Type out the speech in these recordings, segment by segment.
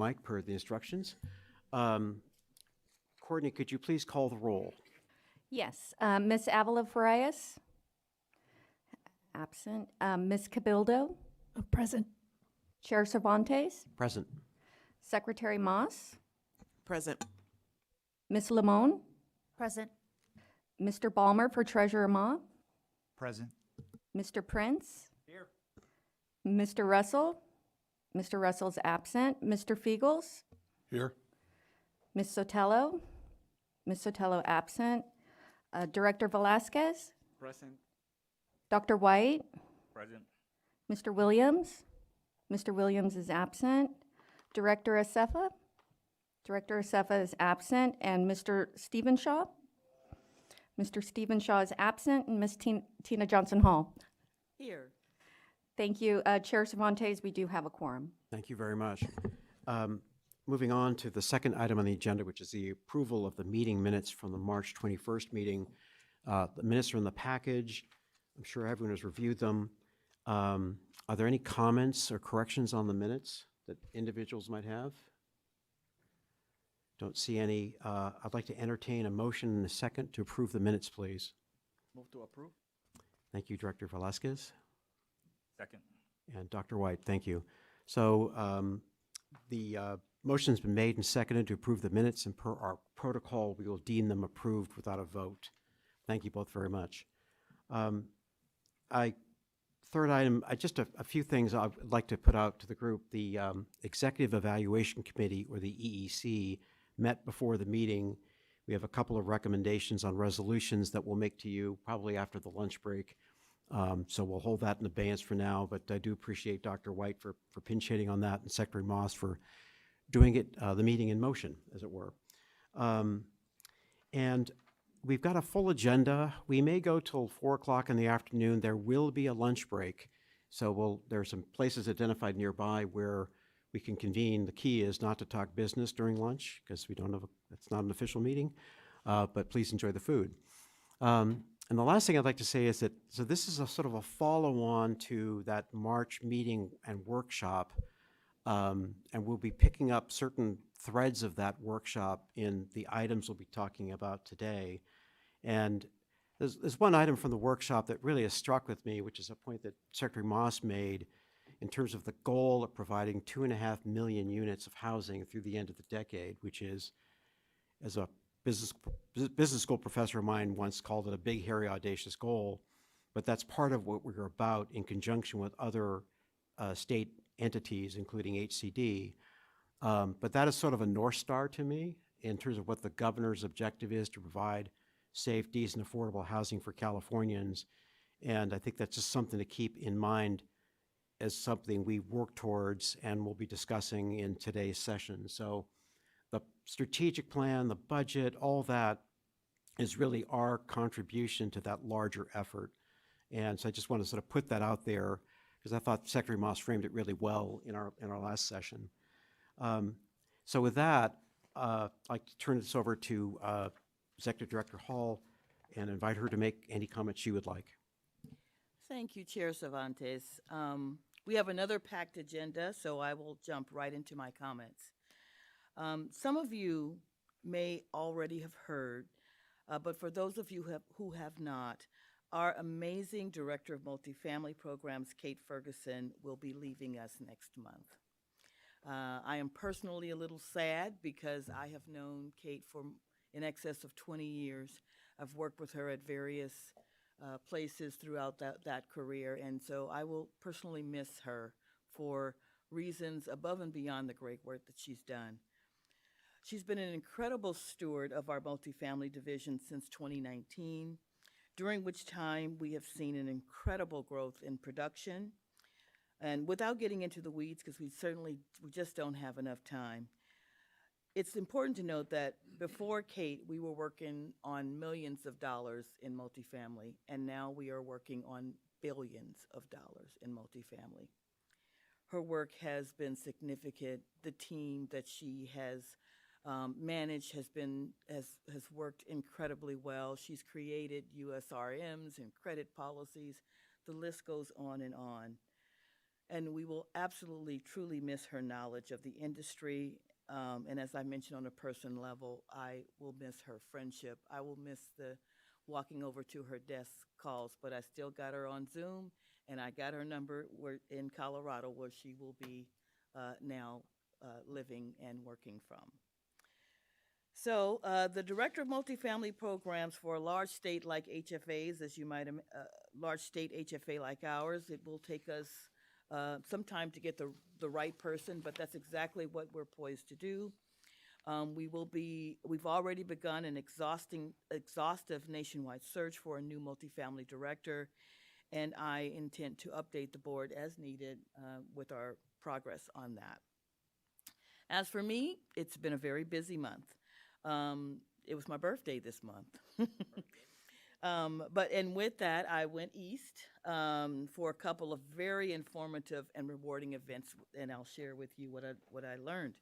Mike, per the instructions. Um, Courtney, could you please call the roll? Yes. Ms. Avila Farias? Absent. Ms. Cabildo? Present. Chair Cervantes? Present. Secretary Moss? Present. Ms. Limon? Present. Mr. Balmer for Treasurer Ma? Present. Mr. Prince? Here. Mr. Russell? Mr. Russell's absent. Mr. Fiegels? Here. Ms. Sotelo? Ms. Sotelo absent. Director Velasquez? Present. Dr. White? Present. Mr. Williams? Mr. Williams is absent. Director Acefa? Director Acefa is absent. And Mr. Stevenshaw? Mr. Stevenshaw is absent. And Ms. Tina Johnson Hall? Here. Thank you. Chair Cervantes, we do have a quorum. Thank you very much. Moving on to the second item on the agenda, which is the approval of the meeting minutes from the March 21st meeting. The minutes are in the package. I'm sure everyone has reviewed them. Are there any comments or corrections on the minutes that individuals might have? Don't see any. I'd like to entertain a motion in a second to approve the minutes, please. Move to approve. Thank you, Director Velasquez. Second. And Dr. White, thank you. So the motion's been made and seconded to approve the minutes, and per our protocol, we will deem them approved without a vote. Thank you both very much. Third item, just a few things I'd like to put out to the group. The Executive Evaluation Committee, or the EEC, met before the meeting. We have a couple of recommendations on resolutions that we'll make to you probably after the lunch break. So we'll hold that in abeyance for now, but I do appreciate Dr. White for pinch hitting on that, and Secretary Moss for doing it, the meeting in motion, as it were. And we've got a full agenda. We may go till 4 o'clock in the afternoon. There will be a lunch break. So there are some places identified nearby where we can convene. The key is not to talk business during lunch, because we don't have it's not an official meeting, but please enjoy the food. And the last thing I'd like to say is that, so this is a sort of a follow-on to that March meeting and workshop, and we'll be picking up certain threads of that workshop in the items we'll be talking about today. And there's one item from the workshop that really has struck with me, which is a point that Secretary Moss made in terms of the goal of providing 2.5 million units of housing through the end of the decade, which is, as a business school professor of mine once called it, a big, hairy, audacious goal, but that's part of what we're about in conjunction with other state entities, including HCD. But that is sort of a North Star to me in terms of what the governor's objective is, to provide safe, decent, affordable housing for Californians. And I think that's just something to keep in mind as something we work towards and we'll be discussing in today's session. So the strategic plan, the budget, all that is really our contribution to that larger effort. And so I just want to sort of put that out there, because I thought Secretary Moss framed it really well in our last session. So with that, I'd like to turn this over to Executive Director Hall and invite her to make any comments she would like. Thank you, Chair Cervantes. We have another packed agenda, so I will jump right into my comments. Some of you may already have heard, but for those of you who have not, our amazing Director of Multifamily Programs, Kate Ferguson, will be leaving us next month. I am personally a little sad because I have known Kate for in excess of 20 years. I've worked with her at various places throughout that career, and so I will personally miss her for reasons above and beyond the great work that she's done. She's been an incredible steward of our multifamily division since 2019, during which time we have seen an incredible growth in production. And without getting into the weeds, because we just don't have enough time, it's important to note that before Kate, we were working on millions of dollars in multifamily, and now we are working on billions of dollars in multifamily. Her work has been significant. The team that she has managed has worked incredibly well. She's created USRMs and credit policies. The list goes on and on. and we will absolutely, truly miss her knowledge of the industry. And as I mentioned on a personal level, I will miss her friendship. I will miss the walking over to her desk calls, but I still got her on Zoom, and I got her number in Colorado, where she will be now living and working from. So the director of multifamily programs for a large state like HFAs, as you might, large state HFA like ours, it will take us some time to get the right person, but that's exactly what we're poised to do. We've already begun an exhaustive nationwide search for a new multifamily director, and I intend to update the board as needed with our progress on that. As for me, it's been a very busy month. It was my birthday this month. And with that, I went east for a couple of very informative and rewarding events, and I'll share with you what I learned.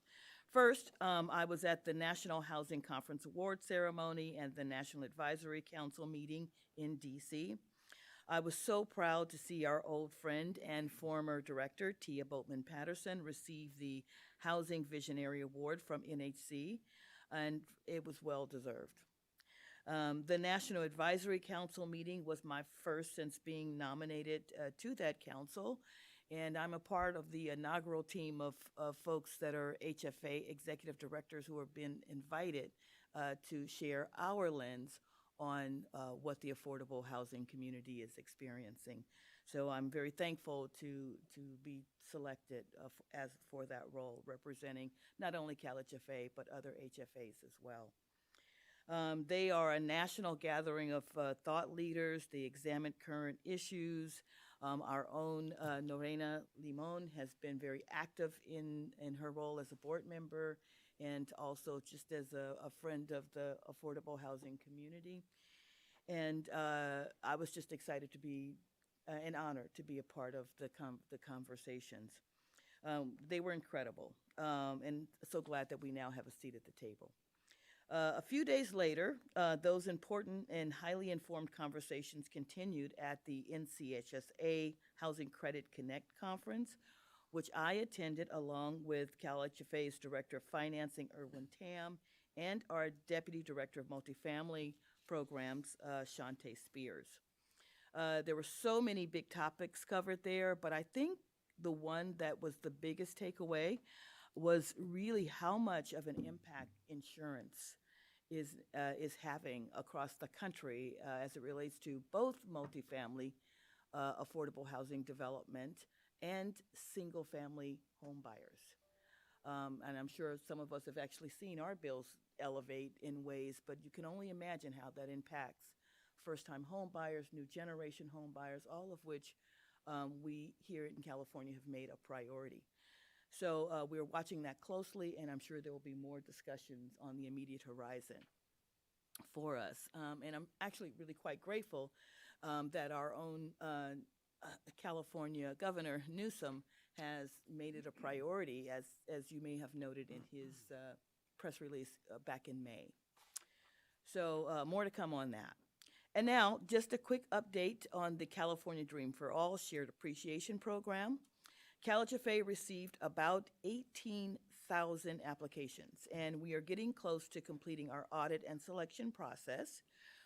First, I was at the National Housing Conference Award ceremony and the National Advisory Council meeting in D.C. I was so proud to see our old friend and former director, Tia Boatman-Patterson, receive the Housing Visionary Award from NHC, and it was well deserved. The National Advisory Council meeting was my first since being nominated to that council, and I'm a part of the inaugural team of folks that are HFA executive directors who have been invited to share our lens on what the affordable housing community is experiencing. So I'm very thankful to be selected as for that role, representing not only CalHFA, but other HFAs as well. They are a national gathering of thought leaders. They examine current issues. Our own Norena Limon has been very active in her role as a board member and also just as a friend of the affordable housing community. And I was just excited to be, and honored to be a part of the conversations. They were incredible, and so glad that we now have a seat at the table. A few days later, those important and highly informed conversations continued at the NCHSA Housing Credit Connect Conference, which I attended along with CalHFA's Director of Financing, Erwin Tam, and our Deputy Director of Multifamily Programs, Shante Spears. There were so many big topics covered there, but I think the one that was the biggest takeaway was really how much of an impact insurance is having across the country as it relates to both multifamily affordable housing development and single-family home buyers. And I'm sure some of us have actually seen our bills elevate in ways, but you can only imagine how that impacts first-time home buyers, new generation home buyers, all of which we here in California have made a priority. So we're watching that closely, and I'm sure there will be more discussions on the immediate horizon for us. And I'm actually really quite grateful that our own California Governor Newsom has made it a priority, as you may have noted in his press release back in May. So more to come on that. And now, just a quick update on the California Dream for All Shared Appreciation Program. CalHFA received about 18,000 applications, and we are getting close to completing our audit and selection process.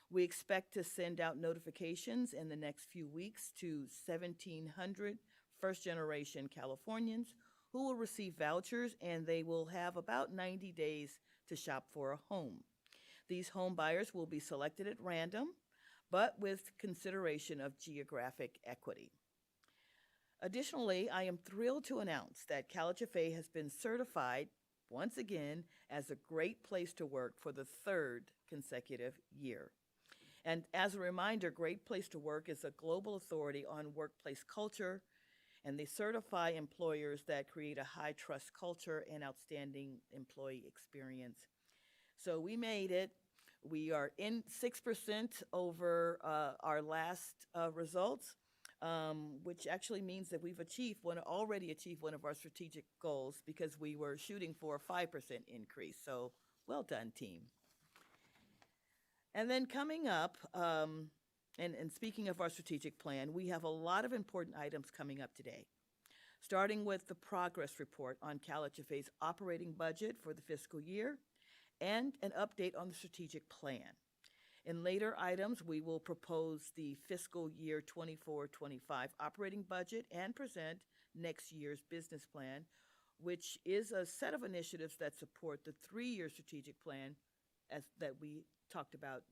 We expect to send out notifications in the next few weeks to 1,700 first-generation Californians who will receive vouchers, and they will have about 90 days to shop for a home. These home buyers will be selected at random, but with consideration of geographic equity. Additionally, I am thrilled to announce that CalHFA has been certified, once again, as a great place to work for the third consecutive year. And as a reminder, Great Place to Work is a global authority on workplace culture, and they certify employers that create a high-trust culture and outstanding employee experience. So we made it. We are in 6% over our last results, which actually means that we've already achieved one of our strategic goals because we were shooting for a 5% increase. So well done, team. And then coming up, and speaking of our strategic plan, we have a lot of important items coming up today. starting with the progress report on CalHFA's operating budget for the fiscal year and an update on the strategic plan. In later items, we will propose the fiscal year 24-25 operating budget and present next year's business plan, which is a set of initiatives that support the 3-year strategic plan that we talked about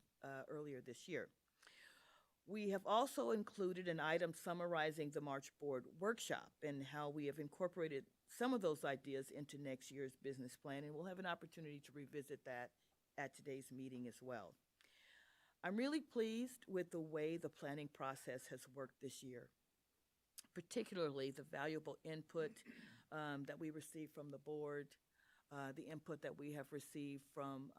earlier this year. We have also included an item summarizing the March Board workshop and how we have incorporated some of those ideas into next year's business plan, and we'll have an opportunity to revisit that at today's meeting as well. I'm really pleased with the way the planning process has worked this year, particularly the valuable input that we received from the board, the input that we have received from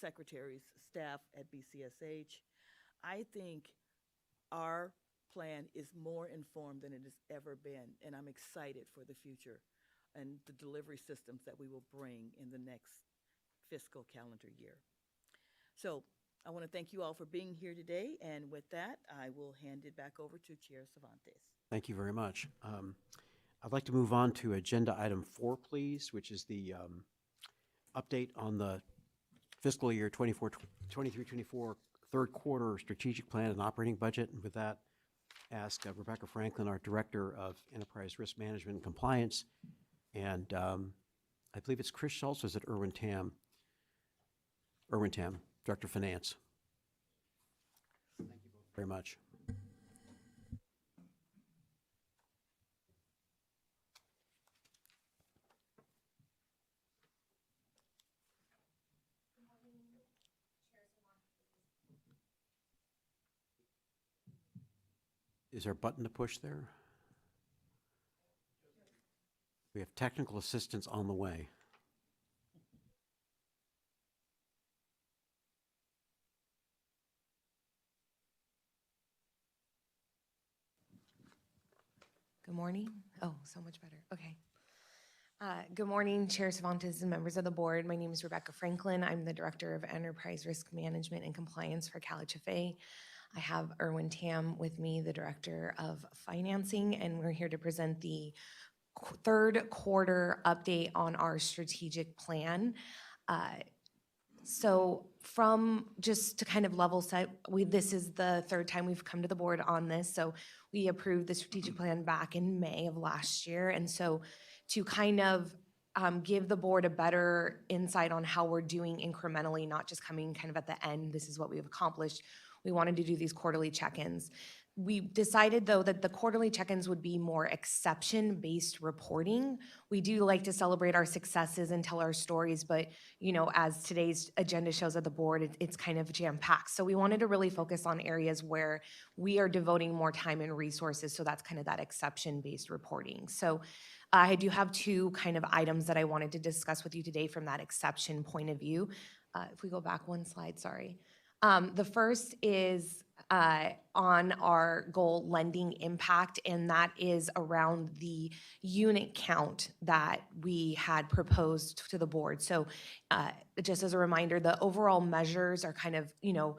secretaries, staff at BCSH. I think our plan is more informed than it has ever been, and I'm excited for the future and the delivery systems that we will bring in the next fiscal calendar year. So I want to thank you all for being here today, and with that, I will hand it back over to Chair Cervantes. Thank you very much. I'd like to move on to agenda item 4, please, which is the update on the fiscal year 23-24 third quarter strategic plan and operating budget. And with that, ask Rebecca Franklin, our Director of Enterprise Risk Management and Compliance, and I believe it's Chris Schultz, or is it Erwin Tam? Erwin Tam, Director of Finance. Thank you both very much. Is there a button to push there? We have technical assistance on the way. Good morning. Oh, so much better. Okay. Good morning, Chair Cervantes and members of the board. My name is Rebecca Franklin. I'm the Director of Enterprise Risk Management and Compliance for CalHFA. I have Erwin Tam with me, the Director of Financing, and we're here to present the third quarter update on our strategic plan. So from just to kind of level set, this is the third time we've come to the board on this. So we approved the strategic plan back in May of last year. And so to kind of give the board a better insight on how we're doing incrementally, not just coming kind of at the end, this is what we've accomplished, we wanted to do these quarterly check-ins. We decided, though, that the quarterly check-ins would be more exception-based reporting. We do like to celebrate our successes and tell our stories, but, you know, as today's agenda shows at the board, it's kind of jam-packed. So we wanted to really focus on areas where we are devoting more time and resources, so that's kind of that exception-based reporting. So I do have 2 kind of items that I wanted to discuss with you today from that exception point of view. If we go back 1 slide, sorry. The first is on our goal lending impact, and that is around the unit count that we had proposed to the board. So just as a reminder, the overall measures are kind of, you know,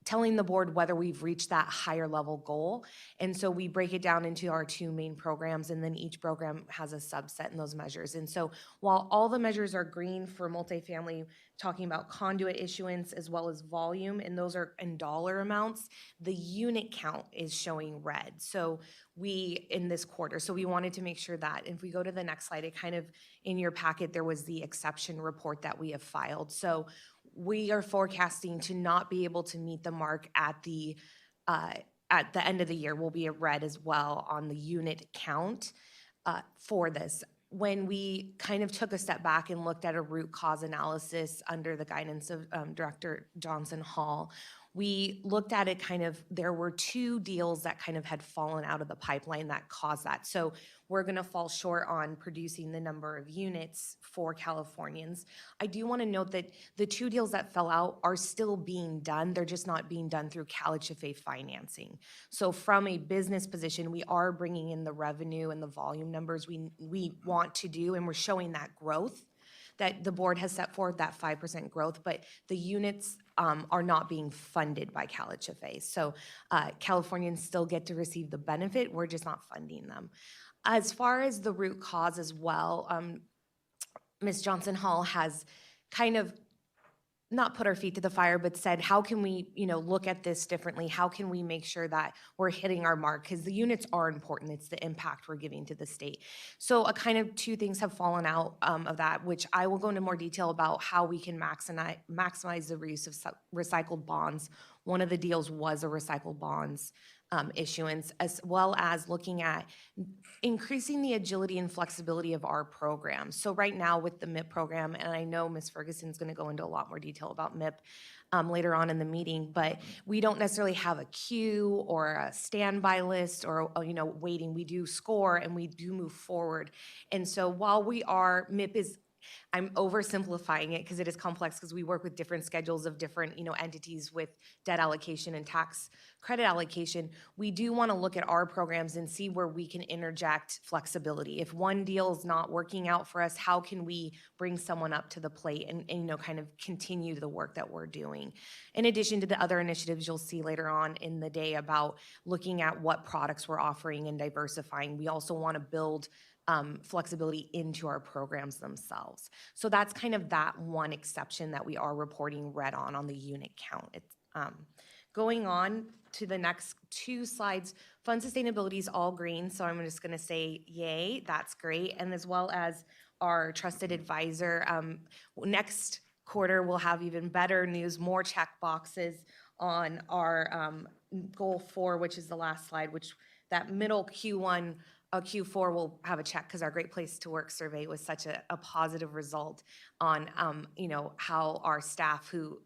telling the board whether we've reached that higher level goal. And so we break it down into our 2 main programs, and then each program has a subset in those measures. And so while all the measures are green for multifamily, talking about conduit issuance as well as volume, and those are in dollar amounts, the unit count is showing red. So in this quarter, so we wanted to make sure that if we go to the next slide, it kind of, in your packet, there was the exception report that we have filed. So we are forecasting to not be able to meet the mark at the end of the year. We'll be a red as well on the unit count for this. When we kind of took a step back and looked at a root cause analysis under the guidance of Director Johnson Hall, we looked at it kind of, there were 2 deals that kind of had fallen out of the pipeline that caused that. So we're gonna fall short on producing the number of units for Californians. I do wanna note that the 2 deals that fell out are still being done. They're just not being done through CalHFA financing. So from a business position, we are bringing in the revenue and the volume numbers we want to do, and we're showing that growth that the board has set forth, that 5% growth, but the units are not being funded by CalHFA. So Californians still get to receive the benefit, we're just not funding them. As far as the root cause as well, Ms. Johnson Hall has kind of not put our feet to the fire, but said, how can we, look at this differently? How can we make sure that we're hitting our mark? Because the units are important. It's the impact we're giving to the state. So a kind of two things have fallen out of that, which I will go into more detail about how we can maximize the reuse of recycled bonds. One of the deals was a recycled bonds issuance, as well as looking at increasing the agility and flexibility of our program. So right now with the MIP program, and I know Ms. Ferguson's going to go into a lot more detail about MIP later on in the meeting, but we don't necessarily have a queue or a standby list or, waiting. We do score and we do move forward. And so while MIP is, I'm oversimplifying it because it is complex because we work with different schedules of different, entities with debt allocation and tax credit allocation. We do want to look at our programs and see where we can interject flexibility. If one deal is not working out for us, how can we bring someone up to the plate and kind of continue the work that we're doing? In addition to the other initiatives you'll see later on in the day about looking at what products we're offering and diversifying, we also want to build flexibility into our programs themselves. So that's kind of that one exception that we are reporting red on the unit count. It's, going on to the next two slides, fund sustainability is all green, so I'm just gonna say yay, that's great. And as well as our trusted advisor, next quarter we'll have even better news, more check boxes on our goal 4, which is the last slide, which that middle Q1, Q4 will have a check because our Great Place to Work survey was such a positive result on, how our staff who,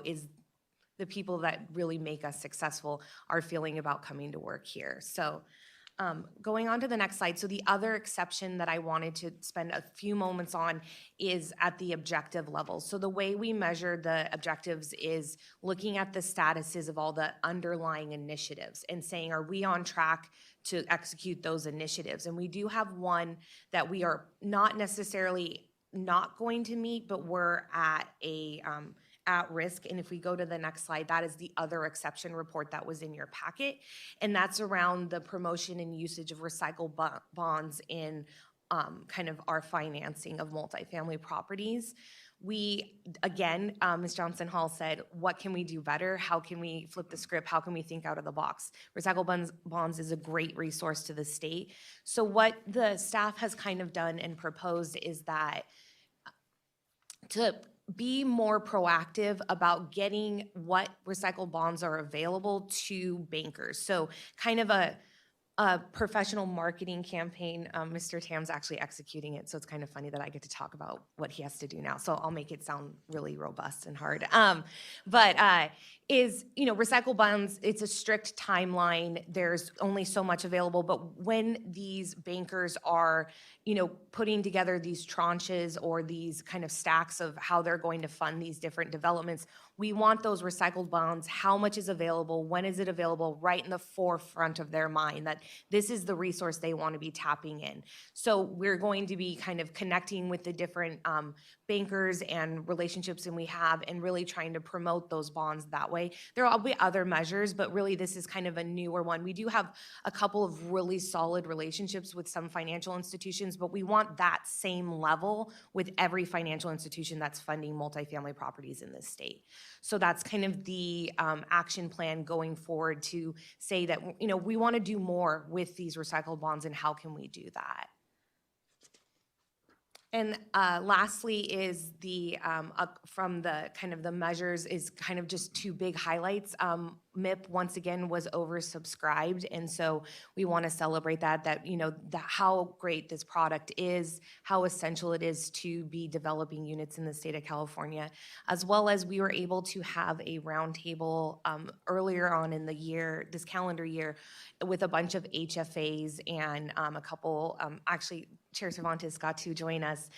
is the people that really make us successful are feeling about coming to work here. So going on to the next slide. So the other exception that I wanted to spend a few moments on is at the objective level. So the way we measure the objectives is looking at the statuses of all the underlying initiatives and saying, are we on track to execute those initiatives? And we do have one that we are not necessarily not going to meet, but we're at a at risk. And if we go to the next slide, that is the other exception report that was in your packet. And that's around the promotion and usage of recycled bonds in kind of our financing of multifamily properties. We, again, Ms. Johnson Hall said, what can we do better? How can we flip the script? How can we think out of the box? Recycled bonds is a great resource to the state. So what the staff has kind of done and proposed is that to be more proactive about getting what recycled bonds are available to bankers. So kind of a professional marketing campaign. Mr. Tam's actually executing it, so it's kind of funny that I get to talk about what he has to do now. So I'll make it sound really robust and hard. Recycle bonds, it's a strict timeline. There's only so much available, but when these bankers are, putting together these tranches or these kind of stacks of how they're going to fund these different developments, we want those recycled bonds, how much is available, when is it available, right in the forefront of their mind, that this is the resource they want to be tapping in. So we're going to be kind of connecting with the different bankers and relationships and we have, and really trying to promote those bonds that way. There will be other measures, but really this is kind of a newer one. We do have a couple of really solid relationships with some financial institutions, but we want that same level with every financial institution that's funding multifamily properties in this state. So that's kind of the action plan going forward to say that, we want to do more with these recycled bonds and how can we do that? And lastly is the, from the kind of the measures is kind of just two big highlights. MIP, once again, was oversubscribed. And so we want to celebrate that how great this product is, how essential it is to be developing units in the state of California, as well as we were able to have a roundtable earlier on in the year, this calendar year, with a bunch of HFAs and a couple, actually, Chair Cervantes got to join us.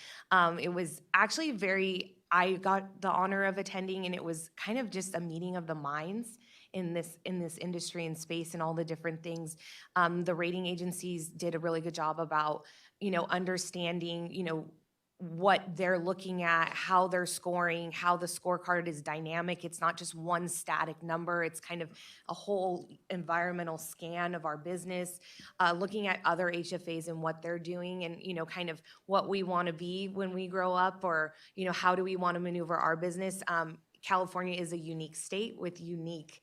It was actually I got the honor of attending, and it was kind of just a meeting of the minds in this industry and space and all the different things. The rating agencies did a really good job about, understanding, what they're looking at, how they're scoring, how the scorecard is dynamic. It's not just one static number. It's kind of a whole environmental scan of our business, looking at other HFAs and what they're doing and, kind of what we want to be when we grow up, or, how do we want to maneuver our business. California is a unique state with unique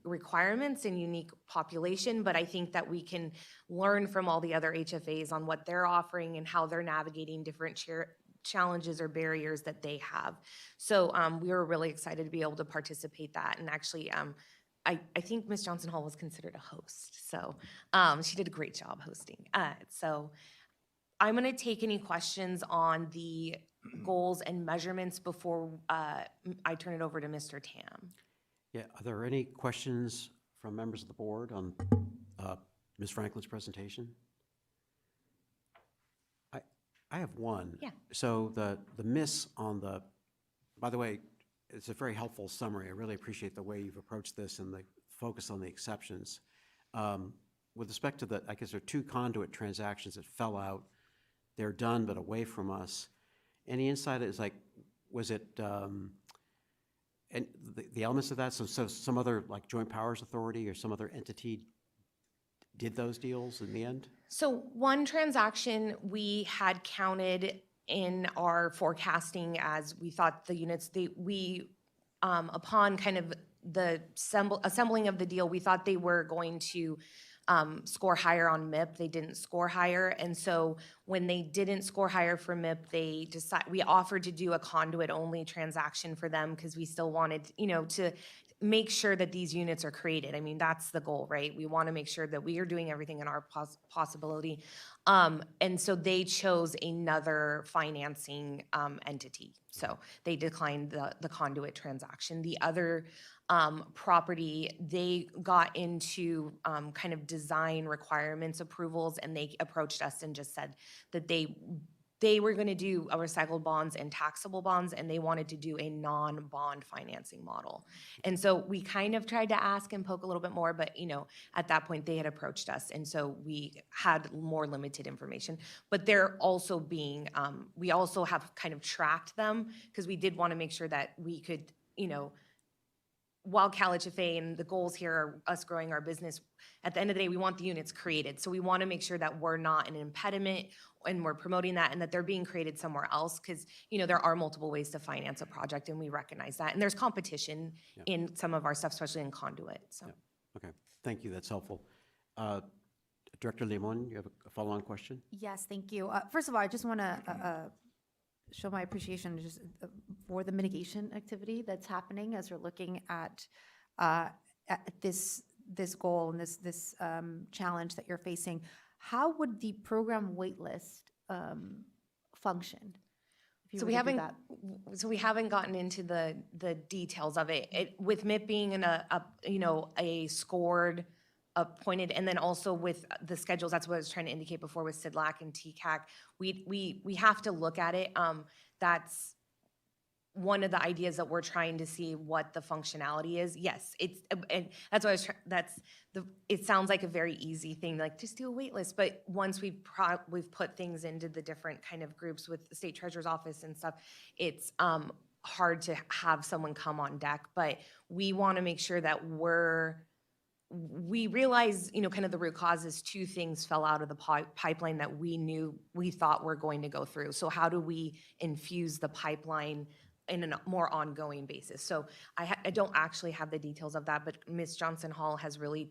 requirements and unique population, but I think that we can learn from all the other HFAs on what they're offering and how they're navigating different challenges or barriers that they have. So we were really excited to be able to participate that. And actually, I think Ms. Johnson Hall was considered a host. So she did a great job hosting. So I'm going to take any questions on the goals and measurements before I turn it over to Mr. Tam. Yeah, are there any questions from members of the board on Ms. Franklin's presentation? I have one. Yeah. So the miss on the, by the way, it's a very helpful summary. I really appreciate the way you've approached this and the focus on the exceptions. With respect to the, I guess there are 2 conduit transactions that fell out. They're done but away from us. Any insight is like, was it, and the elements of that, so some other like Joint Powers Authority or some other entity did those deals in the end? So one transaction we had counted in our forecasting as we thought the units, upon kind of the assembling of the deal, we thought they were going to score higher on MIP. They didn't score higher. And so when they didn't score higher for MIP, we offered to do a conduit only transaction for them because we still wanted, to make sure that these units are created. I mean, that's the goal, right? We want to make sure that we are doing everything in our possibility. And so they chose another financing entity. So they declined the conduit transaction. The other property, they got into kind of design requirements approvals, and they approached us and just said that they were going to do a recycled bonds and taxable bonds, and they wanted to do a non-bond financing model. And so we kind of tried to ask and poke a little bit more, but at that point they had approached us, and so we had more limited information. But they're also being, we also have kind of tracked them because we did want to make sure that we could, while CalHFA and the goals here are us growing our business, at the end of the day, we want the units created. So we want to make sure that we're not an impediment and we're promoting that and that they're being created somewhere else because, there are multiple ways to finance a project and we recognize that. And there's competition in some of our stuff, especially in conduit. So. Yeah. Okay, thank you, that's helpful. Director Limon, you have a follow-on question? Yes, thank you. First of all, I just want to show my appreciation just for the mitigation activity that's happening as we're looking at this goal and this challenge that you're facing. How would the program waitlist function? If you So were we to do haven't. that? So we haven't gotten into the details of it. With MIP being in a scored, appointed, and then also with the schedules. That's what I was trying to indicate before with SIDLAC and TCAC. We have to look at it. That's one of the ideas that we're trying to see what the functionality is. Yes, and that's what I was it sounds like a very easy thing, like just do a wait list. But once we've put things into the different kind of groups with the state treasurer's office and stuff, it's hard to have someone come on deck. But we want to make sure that we realize, kind of the root causes. 2 things fell out of the pipeline that we thought were going to go through. So how do we infuse the pipeline in a more ongoing basis? So I don't actually have the details of that, but Ms. Johnson Hall has really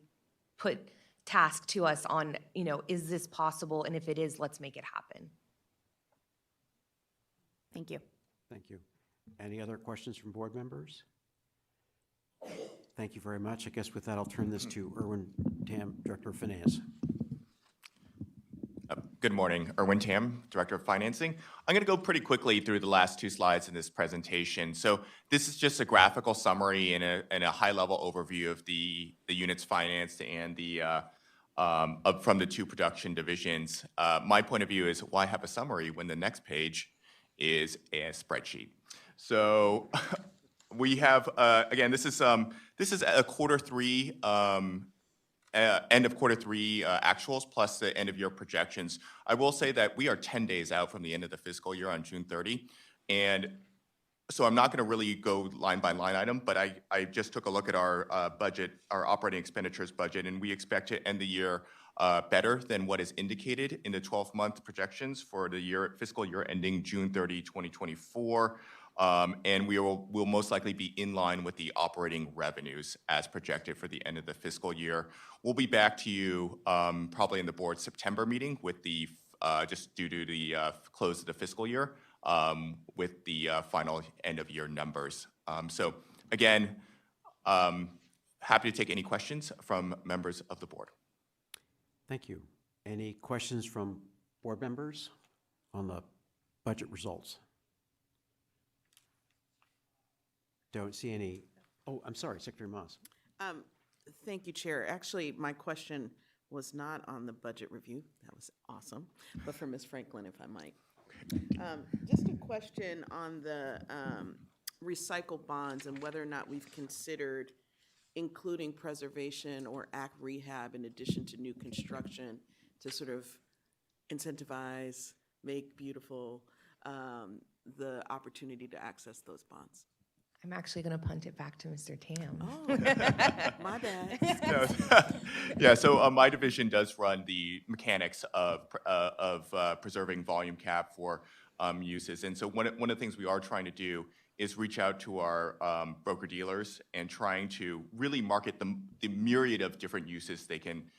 put task to us on, is this possible? And if it is, let's make it happen. Thank you. Thank you. Any other questions from board members? Thank you very much. I guess with that, I'll turn this to Erwin Tam, Director of Finance. Good morning, Erwin Tam, Director of Financing. I'm going to go pretty quickly through the last 2 slides in this presentation. So this is just a graphical summary and a high-level overview of the units financed and from the 2 production divisions. My point of view is, why have a summary when the next page is a spreadsheet? So we have again, this is a quarter 3 end of quarter three actuals plus the end of year projections. I will say that we are 10 days out from the end of the fiscal year on June 30. And so I'm not going to really go line by line item, but I just took a look at our budget, our operating expenditures budget, and we expect to end the year better than what is indicated in the 12-month projections for the year, fiscal year ending June 30, 2024. And we'll most likely be in line with the operating revenues as projected for the end of the fiscal year. We'll be back to you probably in the board's September meeting with the, just due to the close of the fiscal year, with the final end of year numbers. So again, happy to take any questions from members of the board. Thank you. Any questions from board members on the budget results? Don't see any. Oh, I'm sorry, Secretary Moss. Thank you, Chair. Actually, my question was not on the budget review. That was awesome. But for Ms. Franklin, if I might. Just a question on the recycle bonds and whether or not we've considered including preservation or act rehab in addition to new construction to sort of incentivize, make beautiful the opportunity to access those bonds. I'm actually going to punt it back to Mr. Tam. Oh, my bad. Yeah, so my division does run the mechanics of preserving volume cap for uses. And so one of the things we are trying to do is reach out to our broker dealers and trying to really market the myriad of different uses they can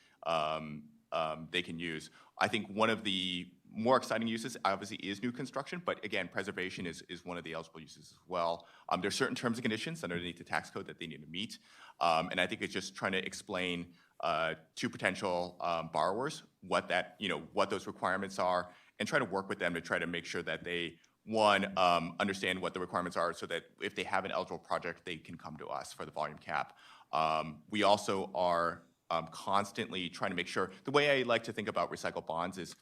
use. I think one of the more exciting uses obviously is new construction, but again, preservation is one of the eligible uses as well. There's certain terms and conditions underneath the tax code that they need to meet. And I think it's just trying to explain to potential borrowers what that, what those requirements are, and try to work with them to try to make sure that they, one, understand what the requirements are so that if they have an eligible project, they can come to us for the volume cap. We also are constantly trying to make sure, the way I like to think about recycle bonds is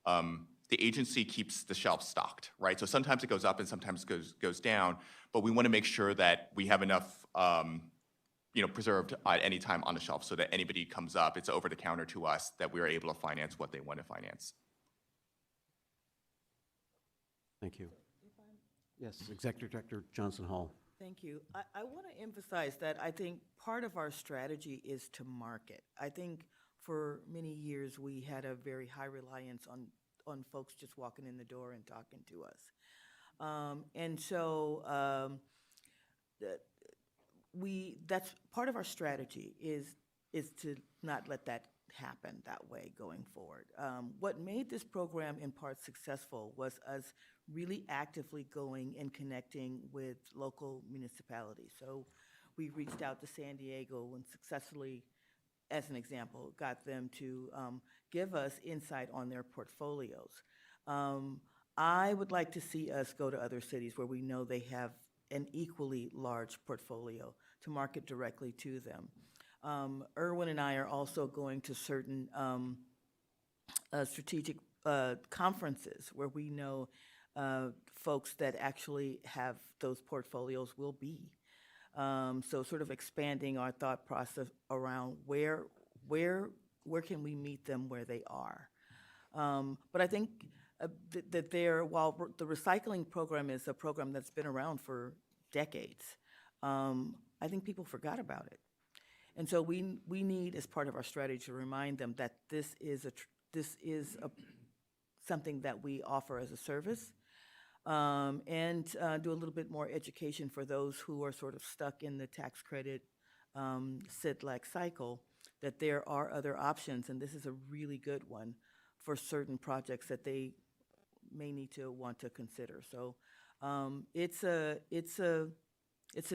the agency keeps the shelf stocked, right? So sometimes it goes up and sometimes goes down, but we want to make sure that we have enough preserved at any time on the shelf so that anybody comes up, it's over the counter to us, that we are able to finance what they want to finance. Thank you. Yes, Executive Director Johnson Hall. Thank you. I want to emphasize that I think part of our strategy is to market. I think for many years we had a very high reliance on folks just walking in the door and talking to us. And so that's part of our strategy is to not let that happen that way going forward. What made this program in part successful was us really actively going and connecting with local municipalities. So we reached out to San Diego and successfully, as an example, got them to give us insight on their portfolios. I would like to see us go to other cities where we know they have an equally large portfolio to market directly to them. Erwin and I are also going to certain strategic conferences where we know folks that actually have those portfolios will be. So sort of expanding our thought process around where can we meet them where they are. But I think that while the recycling program is a program that's been around for decades, I think people forgot about it. And so we need, as part of our strategy, to remind them that this is something that we offer as a service, and do a little bit more education for those who are sort of stuck in the tax credit SID-like cycle, that there are other options, and this is a really good one for certain projects that they may need to want to consider. So it's an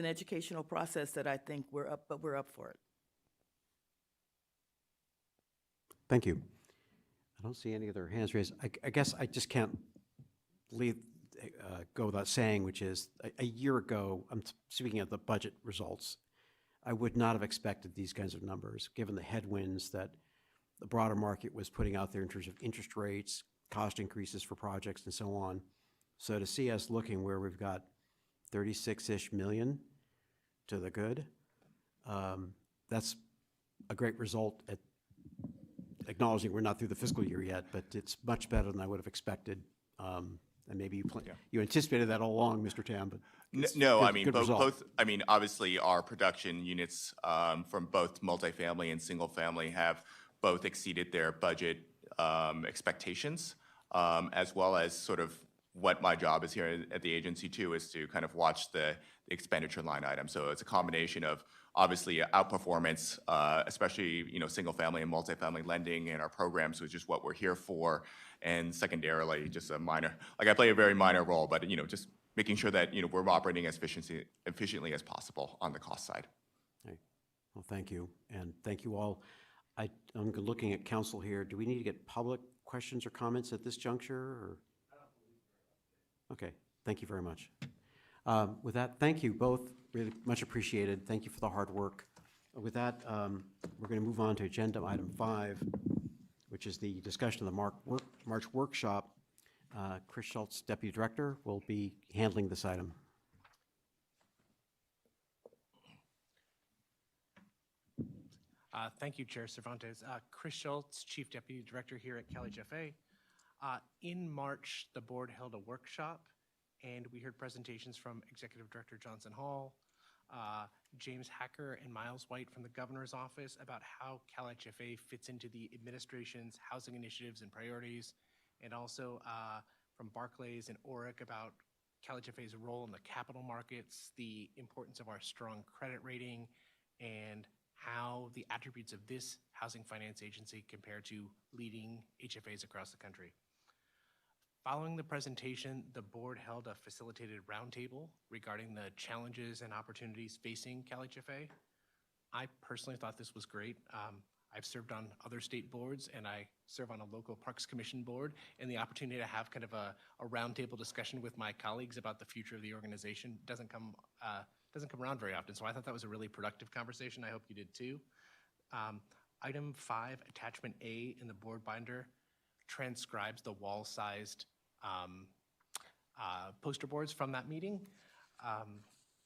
educational process that I think we're up for it. Thank you. I don't see any other hands raised. I guess I just can't go without saying, which is a year ago, I'm speaking of the budget results, I would not have expected these kinds of numbers, given the headwinds that the broader market was putting out there in terms of interest rates, cost increases for projects, and so on. So to see us looking where we've got 36-ish million to the good, that's a great result at acknowledging we're not through the fiscal year yet, but it's much better than I would have expected. And maybe you anticipated that all along, Mr. Tam, but it's No, I good- mean, good result. both, I mean, obviously, our production units from both multifamily and single-family have both exceeded their budget expectations, as well as sort of what my job is here at the agency too, is to kind of watch the expenditure line item. So it's a combination of obviously outperformance, especially, single-family and multifamily lending and our programs, which is what we're here for. And secondarily, just a minor, like I play a very minor role, but, just making sure that, we're operating as efficiently as possible on the cost side. Okay. Well, thank you, and thank you all. I'm looking at council here. Do we need to get public questions or comments at this juncture, or? Okay, thank you very much. With that, thank you both, really much appreciated. Thank you for the hard work. With that, we're going to move on to agenda item 5, which is the discussion of the March workshop. Chris Schultz, Deputy Director, will be handling this item. Thank you, Chair Cervantes. Chris Schultz, Chief Deputy Director here at CalHFA. In March, the board held a workshop, and we heard presentations from Executive Director Johnson Hall, James Hacker, and Miles White from the Governor's Office about how CalHFA fits into the administration's housing initiatives and priorities, and also from Barclays and Oric about CalHFA's role in the capital markets, the importance of our strong credit rating, and how the attributes of this housing finance agency compare to leading HFAs across the country. Following the presentation, the board held a facilitated roundtable regarding the challenges and opportunities facing CalHFA. I personally thought this was great. I've served on other state boards, and I serve on a local Parks Commission board, and the opportunity to have kind of a roundtable discussion with my colleagues about the future of the organization doesn't come around very often. So I thought that was a really productive conversation. I hope you did too. Item 5, attachment A in the board binder, transcribes the wall-sized poster boards from that meeting.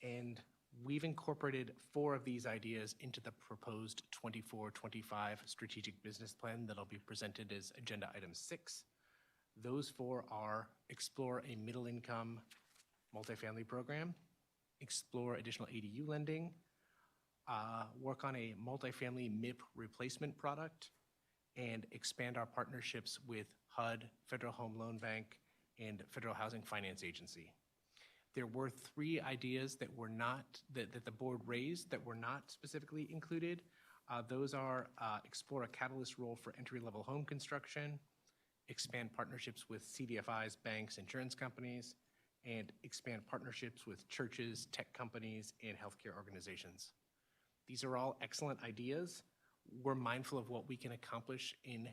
And we've incorporated 4 of these ideas into the proposed 24-25 strategic business plan that'll be presented as agenda item 6. Those 4 are: explore a middle-income multifamily program, explore additional ADU lending, work on a multifamily MIP replacement product, and expand our partnerships with HUD, Federal Home Loan Bank, and Federal Housing Finance Agency. There were 3 ideas that were not, that the board raised that were not specifically included. Those are explore a catalyst role for entry-level home construction, expand partnerships with CDFIs, banks, insurance companies, and expand partnerships with churches, tech companies, and healthcare organizations. These are all excellent ideas. We're mindful of what we can accomplish in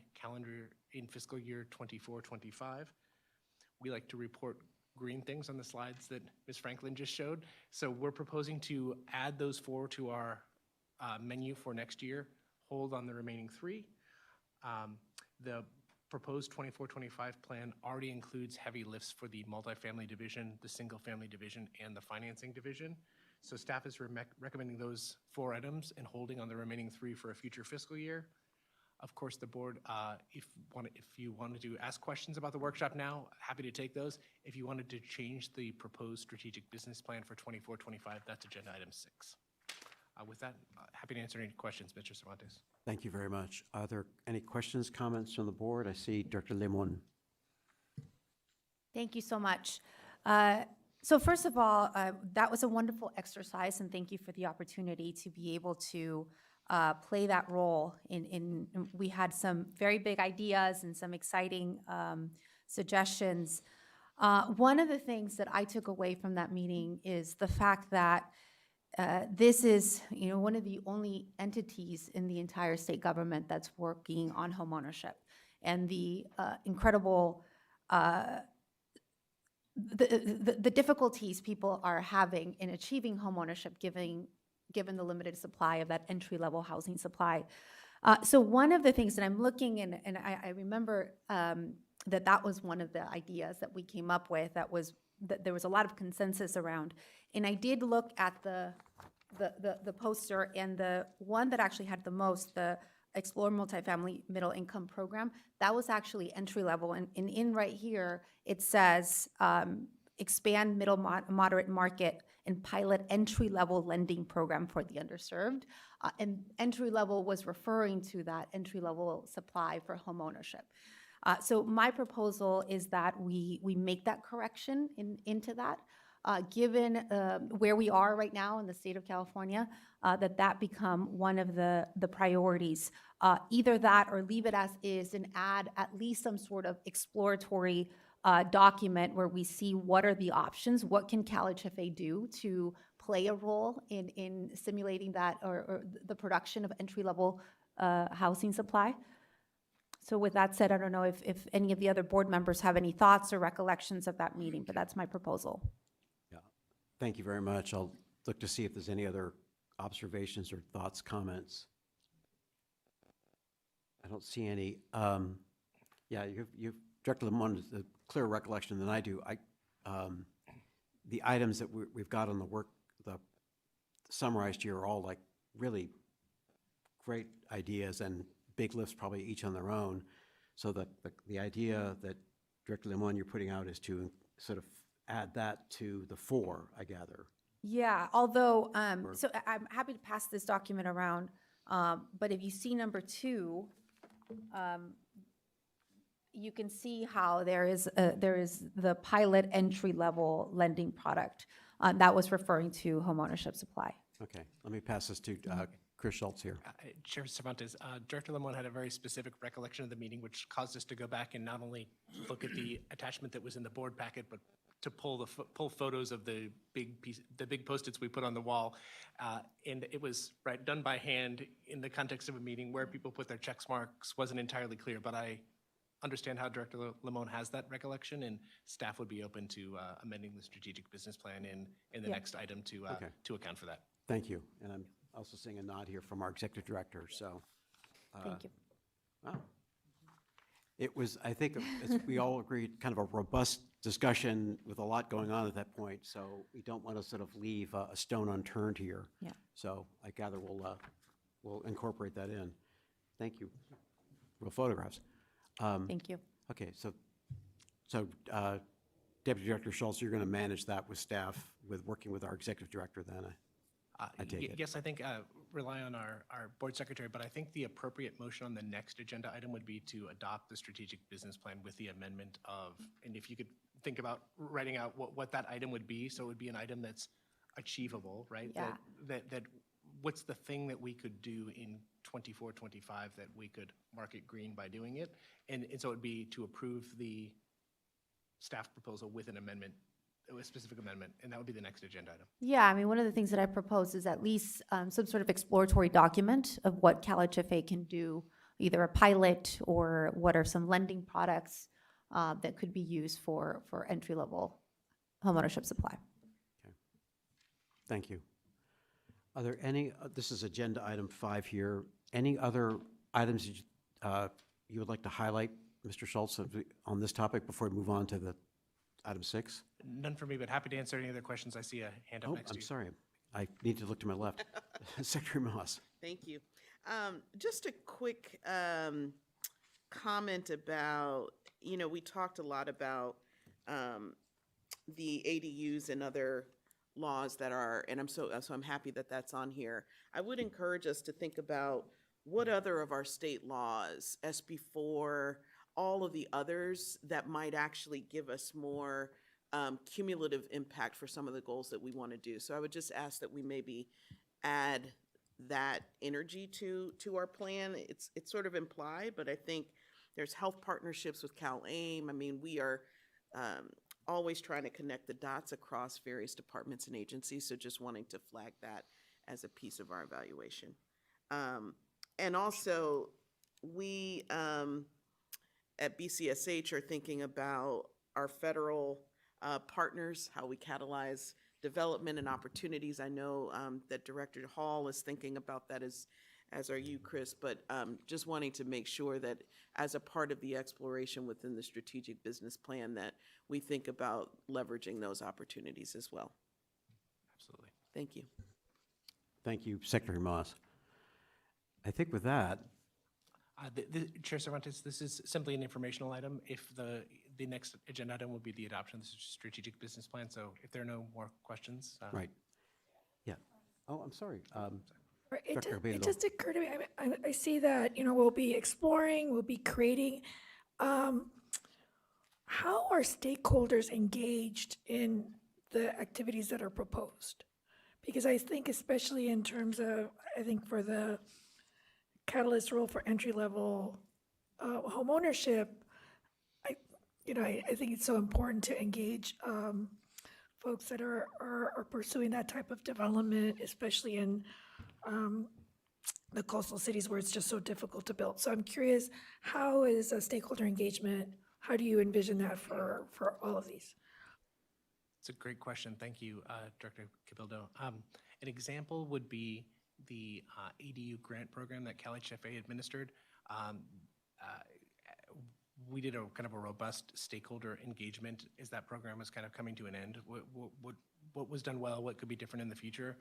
fiscal year 24-25. We like to report green things on the slides that Ms. Franklin just showed. So we're proposing to add those 4 to our menu for next year, hold on the remaining 3. The proposed 24-25 plan already includes heavy lifts for the multifamily division, the single-family division, and the financing division. So staff is recommending those 4 items and holding on the remaining 3 for a future fiscal year. Of course, the board, if you wanted to ask questions about the workshop now, happy to take those. If you wanted to change the proposed strategic business plan for 24-25, that's agenda item 6. With that, happy to answer any questions, Mr. Cervantes. Thank you very much. Are there any questions, comments from the board? I see Director Limon. Thank you so much. So first of all, that was a wonderful exercise, and thank you for the opportunity to be able to play that role. We had some very big ideas and some exciting suggestions. One of the things that I took away from that meeting is the fact that this is, one of the only entities in the entire state government that's working on homeownership, and the incredible the difficulties people are having in achieving homeownership, given the limited supply of that entry-level housing supply. So one of the things that I'm looking and I remember that was one of the ideas that we came up with, that there was a lot of consensus around. And I did look at the poster, and the one that actually had the most, the Explore Multifamily Middle Income Program. That was actually entry level, and in right here, it says, expand middle moderate market and pilot entry-level lending program for the underserved. And entry-level was referring to that entry-level supply for homeownership. So my proposal is that we make that correction into that, given where we are right now in the state of California, that become one of the priorities. Either that or leave it as is and add at least some sort of exploratory document where we see what are the options, what can CalHFA do to play a role in simulating that or the production of entry-level housing supply. So with that said, I don't know if any of the other board members have any thoughts or recollections of that meeting, but that's my proposal. Yeah, thank you very much. I'll look to see if there's any other observations or thoughts, comments. I don't see any. Yeah, you've Director Lamont has a clearer recollection than I do. The items that we've got on the summarized here are all like really great ideas and big lifts, probably each on their own. So the idea that Director Lamont you're putting out is to sort of add that to the 4, I gather. Yeah, although, so I'm happy to pass this document around, but if you see number 2, you can see how there is the pilot entry-level lending product that was referring to homeownership supply. Okay, let me pass this to Chris Schultz here. Chair Cervantes, Director Lamont had a very specific recollection of the meeting, which caused us to go back and not only look at the attachment that was in the board packet, but to pull photos of the big Post-its we put on the wall, and it was done by hand in the context of a meeting where people put their check marks wasn't entirely clear, but I understand how Director Lamont has that recollection, and staff would be open to amending the strategic business plan in the next item to account for that. Thank you, and I'm also seeing a nod here from our executive director. So, Thank you. wow. It was, I think, as we all agreed, kind of a robust discussion with a lot going on at that point. So we don't want to sort of leave a stone unturned here. Yeah. So I gather we'll incorporate that in. Thank you. Real photographs. Thank you. Okay, so Deputy Director Schultz, you're going to manage that with staff, working with our executive director then, I take it. Yes, I think rely on our board secretary, but I think the appropriate motion on the next agenda item would be to adopt the strategic business plan with the amendment of, and if you could think about writing out what that item would be, so it would be an item that's achievable, right? Yeah. That what's the thing that we could do in 24, 25 that we could mark it green by doing it? And so it would be to approve the staff proposal with an amendment, a specific amendment, and that would be the next agenda item. Yeah, I mean, one of the things that I propose is at least some sort of exploratory document of what CalHFA can do, either a pilot or what are some lending products that could be used for entry-level homeownership supply. Okay. Thank you. Are there any, this is agenda item 5 here, any other items you would like to highlight, Mr. Schultz, on this topic before we move on to the item 6? None for me, but happy to answer any other questions. I see a hand up Oh, next to I'm you. sorry. I need to look to my left. Secretary Moss. Thank you. Just a quick comment about, we talked a lot about the ADUs and other laws that are, and so I'm happy that that's on here. I would encourage us to think about what other of our state laws, SB 4, all of the others that might actually give us more cumulative impact for some of the goals that we want to do. So I would just ask that we maybe add that energy to our plan. It's sort of implied, but I think there's health partnerships with CalAIM. I mean, we are always trying to connect the dots across various departments and agencies, so just wanting to flag that as a piece of our evaluation. And also, we at BCSH are thinking about our federal partners, how we catalyze development and opportunities. I know that Director Hall is thinking about that as are you, Chris, but just wanting to make sure that as a part of the exploration within the strategic business plan that we think about leveraging those opportunities as well. Absolutely. Thank you. Thank you, Secretary Moss. I think with that, Chair Cervantes, this is simply an informational item. If the next agenda item will be the adoption of the strategic business plan, so if there are no more questions. Right. Yeah. Oh, I'm sorry. Right, Director it Cabello. just occurred to me, I see that, we'll be exploring, we'll be creating. How are stakeholders engaged in the activities that are proposed? Because I think especially in terms of, I think for the catalyst role for entry-level homeownership, I think it's so important to engage folks that are pursuing that type of development, especially in the coastal cities where it's just so difficult to build. So I'm curious, how is a stakeholder engagement, how do you envision that for all of these? It's a great question. Thank you, Director Cabildo. An example would be the ADU grant program that CalHFA administered. We did a kind of a robust stakeholder engagement as that program was kind of coming to an end. What was done well, what could be different in the future.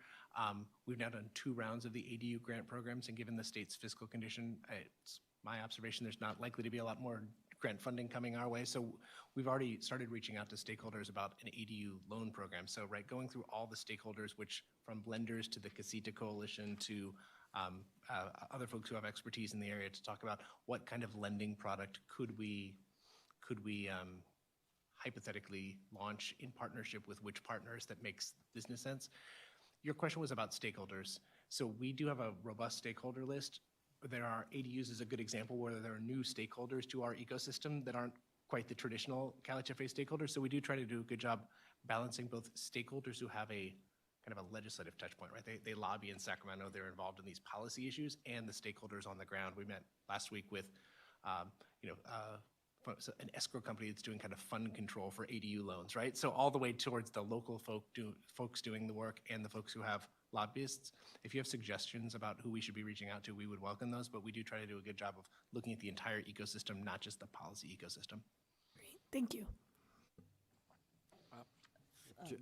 We've now done 2 rounds of the ADU grant programs, and given the state's fiscal condition, it's my observation there's not likely to be a lot more grant funding coming our way. So we've already started reaching out to stakeholders about an ADU loan program. So going through all the stakeholders, which from blenders to the Casita Coalition to other folks who have expertise in the area, to talk about what kind of lending product could we hypothetically launch in partnership with which partners that makes business sense. Your question was about stakeholders. So we do have a robust stakeholder list. There are ADUs is a good example where there are new stakeholders to our ecosystem that aren't quite the traditional CalHFA stakeholders. So we do try to do a good job balancing both stakeholders who have a kind of a legislative touch point, right? They lobby in Sacramento, they're involved in these policy issues, and the stakeholders on the ground. We met last week with, an escrow company that's doing kind of fund control for ADU loans, right? So all the way towards the local folks doing the work and the folks who have lobbyists. If you have suggestions about who we should be reaching out to, we would welcome those, but we do try to do a good job of looking at the entire ecosystem, not just the policy ecosystem. Great, thank you.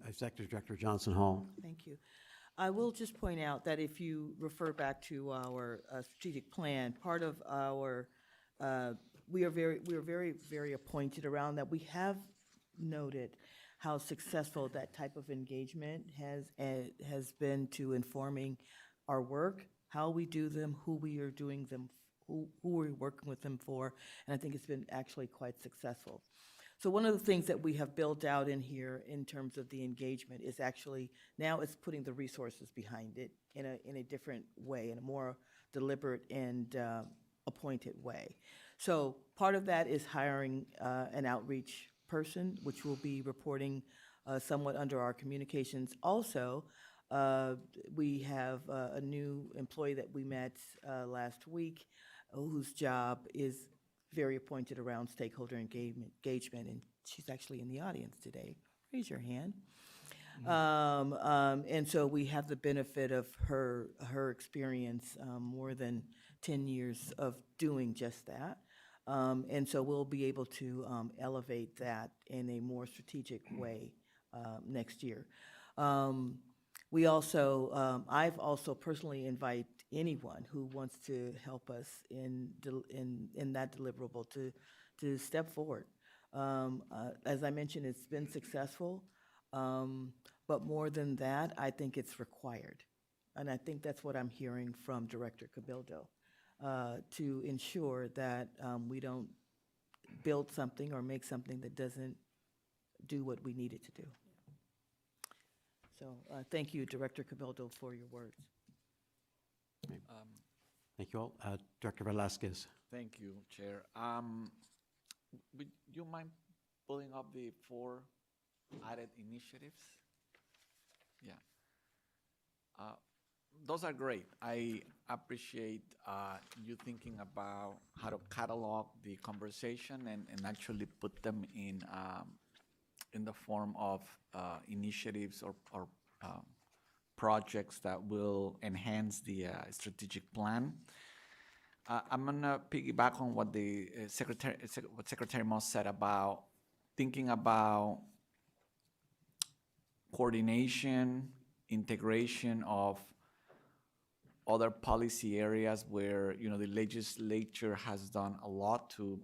Executive Director Johnson Hall. Thank you. I will just point out that if you refer back to our strategic plan, part of our, we are very appointed around that. We have noted how successful that type of engagement has been to informing our work, how we do them, who we are doing them, who we're working with them for, and I think it's been actually quite successful. So one of the things that we have built out in here in terms of the engagement is actually, now it's putting the resources behind it in a different way, in a more deliberate and appointed way. So part of that is hiring an outreach person, which will be reporting somewhat under our communications. Also, we have a new employee that we met last week whose job is very appointed around stakeholder engagement, and she's actually in the audience today. Raise your hand. And so we have the benefit of her experience, more than 10 years of doing just that. And so we'll be able to elevate that in a more strategic way next year. We also, I've also personally invited anyone who wants to help us in that deliverable to step forward. As I mentioned, it's been successful, but more than that, I think it's required. And I think that's what I'm hearing from Director Cabildo, to ensure that we don't build something or make something that doesn't do what we need it to do. So thank you, Director Cabildo, for your words. Thank you all. Director Velasquez. Thank you, Chair. Would you mind pulling up the 4 added initiatives? Yeah. Those are great. I appreciate you thinking about how to catalog the conversation and actually put them in the form of initiatives or projects that will enhance the strategic plan. I'm gonna piggyback on what the Secretary Moss said about thinking about coordination, integration of other policy areas where, the legislature has done a lot to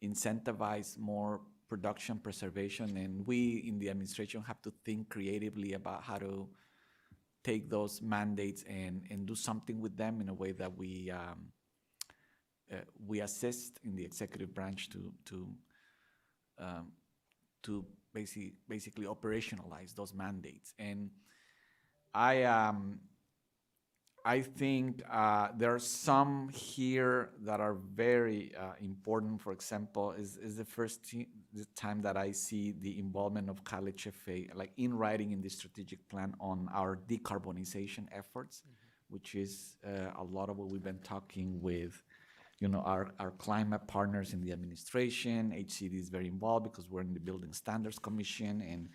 incentivize more production preservation, and we in the administration have to think creatively about how to take those mandates and do something with them in a way that we assist in the executive branch to basically operationalize those mandates. And I think there are some here that are very important. For example, is the first the time that I see the involvement of CalHFA, like in writing in the strategic plan on our decarbonization efforts, which is a lot of what we've been talking with, our climate partners in the administration. HCD is very involved because we're in the Building Standards Commission, and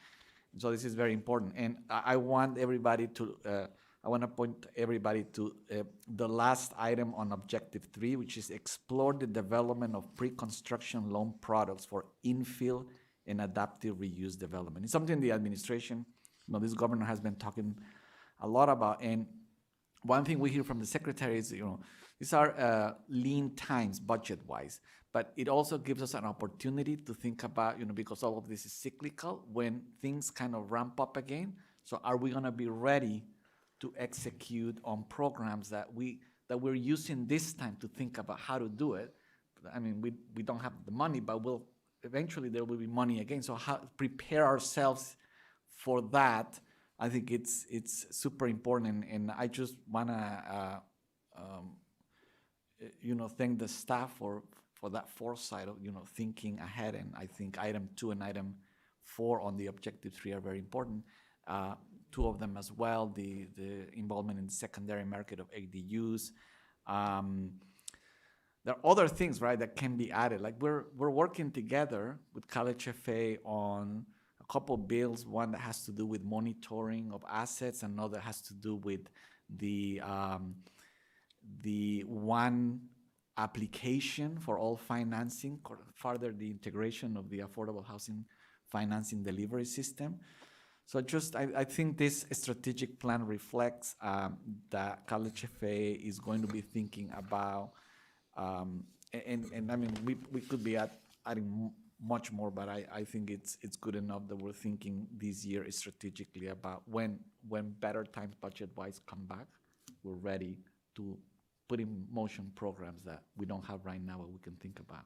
so this is very important. And I want everybody to. I want to point everybody to the last item on Objective 3, which is explore the development of pre-construction loan products for infill and adaptive reuse development. It's something the administration, this governor has been talking a lot about. And one thing we hear from the secretary is, these are lean times budget-wise, but it also gives us an opportunity to think about, because all of this is cyclical, when things kind of ramp up again. So are we going to be ready to execute on programs that we're using this time to think about how to do it? I mean, we don't have the money, but eventually there will be money again. So how prepare ourselves for that? I think it's super important, and I just wanna thank the staff for that foresight of thinking ahead. And I think item 2 and item 4 on the Objective 3 are very important. 2 of them as well, the involvement in the secondary market of ADUs. There are other things, right, that can be added. Like we're working together with CalHFA on a couple of bills, one that has to do with monitoring of assets, another has to do with the one application for all financing, further the integration of the affordable housing financing delivery system. So I think this strategic plan reflects that CalHFA is going to be thinking about, and I mean, we could be adding much more, but I think it's good enough that we're thinking this year strategically about when better times budget-wise come back, we're ready to put in motion programs that we don't have right now, but we can think about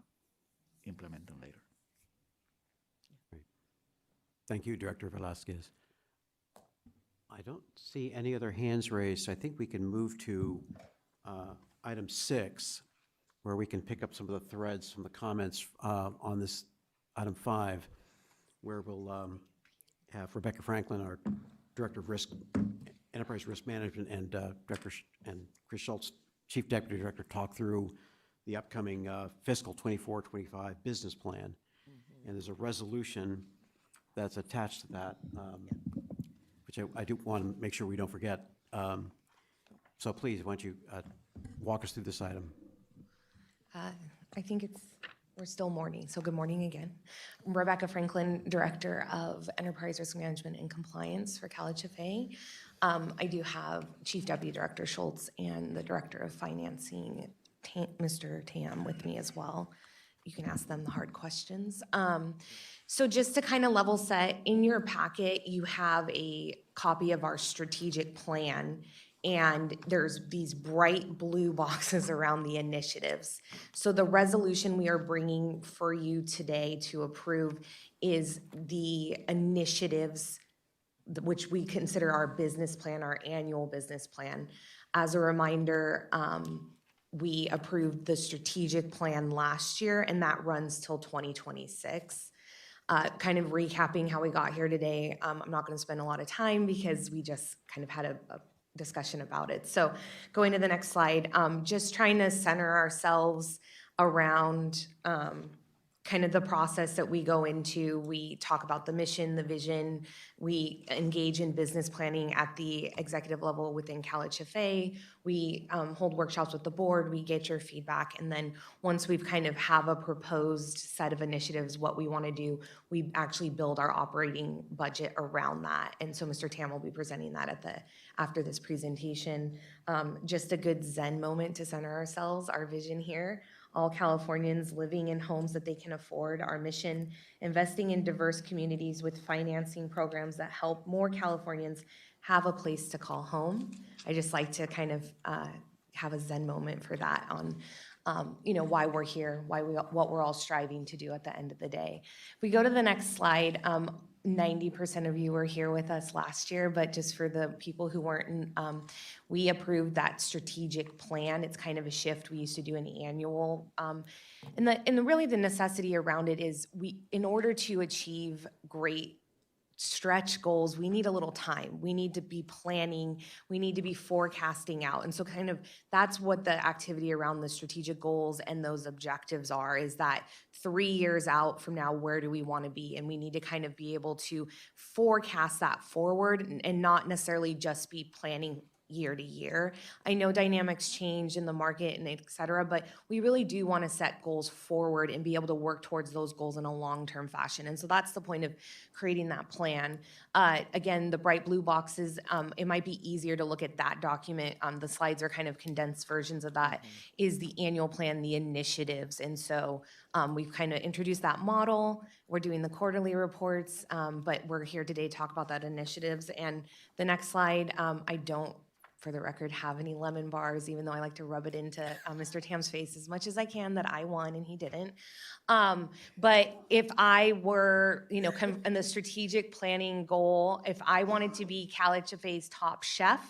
implementing later. Thank you, Director Velasquez. I don't see any other hands raised. I think we can move to item 6, where we can pick up some of the threads from the comments on this item 5, where we'll have Rebecca Franklin, our Director of Enterprise Risk Management, and Chris Schultz, Chief Deputy Director, talk through the upcoming fiscal 24-25 business plan. And there's a resolution that's attached to that, which I do want to make sure we don't forget. So please, why don't you walk us through this item? I think we're still morning, so good morning again. I'm Rebecca Franklin, Director of Enterprise Risk Management and Compliance for CalHFA. I do have Chief Deputy Director Schultz and the Director of Financing, Mr. Tam, with me as well. You can ask them the hard questions. So just to kind of level set, in your packet, you have a copy of our strategic plan, and there's these bright blue boxes around the initiatives. So the resolution we are bringing for you today to approve is the initiatives which we consider our business plan, our annual business plan. As a reminder, we approved the strategic plan last year, and that runs till 2026. Kind of recapping how we got here today, I'm not going to spend a lot of time because we just kind of had a discussion about it. So going to the next slide, just trying to center ourselves around kind of the process that we go into. We talk about the mission, the vision. We engage in business planning at the executive level within CalHFA. We hold workshops with the board. We get your feedback. And then once we've kind of have a proposed set of initiatives, what we want to do, we actually build our operating budget around that. And so Mr. Tam will be presenting that after this presentation. Just a good Zen moment to center ourselves, our vision here. All Californians living in homes that they can afford. Our mission, investing in diverse communities with financing programs that help more Californians have a place to call home. I just like to kind of have a Zen moment for that on why we're here, what we're all striving to do at the end of the day. If we go to the next slide, 90% of you were here with us last year, but just for the people who weren't, we approved that strategic plan. It's kind of a shift. We used to do an annual, and really the necessity around it is in order to achieve great stretch goals, we need a little time. We need to be planning. We need to be forecasting out. And so kind of that's what the activity around the strategic goals and those objectives are, is that 3 years out from now, where do we want to be? And we need to kind of be able to forecast that forward and not necessarily just be planning year to year. I know dynamics change in the market and et cetera, but we really do want to set goals forward and be able to work towards those goals in a long-term fashion. And so that's the point of creating that plan. Again, the bright blue boxes, it might be easier to look at that document. The slides are kind of condensed versions of that, is the annual plan, the initiatives. And so we've kind of introduced that model. We're doing the quarterly reports, but we're here today to talk about that initiatives. And the next slide, I don't, for the record, have any lemon bars, even though I like to rub it into Mr. Tam's face as much as I can that I won and he didn't. But if I were, in the strategic planning goal, if I wanted to be CalHFA's top chef,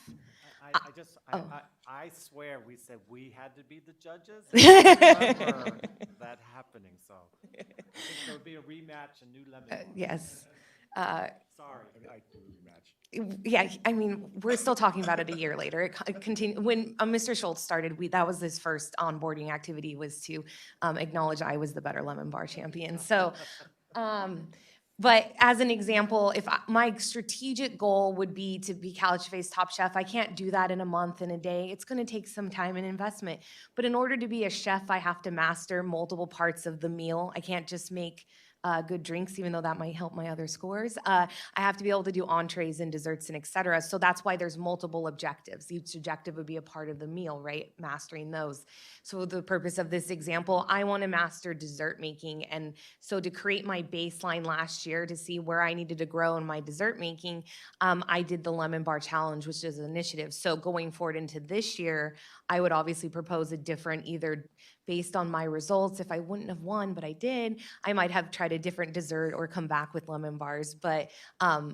I swear we said we had to be the judges. I remember that happening, so I think there would be a rematch, a new lemon bar. yes. Sorry, I do rematch. Yeah, I mean, we're still talking about it a year later. It continued when Mr. Schultz started. That was his first onboarding activity, was to acknowledge I was the better lemon bar champion. So, but as an example, if my strategic goal would be to be CalHFA's top chef, I can't do that in a month, in a day. It's going to take some time and investment. But in order to be a chef, I have to master multiple parts of the meal. I can't just make good drinks, even though that might help my other scores. I have to be able to do entrees and desserts and et cetera. So that's why there's multiple objectives. Each objective would be a part of the meal, right? Mastering those. So the purpose of this example, I want to master dessert making. And so to create my baseline last year to see where I needed to grow in my dessert making, I did the Lemon Bar Challenge, which is an initiative. So going forward into this year, I would obviously propose a different, either based on my results, if I wouldn't have won, but I did, I might have tried a different dessert or come back with lemon bars. But,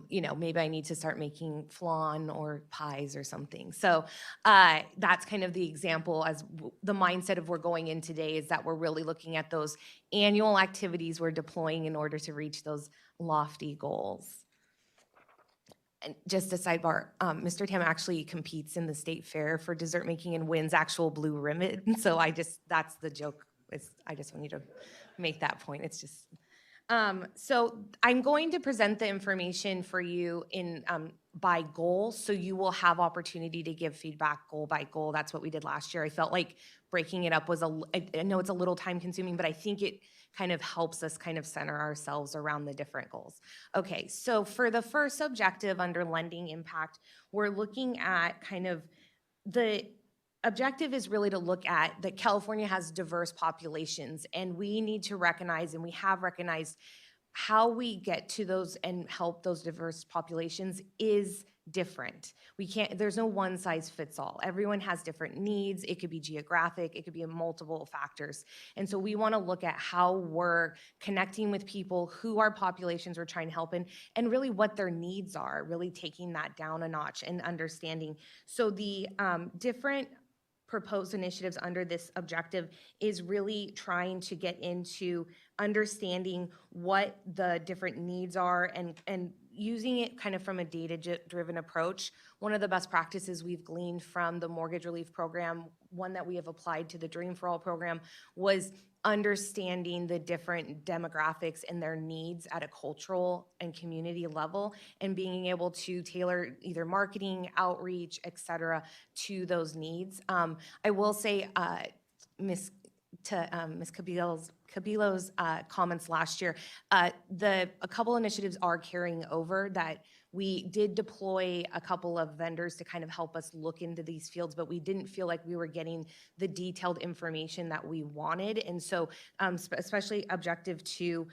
maybe I need to start making flan or pies or something. So that's kind of the example, as the mindset of we're going in today, is that we're really looking at those annual activities we're deploying in order to reach those lofty goals. And just a sidebar, Mr. Tam actually competes in the state fair for dessert making and wins actual blue ribbon. So that's the joke. I just want you to make that point. It's just, so I'm going to present the information for you in by goal, so you will have opportunity to give feedback goal by goal. That's what we did last year. I felt like breaking it up was I know it's a little time consuming, but I think it kind of helps us kind of center ourselves around the different goals. Okay, so for the first objective under lending impact, we're looking at kind of the objective is really to look at that California has diverse populations, and we need to recognize, and we have recognized, how we get to those and help those diverse populations is different. There's no one size fits all. Everyone has different needs. It could be geographic, it could be multiple factors. And so we want to look at how we're connecting with people, who our populations we're trying to help in, and really what their needs are, really taking that down a notch and understanding. So the different proposed initiatives under this objective is really trying to get into understanding what the different needs are and using it kind of from a data-driven approach. One of the best practices we've gleaned from the mortgage relief program, one that we have applied to the Dream for All program, was understanding the different demographics and their needs at a cultural and community level, and being able to tailor either marketing, outreach, et cetera, to those needs. I will say, Ms. Cabillo's comments last year, a couple initiatives are carrying over that we did deploy a couple of vendors to kind of help us look into these fields, but we didn't feel like we were getting the detailed information that we wanted. And so, especially Objective 2,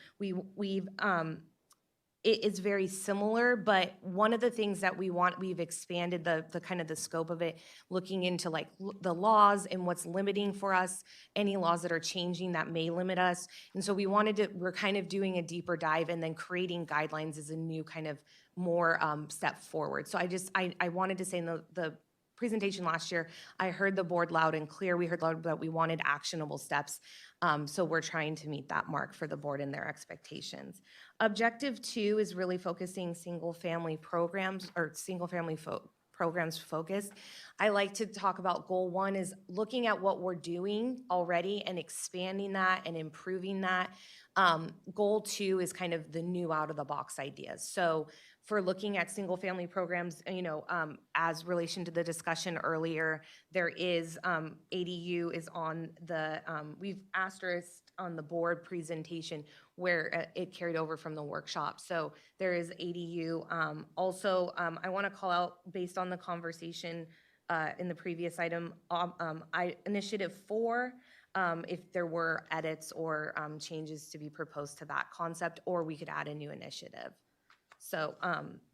it is very similar, but one of the things that we've expanded the kind of the scope of it, looking into like the laws and what's limiting for us, any laws that are changing that may limit us. And so we're kind of doing a deeper dive and then creating guidelines as a new kind of more step forward. So I wanted to say in the presentation last year, I heard the board loud and clear. We heard loud that we wanted actionable steps. So we're trying to meet that mark for the board and their expectations. Objective 2 is really focusing single-family programs or single-family programs focused. I like to talk about goal 1 is looking at what we're doing already and expanding that and improving that. Goal 2 is kind of the new out-of-the-box ideas. So for looking at single-family programs, as relation to the discussion earlier, there is ADU is on the, we've asterisked on the board presentation where it carried over from the workshop. So there is ADU. Also, I want to call out, based on the conversation in the previous item, Initiative 4, if there were edits or changes to be proposed to that concept, or we could add a new initiative. So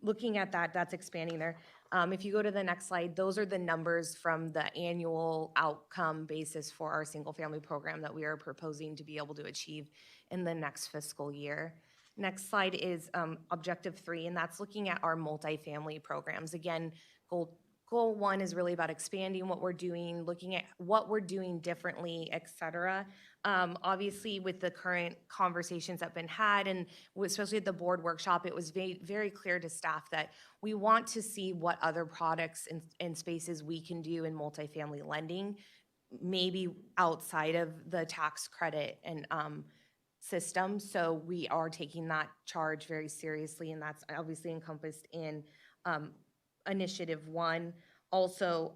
looking at that, that's expanding there. If you go to the next slide, those are the numbers from the annual outcome basis for our single-family program that we are proposing to be able to achieve in the next fiscal year. Next slide is Objective 3, and that's looking at our multifamily programs. Again, Goal 1 is really about expanding what we're doing, looking at what we're doing differently, et cetera. Obviously, with the current conversations that have been had, and especially at the board workshop, it was very, very clear to staff that we want to see what other products and spaces we can do in multifamily lending, maybe outside of the tax credit and system. So we are taking that charge very seriously, and that's obviously encompassed in Initiative 1. Also,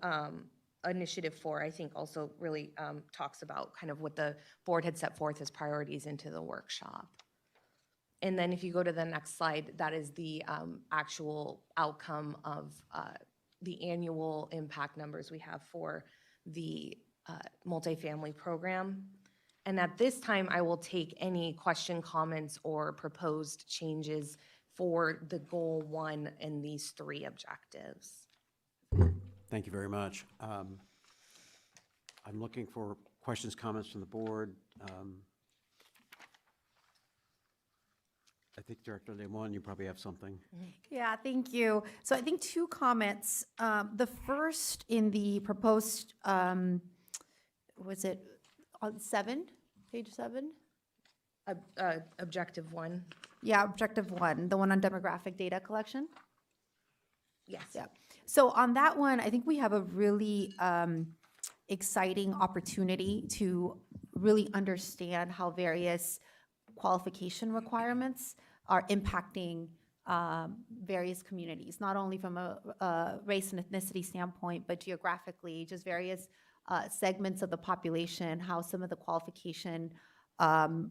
Initiative 4, I think, also really talks about kind of what the board had set forth as priorities into the workshop. And then if you go to the next slide, that is the actual outcome of the annual impact numbers we have for the multifamily program. And at this time, I will take any question, comments, or proposed changes for the Goal 1 and these 3 objectives. Thank you very much. I'm looking for questions, comments from the board. I think Director Lemon, you probably have something. Yeah, thank you. So I think 2 comments. The first in the proposed, was it on 7, page 7? Objective 1. Yeah, Objective 1, the one on demographic data collection. Yes. Yeah. So on that one, I think we have a really exciting opportunity to really understand how various qualification requirements are impacting various communities, not only from a race and ethnicity standpoint, but geographically, just various segments of the population, how some of the qualification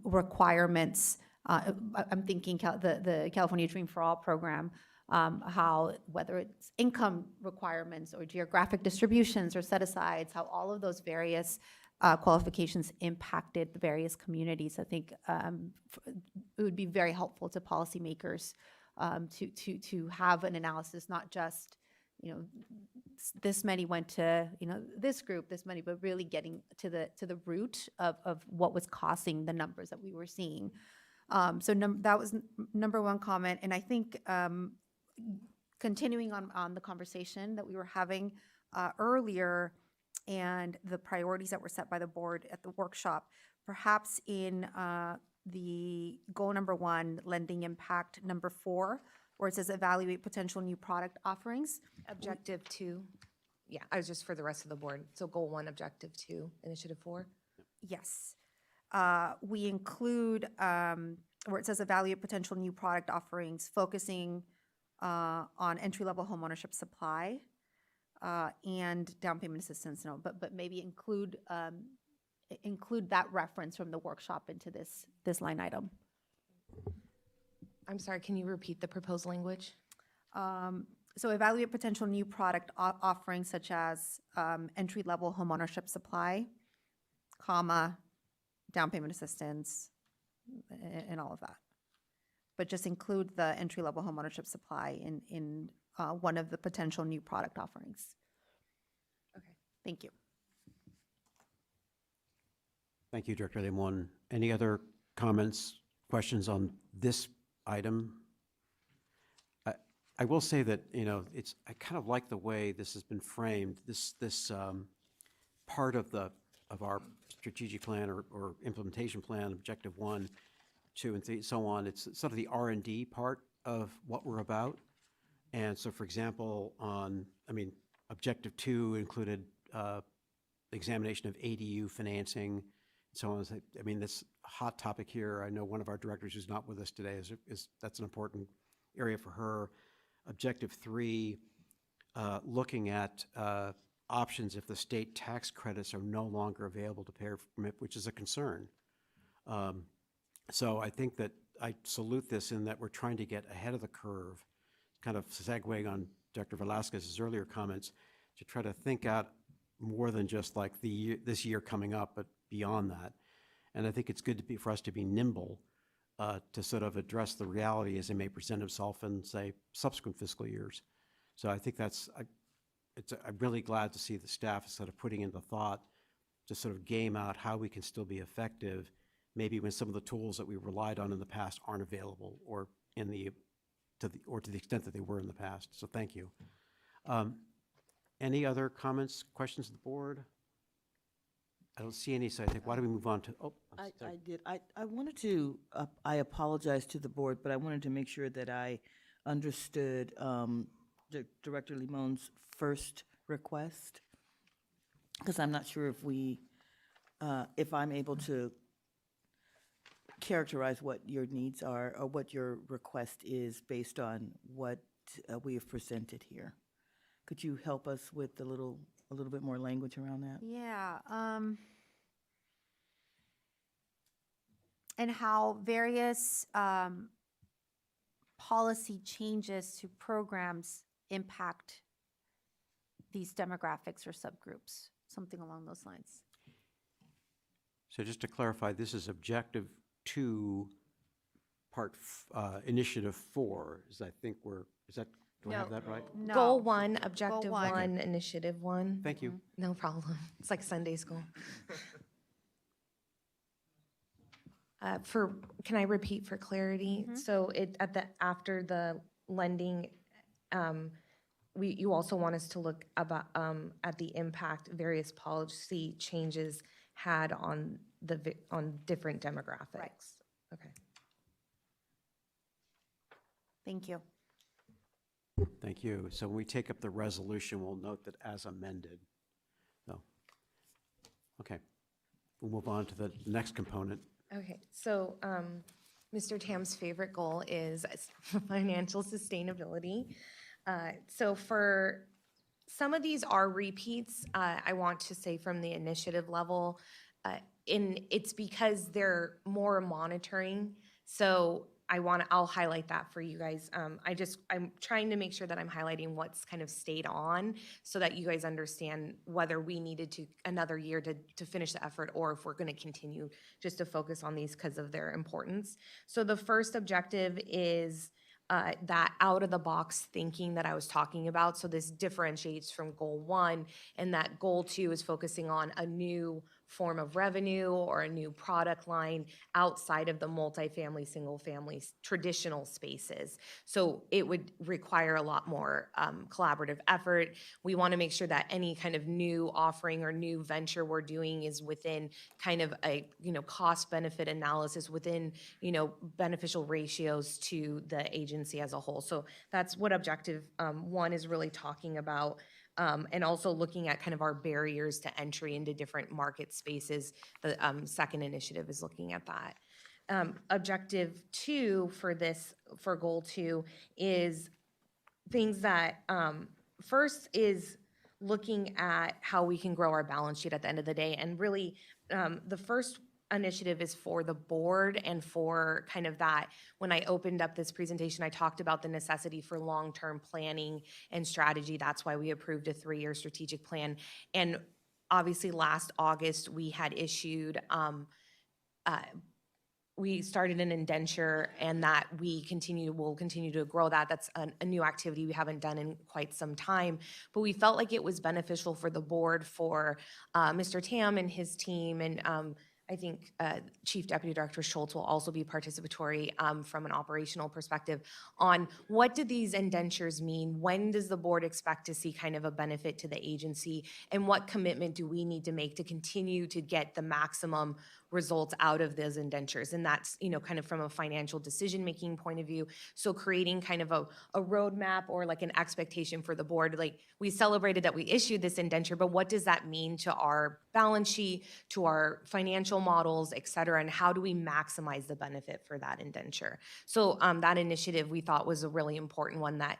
requirements, I'm thinking the California Dream for All program, how whether it's income requirements or geographic distributions or set-asides, how all of those various qualifications impacted the various communities. I think it would be very helpful to policymakers to have an analysis, not just, this many went to, this group, this many, but really getting to the root of what was causing the numbers that we were seeing. So that was number 1 comment. And I think continuing on the conversation that we were having earlier and the priorities that were set by the board at the workshop, perhaps in the goal number 1, lending impact number 4, where it says evaluate potential new product offerings. Objective 2. Yeah, I was just for the rest of the board. So goal 1, objective 2, initiative 4. Yes. We include, where it says evaluate potential new product offerings, focusing on entry-level homeownership supply and down payment assistance, no, but maybe include that reference from the workshop into this line item. I'm sorry, can you repeat the proposed language? So evaluate potential new product offerings such as entry-level homeownership supply, comma, down payment assistance, and all of that. But just include the entry-level homeownership supply in one of the potential new product offerings. Okay. Thank you. Thank you, Director Limon. Any other comments, questions on this item? I will say that, I kind of like the way this has been framed, this part of our strategic plan or implementation plan, objective 1, 2, and 3, so on. It's sort of the R&D part of what we're about. And so, for example, objective 2 included examination of ADU financing, so on. This hot topic here, I know one of our directors who's not with us today that's an important area for her. Objective 3, looking at options if the state tax credits are no longer available to pay from it, which is a concern. So I think that I salute this in that we're trying to get ahead of the curve, kind of segueing on Dr. Velasquez's earlier comments, to try to think out more than just like this year coming up, but beyond that. And I think it's good for us to be nimble to sort of address the reality as they may present itself in, say, subsequent fiscal years. So I think I'm really glad to see the staff sort of putting into thought to sort of game out how we can still be effective, maybe when some of the tools that we relied on in the past aren't available, or to the extent that they were in the past. So thank you. Any other comments, questions of the board? I don't see any, so I think, why don't we move on to, I did. I wanted to, I apologize to the board, but I wanted to make sure that I understood Director Limon's first request, because I'm not sure if I'm able to characterize what your needs are or what your request is based on what we have presented here. Could you help us with a little bit more language around that? Yeah. And how various policy changes to programs impact these demographics or subgroups, something along those lines. so just to clarify, this is objective 2, initiative 4, do I have that right? No. Goal 1, objective one. 1, initiative 1. Thank you. No problem. It's like Sunday school. Can I repeat for clarity? So after the lending, you also want us to look at the impact various policy changes had on different demographics. Right. Okay. Thank you. Thank you. So when we take up the resolution, we'll note that as amended. So, okay. We'll move on to the next component. Okay, so Mr. Tam's favorite goal is financial sustainability. So for some of these are repeats, I want to say from the initiative level, it's because they're more monitoring. So I'll highlight that for you guys. I'm trying to make sure that I'm highlighting what's kind of stayed on so that you guys understand whether we needed another year to finish the effort, or if we're going to continue just to focus on these because of their importance. So the first objective is that out-of-the-box thinking that I was talking about. So this differentiates from goal 1, and that goal 2 is focusing on a new form of revenue or a new product line outside of the multifamily, single-family traditional spaces. So it would require a lot more collaborative effort. We want to make sure that any kind of new offering or new venture we're doing is within kind of a, cost benefit analysis within, beneficial ratios to the agency as a whole. So that's what objective one is really talking about. And also looking at kind of our barriers to entry into different market spaces. The second initiative is looking at that. Objective two for goal two is things that, first is looking at how we can grow our balance sheet at the end of the day. And really, the first initiative is for the board and for kind of that. When I opened up this presentation, I talked about the necessity for long-term planning and strategy. That's why we approved a 3-year strategic plan. And obviously last August, we had issued, we started an indenture, and that will continue to grow that. That's a new activity we haven't done in quite some time. But we felt like it was beneficial for the board, for Mr. Tam and his team, and I think Chief Deputy Director Schultz will also be participatory from an operational perspective on what do these indentures mean? When does the board expect to see kind of a benefit to the agency? And what commitment do we need to make to continue to get the maximum results out of those indentures? And that's, kind of from a financial decision-making point of view. So creating kind of a roadmap or like an expectation for the board. Like, we celebrated that we issued this indenture, but what does that mean to our balance sheet, to our financial models, et cetera, and how do we maximize the benefit for that indenture? So that initiative we thought was a really important one that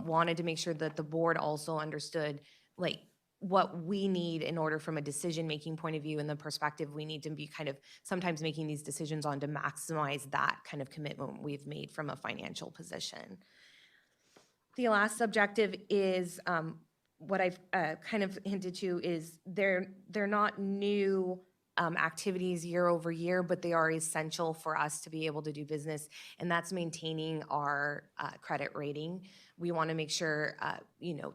wanted to make sure that the board also understood, like, what we need in order from a decision-making point of view and the perspective we need to be kind of sometimes making these decisions on to maximize that kind of commitment we've made from a financial position. The last objective is what I've kind of hinted to is they're not new activities year over year, but they are essential for us to be able to do business, and that's maintaining our credit rating. We want to make sure,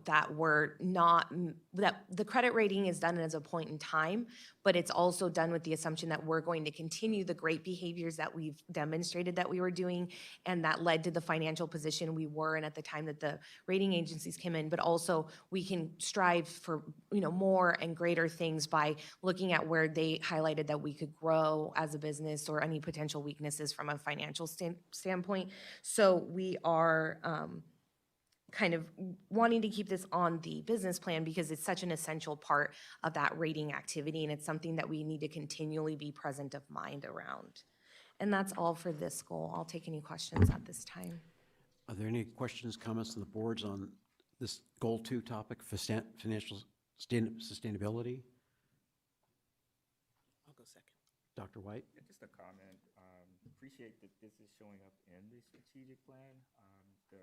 that we're not, that the credit rating is done as a point in time, but it's also done with the assumption that we're going to continue the great behaviors that we've demonstrated that we were doing, and that led to the financial position we were in at the time that the rating agencies came in. But also we can strive for, more and greater things by looking at where they highlighted that we could grow as a business or any potential weaknesses from a financial standpoint. So we are kind of wanting to keep this on the business plan because it's such an essential part of that rating activity, and it's something that we need to continually be present of mind around. And that's all for this goal. I'll take any questions at this time. Are there any questions, comments on the boards on this goal 2 topic, financial sustainability? I'll go second. Dr. White? Yeah, just a comment. Appreciate that this is showing up in the strategic plan. The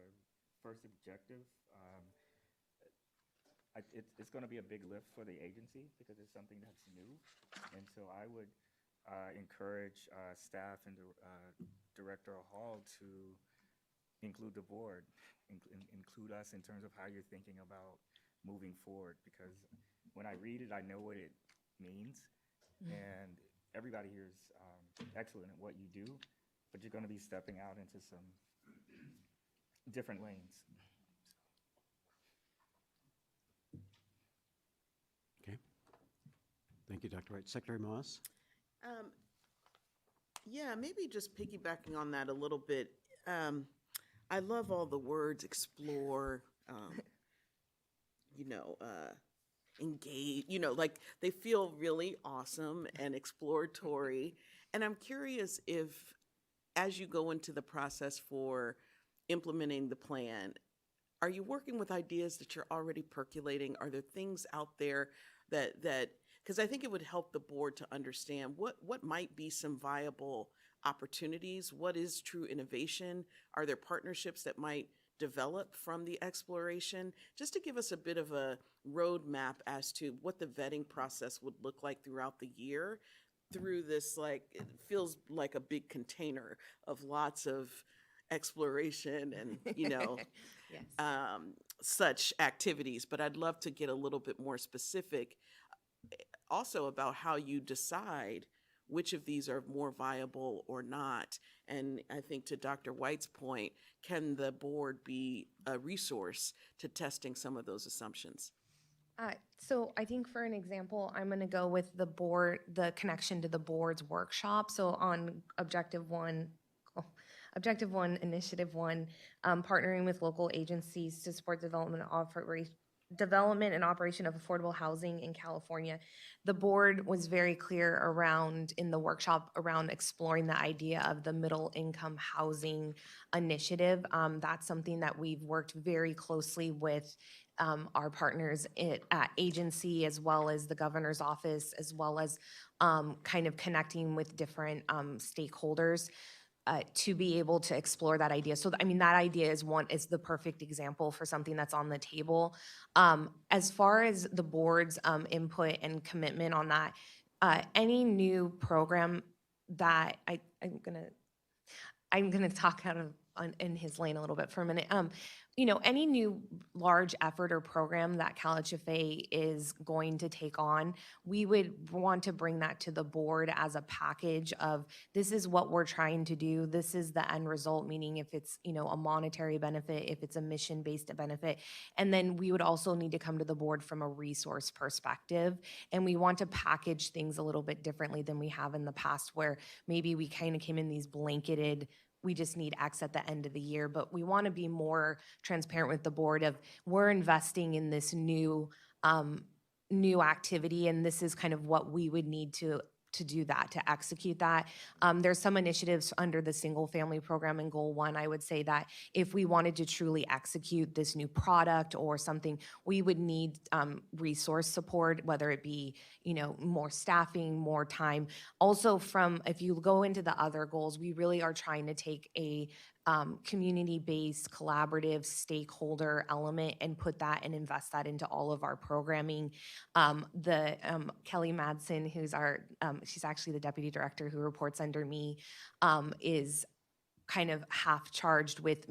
first objective, it's going to be a big lift for the agency because it's something that's new. And so I would encourage staff and Director Hall to include the board, include us in terms of how you're thinking about moving forward. Because when I read it, I know what it means. And everybody here is excellent at what you do, but you're going to be stepping out into some different lanes. Okay. Thank you, Dr. White. Secretary Moss? Yeah, maybe just piggybacking on that a little bit. I love all the words, explore, engage, like they feel really awesome and exploratory. And I'm curious if, as you go into the process for implementing the plan, are you working with ideas that you're already percolating? Are there things out there that because I think it would help the board to understand what might be some viable opportunities, what is true innovation, are there partnerships that might develop from the exploration, just to give us a bit of a roadmap as to what the vetting process would look like throughout the year through this, like, it feels like a big container of lots of exploration and, Yes. such activities. But I'd love to get a little bit more specific. also about how you decide which of these are more viable or not. And I think to Dr. White's point, can the board be a resource to testing some of those assumptions? So I think for an example, I'm going to go with the board, the connection to the board's workshop. So on Objective One, Initiative One, partnering with local agencies to support development and operation of affordable housing in California. The board was very clear around, in the workshop, around exploring the idea of the middle income housing initiative. That's something that we've worked very closely with our partners at agency, as well as the governor's office, as well as kind of connecting with different stakeholders to be able to explore that idea. So, I mean, that idea is the perfect example for something that's on the table. As far as the board's input and commitment on that, any new program that I'm gonna talk in his lane a little bit for a minute. Any new large effort or program that CalHFA is going to take on, we would want to bring that to the board as a package of, this is what we're trying to do. This is the end result, meaning if it's, a monetary benefit, if it's a mission-based benefit. And then we would also need to come to the board from a resource perspective. And we want to package things a little bit differently than we have in the past, where maybe we kind of came in these blanketed, we just need X at the end of the year, but we want to be more transparent with the board of, we're investing in this new activity, and this is kind of what we would need to do that, to execute that. There's some initiatives under the single family program in Goal 1. I would say that if we wanted to truly execute this new product or something, we would need resource support, whether it be, more staffing, more time. Also if you go into the other goals, we really are trying to take a community-based, collaborative, stakeholder element and put that and invest that into all of our programming. Kelly Madsen, who's she's actually the deputy director who reports under me, is kind of half charged with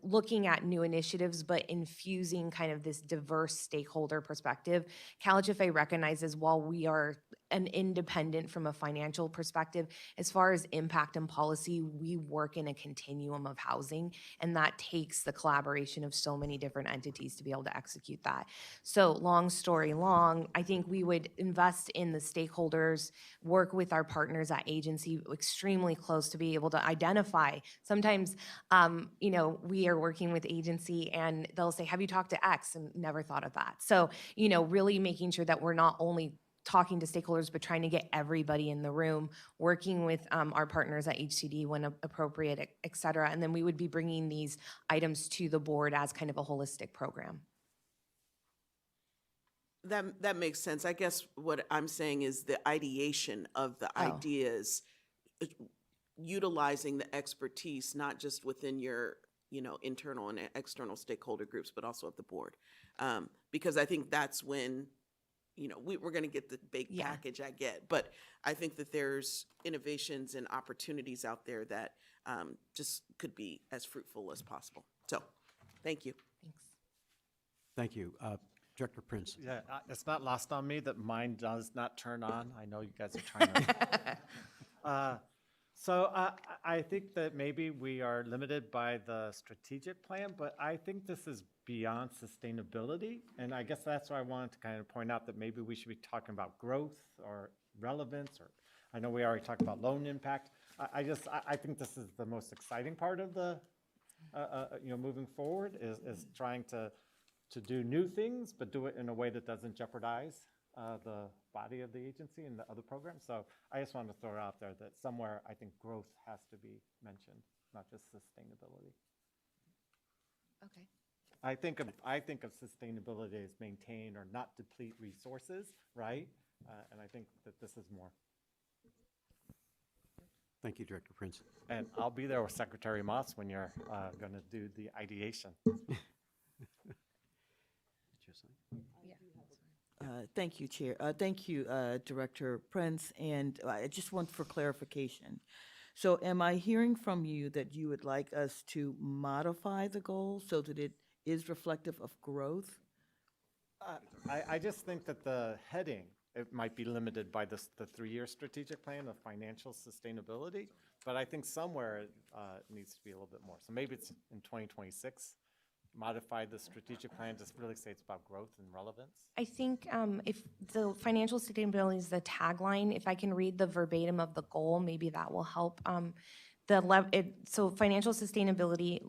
looking at new initiatives, but infusing kind of this diverse stakeholder perspective. CalHFA recognizes, while we are an independent from a financial perspective, as far as impact and policy, we work in a continuum of housing, and that takes the collaboration of so many different entities to be able to execute that. So long story long, I think we would invest in the stakeholders, work with our partners at agency extremely close to be able to identify. Sometimes, we are working with agency and they'll say, have you talked to X? And never thought of that. So, really making sure that we're not only talking to stakeholders, but trying to get everybody in the room, working with our partners at HCD when appropriate, et cetera. And then we would be bringing these items to the board as kind of a holistic program. That makes sense. I guess what I'm saying is the ideation of the ideas, utilizing the expertise, not just within your, internal and external stakeholder groups, but also at the board. Because I think that's when, we're going to get the big package, I get. But I think that there's innovations and opportunities out there that just could be as fruitful as possible. So, thank you. Thanks. Thank you. Director Prince. Yeah, it's not lost on me that mine does not turn on. I know you guys are trying to. So I think that maybe we are limited by the strategic plan, but I think this is beyond sustainability. And I guess that's why I wanted to kind of point out that maybe we should be talking about growth or relevance, or I know we already talked about loan impact. I think this is the most exciting part of the, moving forward is trying to do new things, but do it in a way that doesn't jeopardize the body of the agency and the other programs. So I just wanted to throw it out there that somewhere I think growth has to be mentioned, not just sustainability. Okay. I think of sustainability as maintain or not deplete resources, right? And I think that this is more. Thank you, Director Prince. And I'll be there with Secretary Moss when you're going to do the ideation. Thank you, Chair. Thank you, Director Prince. And I just want for clarification. So am I hearing from you that you would like us to modify the goal so that it is reflective of growth? I just think that the heading, it might be limited by the 3-year strategic plan of financial sustainability, but I think somewhere it needs to be a little bit more. So maybe it's in 2026, modify the strategic plan, just really say it's about growth and relevance. I think if the financial sustainability is the tagline, if I can read the verbatim of the goal, maybe that will help. So financial sustainability,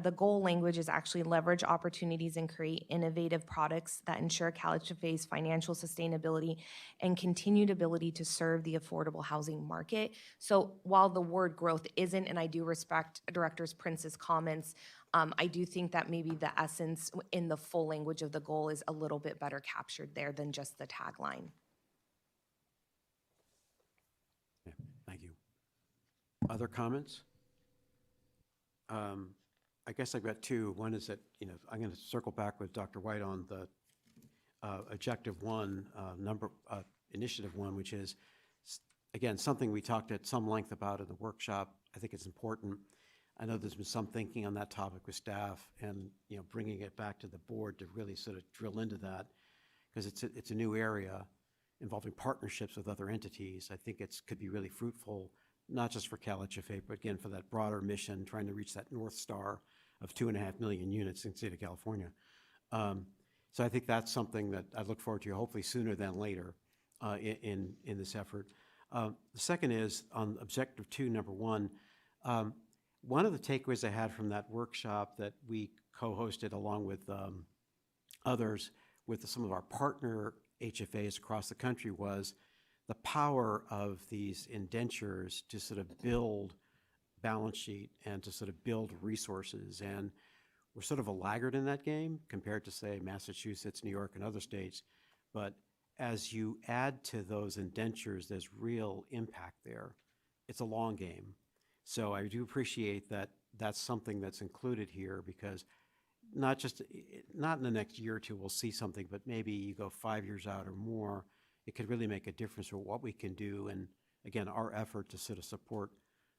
the goal language is actually leverage opportunities and create innovative products that ensure CalHFA's financial sustainability and continued ability to serve the affordable housing market. So while the word growth isn't, and I do respect Director Prince's comments, I do think that maybe the essence in the full language of the goal is a little bit better captured there than just the tagline. Okay, thank you. Other comments? I guess I've got two. One is that, I'm going to circle back with Dr. White on the objective one, initiative one, which is, again, something we talked at some length about in the workshop. I think it's important. I know there's been some thinking on that topic with staff and, bringing it back to the board to really sort of drill into that, because it's a new area involving partnerships with other entities. I think could be really fruitful, not just for CalHFA, but again, for that broader mission, trying to reach that North Star of 2.5 million units in the state of California. So I think that's something that I look forward to, hopefully sooner than later, in this effort. The second is on objective 2, number 1. One of the takeaways I had from that workshop that we co-hosted along with others with some of our partner HFAs across the country was the power of these indentures to sort of build balance sheet and to sort of build resources. And we're sort of a laggard in that game compared to, say, Massachusetts, New York, and other states. But as you add to those indentures, there's real impact there. It's a long game. So I do appreciate that that's something that's included here, because not in the next year or two we'll see something, but maybe you go 5 years out or more, it could really make a difference for what we can do. And again, our effort to sort of support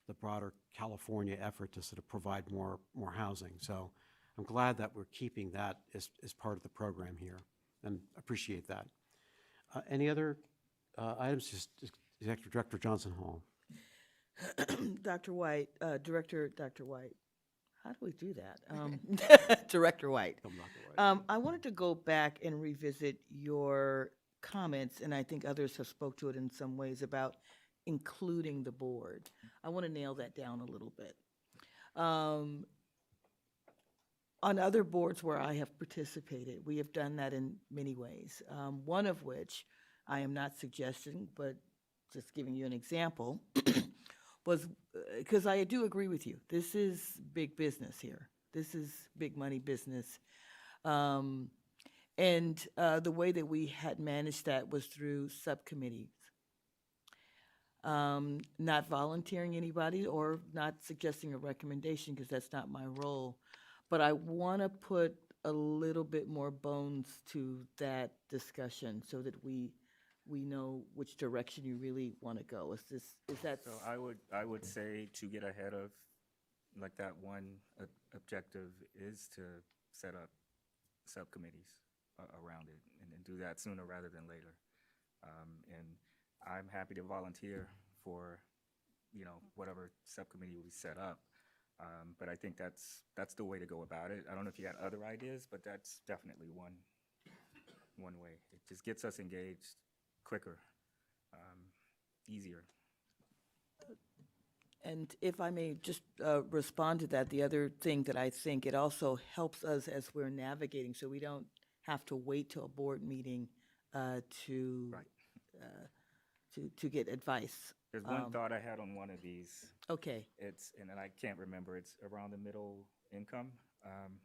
the broader California effort to sort of provide more housing. So I'm glad that we're keeping that as part of the program here, and appreciate that. Any other items? Just Director Johnson Hall. Dr. White, Director Dr. White, how do we do that? Director White. I wanted to go back and revisit your comments, and I think others have spoke to it in some ways, about including the board. I want to nail that down a little bit. On other boards where I have participated, we have done that in many ways. One of which I am not suggesting, but just giving you an example, was because I do agree with you. This is big business here. This is big money business. And the way that we had managed that was through subcommittees. Not volunteering anybody or not suggesting a recommendation, because that's not my role. But I want to put a little bit more bones to that discussion so that we know which direction you really want to go. Is that? So I would say, to get ahead of like that one objective, is to set up subcommittees around it, and do that sooner rather than later. And I'm happy to volunteer for, whatever subcommittee we set up. But I think that's the way to go about it. I don't know if you had other ideas, but that's definitely one way. It just gets us engaged quicker, easier. And if I may just respond to that, the other thing that I think it also helps us as we're navigating, so we don't have to wait till a board meeting to get advice. There's one thought I had on one of these. Okay. And then I can't remember, it's around the middle income.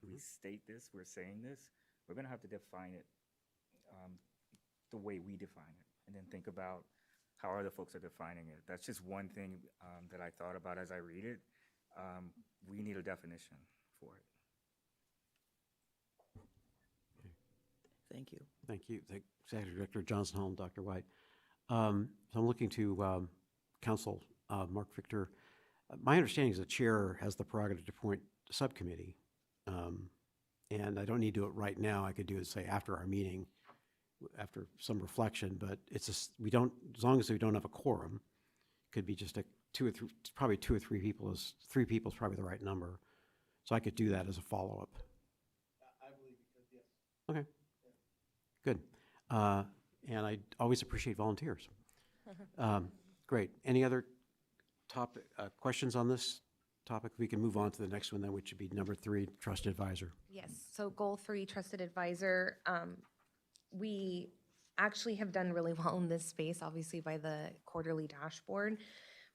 We state this, we're saying this, we're gonna have to define it the way we define it, and then think about how other folks are defining it. That's just one thing that I thought about as I read it. We need a definition for it. Thank you. Thank you. Executive Director Johnson Hall and Dr. White. So I'm looking to Council Mark Victor. My understanding is the chair has the prerogative to appoint a subcommittee. And I don't need to do it right now. I could do it, say, after our meeting, after some reflection, but it's just, we don't, as long as we don't have a quorum, could be just probably two or three people is, 3 people is probably the right number. So I could do that as a follow-up. I believe you could, yes. Okay, good. And I always appreciate volunteers. Great. Any other topic, questions on this topic? We can move on to the next one then, which would be number 3, trusted advisor. Yes, so goal 3, trusted advisor. We actually have done really well in this space, obviously by the quarterly dashboard.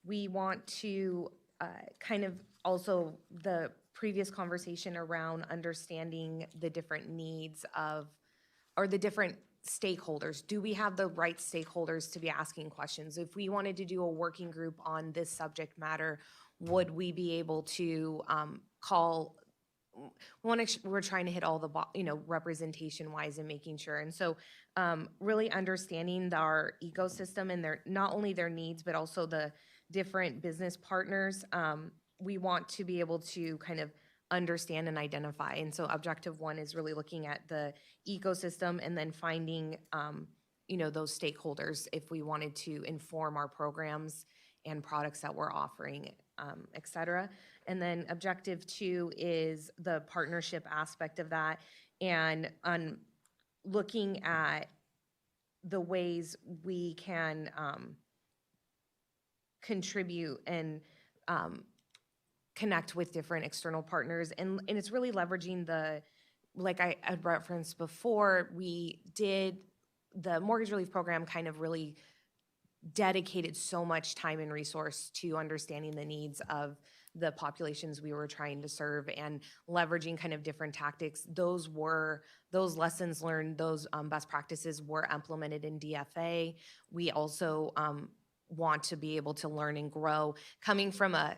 We want to kind of also the previous conversation around understanding the different needs of, or the different stakeholders. Do we have the right stakeholders to be asking questions? If we wanted to do a working group on this subject matter, would we be able to call, we're trying to hit all the, representation wise and making sure. And so really understanding our ecosystem and not only their needs, but also the different business partners. We want to be able to kind of understand and identify. And so objective 1 is really looking at the ecosystem and then finding, those stakeholders if we wanted to inform our programs and products that we're offering, et cetera. And then objective 2 is the partnership aspect of that and on looking at the ways we can contribute and connect with different external partners. And it's really leveraging like I had referenced before, we did the mortgage relief program kind of really dedicated so much time and resource to understanding the needs of the populations we were trying to serve and leveraging kind of different tactics. Those lessons learned, those best practices were implemented in DFA. We also want to be able to learn and grow. Coming from a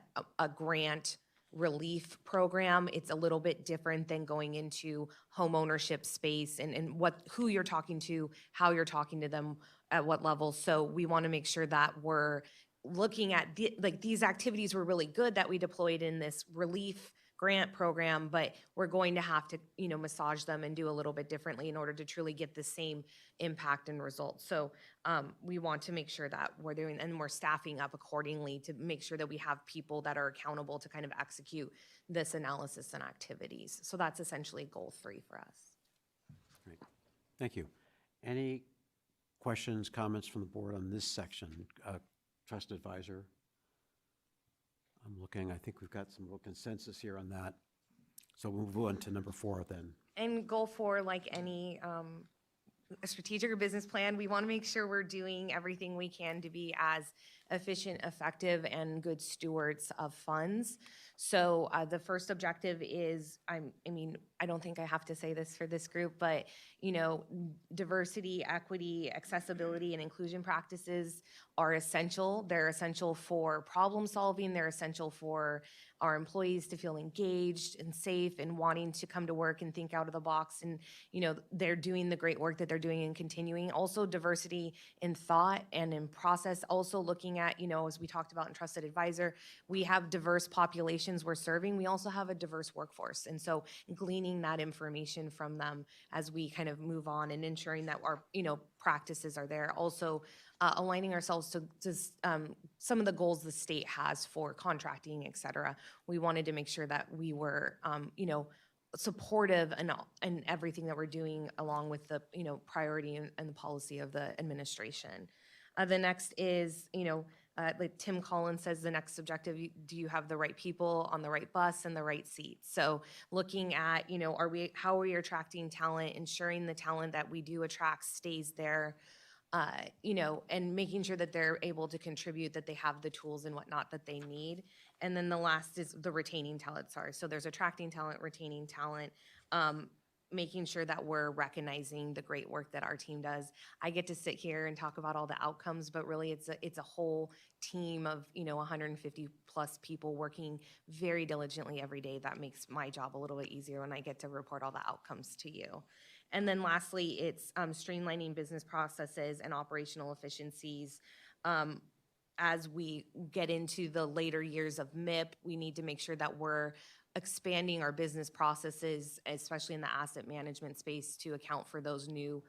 grant relief program, it's a little bit different than going into home ownership space and who you're talking to, how you're talking to them, at what level. So we want to make sure that we're looking at these activities were really good that we deployed in this relief grant program, but we're going to have to, massage them and do a little bit differently in order to truly get the same impact and results. So we want to make sure that we're doing, and we're staffing up accordingly to make sure that we have people that are accountable to kind of execute this analysis and activities. So that's essentially goal 3 for us. Great. Thank you. Any questions, comments from the board on this section? Trusted advisor. I'm looking, I think we've got some real consensus here on that. So we'll move on to number 4 then. And goal 4, like any a strategic or business plan, we want to make sure we're doing everything we can to be as efficient, effective, and good stewards of funds. So the first objective is, I don't think I have to say this for this group, but, diversity, equity, accessibility, and inclusion practices are essential. They're essential for problem solving. They're essential for our employees to feel engaged and safe and wanting to come to work and think out of the box. And, they're doing the great work that they're doing and continuing. Also diversity in thought and in process. Also looking at, as we talked about in Trusted Advisor, we have diverse populations we're serving. We also have a diverse workforce. And so gleaning that information from them as we kind of move on and ensuring that our, practices are there. Also aligning ourselves to some of the goals the state has for contracting, et cetera. We wanted to make sure that we were, supportive and everything that we're doing along with the, priority and the policy of the administration. The next is, like Tim Collins says, the next objective, do you have the right people on the right bus and the right seats? So looking at, how are we attracting talent, ensuring the talent that we do attract stays there, and making sure that they're able to contribute, that they have the tools and whatnot that they need. And then the last is the retaining talent, sorry. So there's attracting talent, retaining talent, making sure that we're recognizing the great work that our team does. I get to sit here and talk about all the outcomes, but really it's a whole team of, 150 plus people working very diligently every day. That makes my job a little bit easier when I get to report all the outcomes to you. And then lastly, it's streamlining business processes and operational efficiencies. As we get into the later years of MIP, we need to make sure that we're expanding our business processes, especially in the asset management space, to account for those new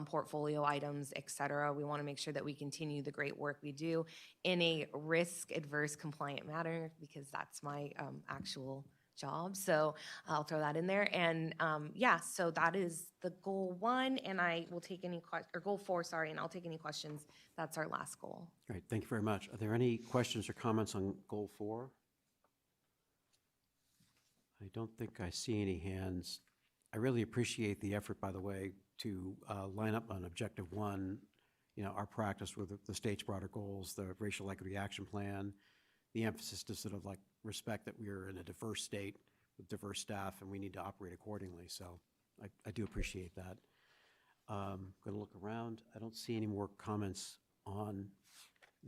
portfolio items, et cetera. We want to make sure that we continue the great work we do in a risk-adverse compliant manner, because that's my actual job. So I'll throw that in there. And yeah, so that is the goal 1, and I will take any or goal 4, sorry, and I'll take any questions. That's our last goal. Great, thank you very much. Are there any questions or comments on goal 4? I don't think I see any hands. I really appreciate the effort, by the way, to line up on objective 1, our practice with the state's broader goals, the racial equity action plan, the emphasis to sort of like respect that we are in a diverse state with diverse staff and we need to operate accordingly. So I do appreciate that. Going to look around. I don't see any more comments on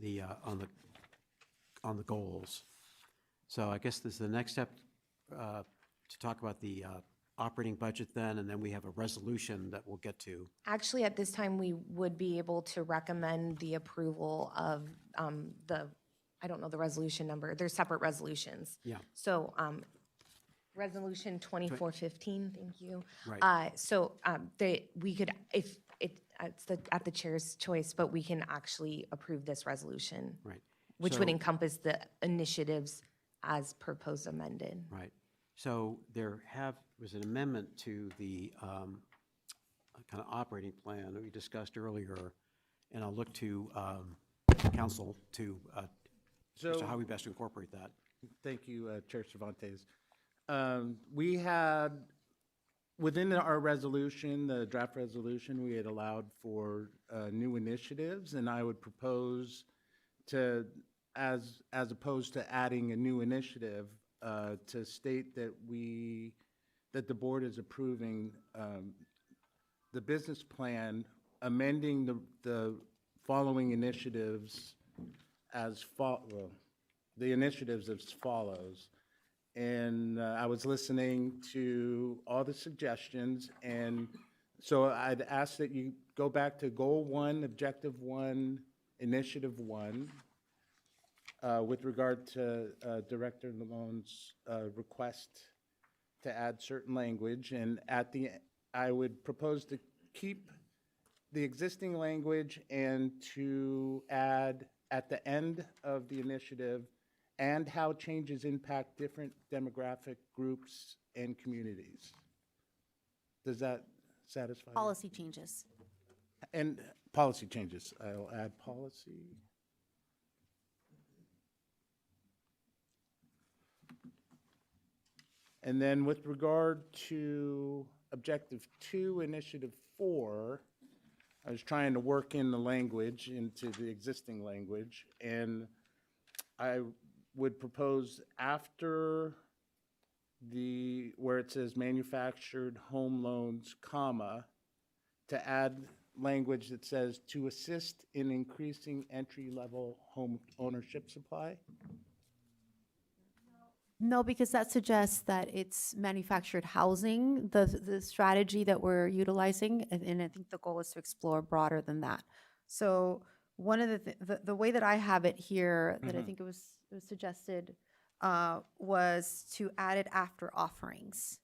the goals. So I guess this is the next step to talk about the operating budget then, and then we have a resolution that we'll get to. Actually, at this time, we would be able to recommend the approval of I don't know the resolution number. They're separate resolutions. Yeah. So Resolution 2415, thank you. Right. We could, if it's at the chair's choice, but we can actually approve this resolution. Right. Which would So- encompass the initiatives as proposed amended. Right. So there was an amendment to the kind of operating plan that we discussed earlier, and I'll look to council to as to how we best incorporate that. Thank you, Chair Cervantes. We had, within our resolution, the draft resolution, we had allowed for new initiatives, and I would propose to, as opposed to adding a new initiative, to state that that the board is approving the business plan, amending the following initiatives the initiatives as follows. And I was listening to all the suggestions, and so I'd ask that you go back to Goal 1, Objective 1, Initiative 1, with regard to Director Lamone's request to add certain language, and I would propose to keep the existing language and to add at the end of the initiative and how changes impact different demographic groups and communities. Does that satisfy you? Policy changes. And policy changes. I'll add policy. And then with regard to Objective 2, Initiative 4, I was trying to work in the language into the existing language, and I would propose after where it says manufactured home loans, comma, to add language that says to assist in increasing entry-level home ownership supply. No, because that suggests that it's manufactured housing, the strategy that we're utilizing, and I think the goal is to explore broader than that. So one of the way that I have it here, that I think it was suggested, was to add it after offerings.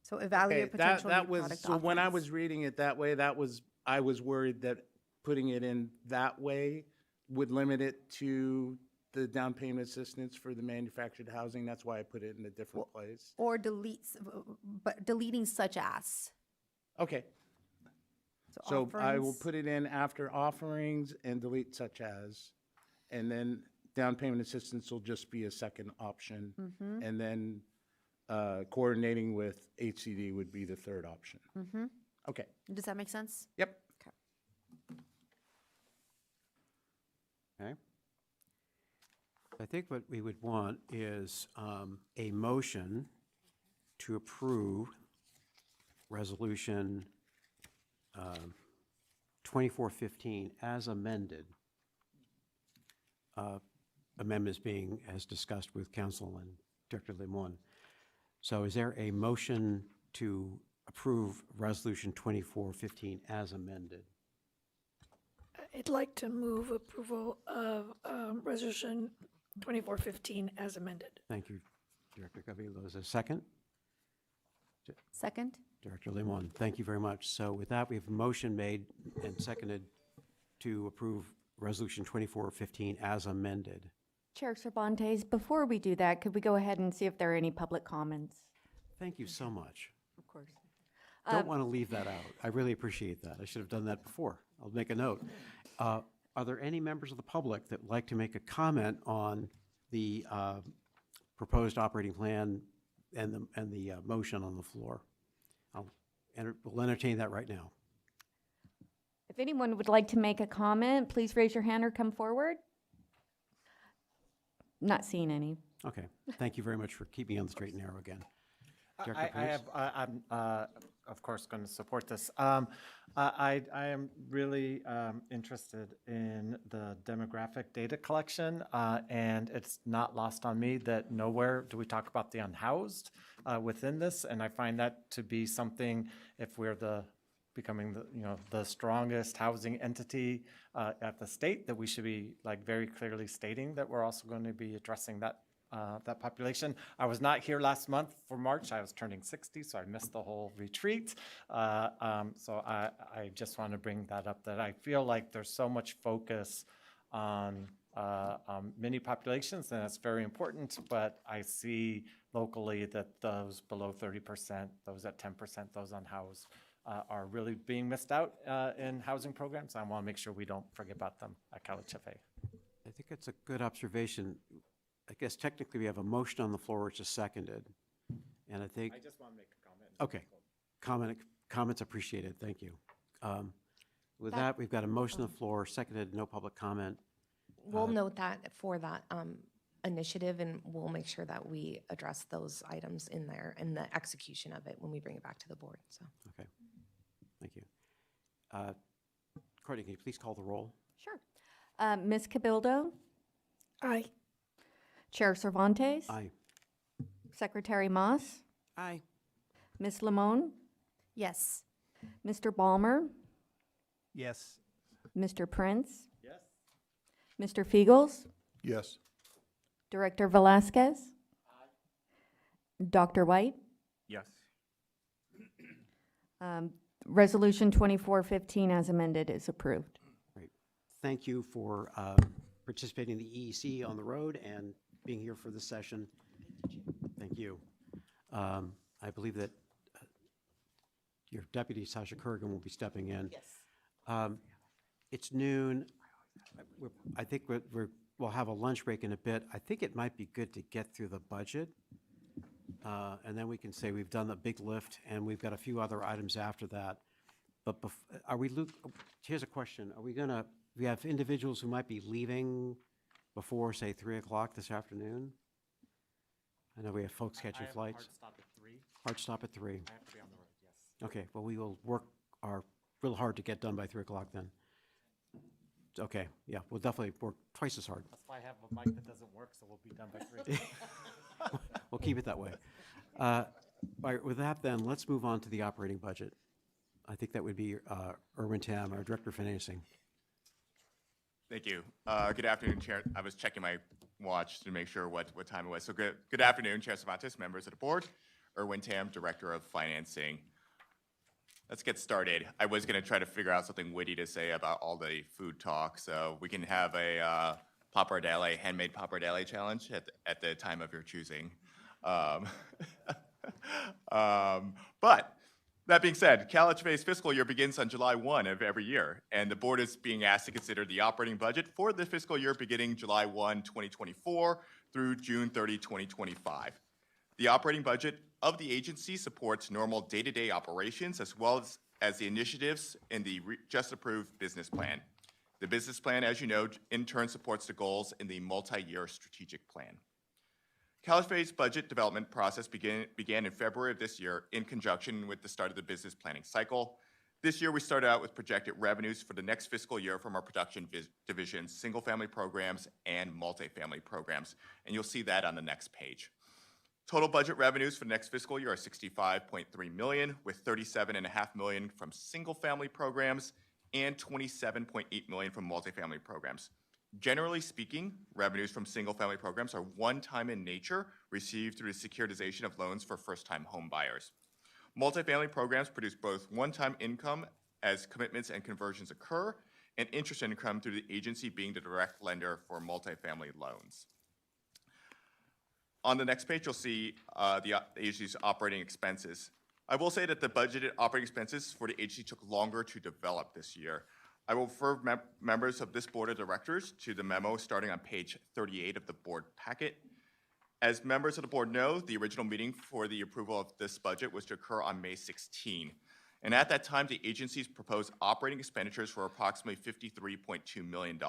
So evaluate potential new product So when I offerings. was reading it that way, I was worried that putting it in that way would limit it to the down payment assistance for the manufactured housing. That's why I put it in a different place. Or but deleting such as. Okay, so I will offerings. put it in after offerings and delete such as, and then down payment assistance will just be a second option. And then coordinating with HCD would be the third option. Okay, Does that make sense? yep. Okay. I think what we would want is a motion to approve Resolution 2415 as amended. Amendments being as discussed with Council and Director Limon. So is there a motion to approve Resolution 2415 as amended? I'd like to move approval of Resolution 2415 as amended. Thank you, Director Gavillo. Is there a second? Second? Director Limon, thank you very much. So with that, we have a motion made and seconded to approve Resolution 2415 as amended. Chair Cervantes, before we do that, could we go ahead and see if there are any public comments? Thank you so much. Of course. Don't want to leave that out. I really appreciate that. I should have done that before. I'll make a note. Are there any members of the public that would like to make a comment on the proposed operating plan and the motion on the floor? We'll entertain that right now. If anyone would like to make a comment, please raise your hand or come forward. Not seeing any. Okay. Thank you very much for keeping me on the straight and narrow again. Director I Pierce? I'm, of course, going to support this. I am really interested in the demographic data collection, and it's not lost on me that nowhere do we talk about the unhoused within this, and I find that to be something, if we're becoming the strongest housing entity at the state, that we should be like very clearly stating that we're also going to be addressing that population. I was not here last month for March. I was turning 60, so I missed the whole retreat. So I just want to bring that up, that I feel like there's so much focus on many populations, and it's very important, but I see locally that those below 30%, those at 10%, those unhoused, are really being missed out in housing programs. I want to make sure we don't forget about them at CalHFA. I think it's a good observation. I guess technically we have a motion on the floor which is seconded. And I think, I just want to make a comment. okay, comments appreciated, thank you. With that, we've got a motion on the floor, seconded, no public comment. We'll note that for that initiative, and we'll make sure that we address those items in there and the execution of it when we bring it back to the board, so. Okay, thank you. Courtney, can you please call the roll? Sure. Ms. Cabildo? Aye. Chair Cervantes? Aye. Secretary Moss? Aye. Ms. Limon? Yes. Mr. Ballmer? Yes. Mr. Prince? Yes. Mr. Fiegels? Yes. Director Velasquez? Dr. White? Yes. Resolution 2415 as amended is approved. Great. Thank you for participating in the EEC on the road and being here for this session. Thank you. I believe that your deputy, Sasha Kurgan, will be stepping in. Yes. It's noon. I think we'll have a lunch break in a bit. I think it might be good to get through the budget. And then we can say we've done the big lift and we've got a few other items after that. But here's a question. We have individuals who might be leaving before, say, 3 o'clock this afternoon? I know we have folks catching flights. Hard stop at 3. Hard stop at 3. I have to be on the road, yes. Okay, well, we will work real hard to get done by 3 o'clock then. Okay, yeah, we'll definitely work twice as hard. That's why I have a mic that doesn't work, so we'll be done by 3. We'll keep it that way. All right, with that then, let's move on to the operating budget. I think that would be Erwin Tam, our Director of Financing. Thank you. Good afternoon, Chair. I was checking my watch to make sure what time it was. So good afternoon, Chair Cervantes, members of the board. Erwin Tam, Director of Financing. Let's get started. I was going to try to figure out something witty to say about all the food talk, so we can have a pappardelle, handmade pappardelle challenge at the time of your choosing. But that being said, CalHFA's fiscal year begins on July 1 of every year, and the board is being asked to consider the operating budget for the fiscal year beginning July 1, 2024 through June 30, 2025. The operating budget of the agency supports normal day-to-day operations as well as the initiatives in the just approved business plan. The business plan, as you know, in turn supports the goals in the multi-year strategic plan. CalHFA's budget development process began in February of this year in conjunction with the start of the business planning cycle. This year, we started out with projected revenues for the next fiscal year from our production divisions, single-family programs, and multifamily programs, and you'll see that on the next page. Total budget revenues for the next fiscal year are $65.3 million, with $37.5 million from single-family programs and $27.8 million from multifamily programs. Generally speaking, revenues from single-family programs are one-time in nature, received through the securitization of loans for first-time home buyers. Multifamily programs produce both one-time income as commitments and conversions occur, and interest income through the agency being the direct lender for multifamily loans. On the next page, you'll see the agency's operating expenses. I will say that the budgeted operating expenses for the agency took longer to develop this year. I will refer members of this board of directors to the memo starting on page 38 of the board packet. As members of the board know, the original meeting for the approval of this budget was to occur on May 16. And at that time, the agency's proposed operating expenditures were approximately $53.2 million.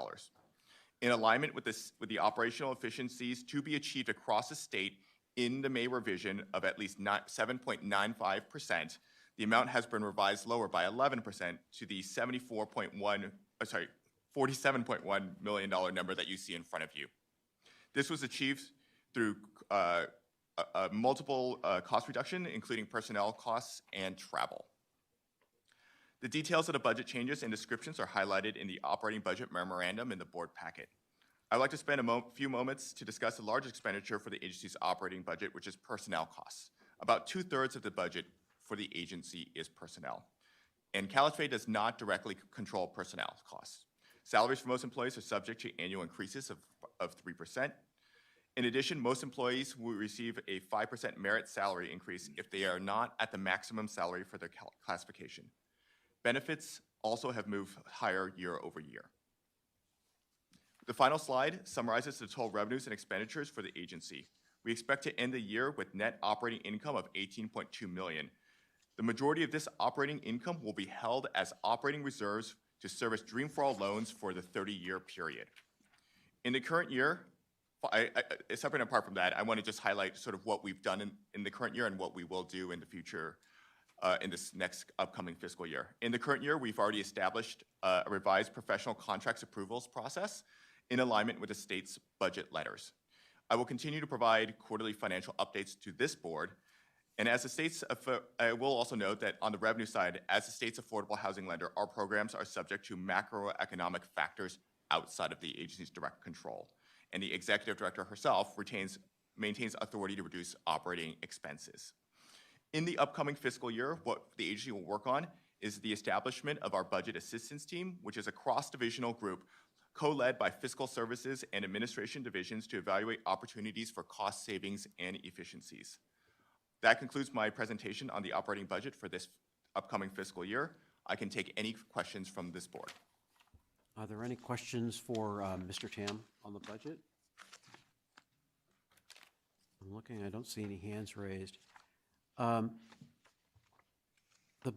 In alignment with the operational efficiencies to be achieved across the state in the May revision of at least 7.95%, the amount has been revised lower by 11% to the $47.1 million number that you see in front of you. This was achieved through multiple cost reduction, including personnel costs and travel. The details of the budget changes and descriptions are highlighted in the operating budget memorandum in the board packet. I'd like to spend a few moments to discuss the largest expenditure for the agency's operating budget, which is personnel costs. About 2/3 of the budget for the agency is personnel. And CalHFA does not directly control personnel costs. Salaries for most employees are subject to annual increases of 3%. In addition, most employees will receive a 5% merit salary increase if they are not at the maximum salary for their classification. Benefits also have moved higher year over year. The final slide summarizes the total revenues and expenditures for the agency. We expect to end the year with net operating income of $18.2 million. The majority of this operating income will be held as operating reserves to service Dream for All loans for the 30-year period. In the current year, separate and apart from that, I want to just highlight sort of what we've done in the current year and what we will do in the future in this next upcoming fiscal year. In the current year, we've already established a revised professional contracts approvals process in alignment with the state's budget letters. I will continue to provide quarterly financial updates to this board. And as the state's, I will also note that on the revenue side, as the state's affordable housing lender, our programs are subject to macroeconomic factors outside of the agency's direct control. And the executive director herself maintains authority to reduce operating expenses. In the upcoming fiscal year, what the agency will work on is the establishment of our budget assistance team, which is a cross-divisional group co-led by fiscal services and administration divisions to evaluate opportunities for cost savings and efficiencies. That concludes my presentation on the operating budget for this upcoming fiscal year. I can take any questions from this board. Are there any questions for Mr. Tam on the budget? I'm looking, I don't see any hands raised. The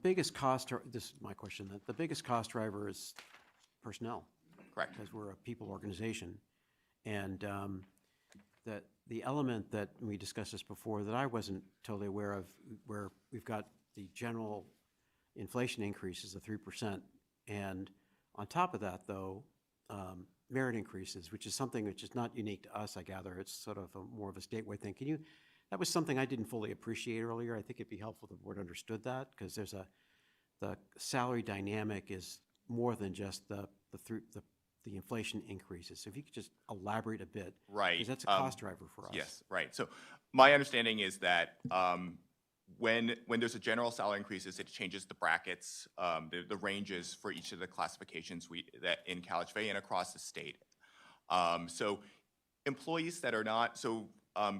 biggest cost, this is my question, the biggest cost driver is personnel. Correct. Because we're a people organization. And that the element that we discussed this before that I wasn't totally aware of, where we've got the general inflation increases of 3%. And on top of that, though, merit increases, which is something which is not unique to us, I gather. It's sort of more of a statewide thing. That was something I didn't fully appreciate earlier. I think it'd be helpful if the board understood that, because the salary dynamic is more than just the inflation increases. So if you could just elaborate a bit. Right. Because that's a cost driver for us. Yes, right. So my understanding is that when there's a general salary increases, it changes the brackets, the ranges for each of the classifications that in CalHFA and across the state. So employees that are not,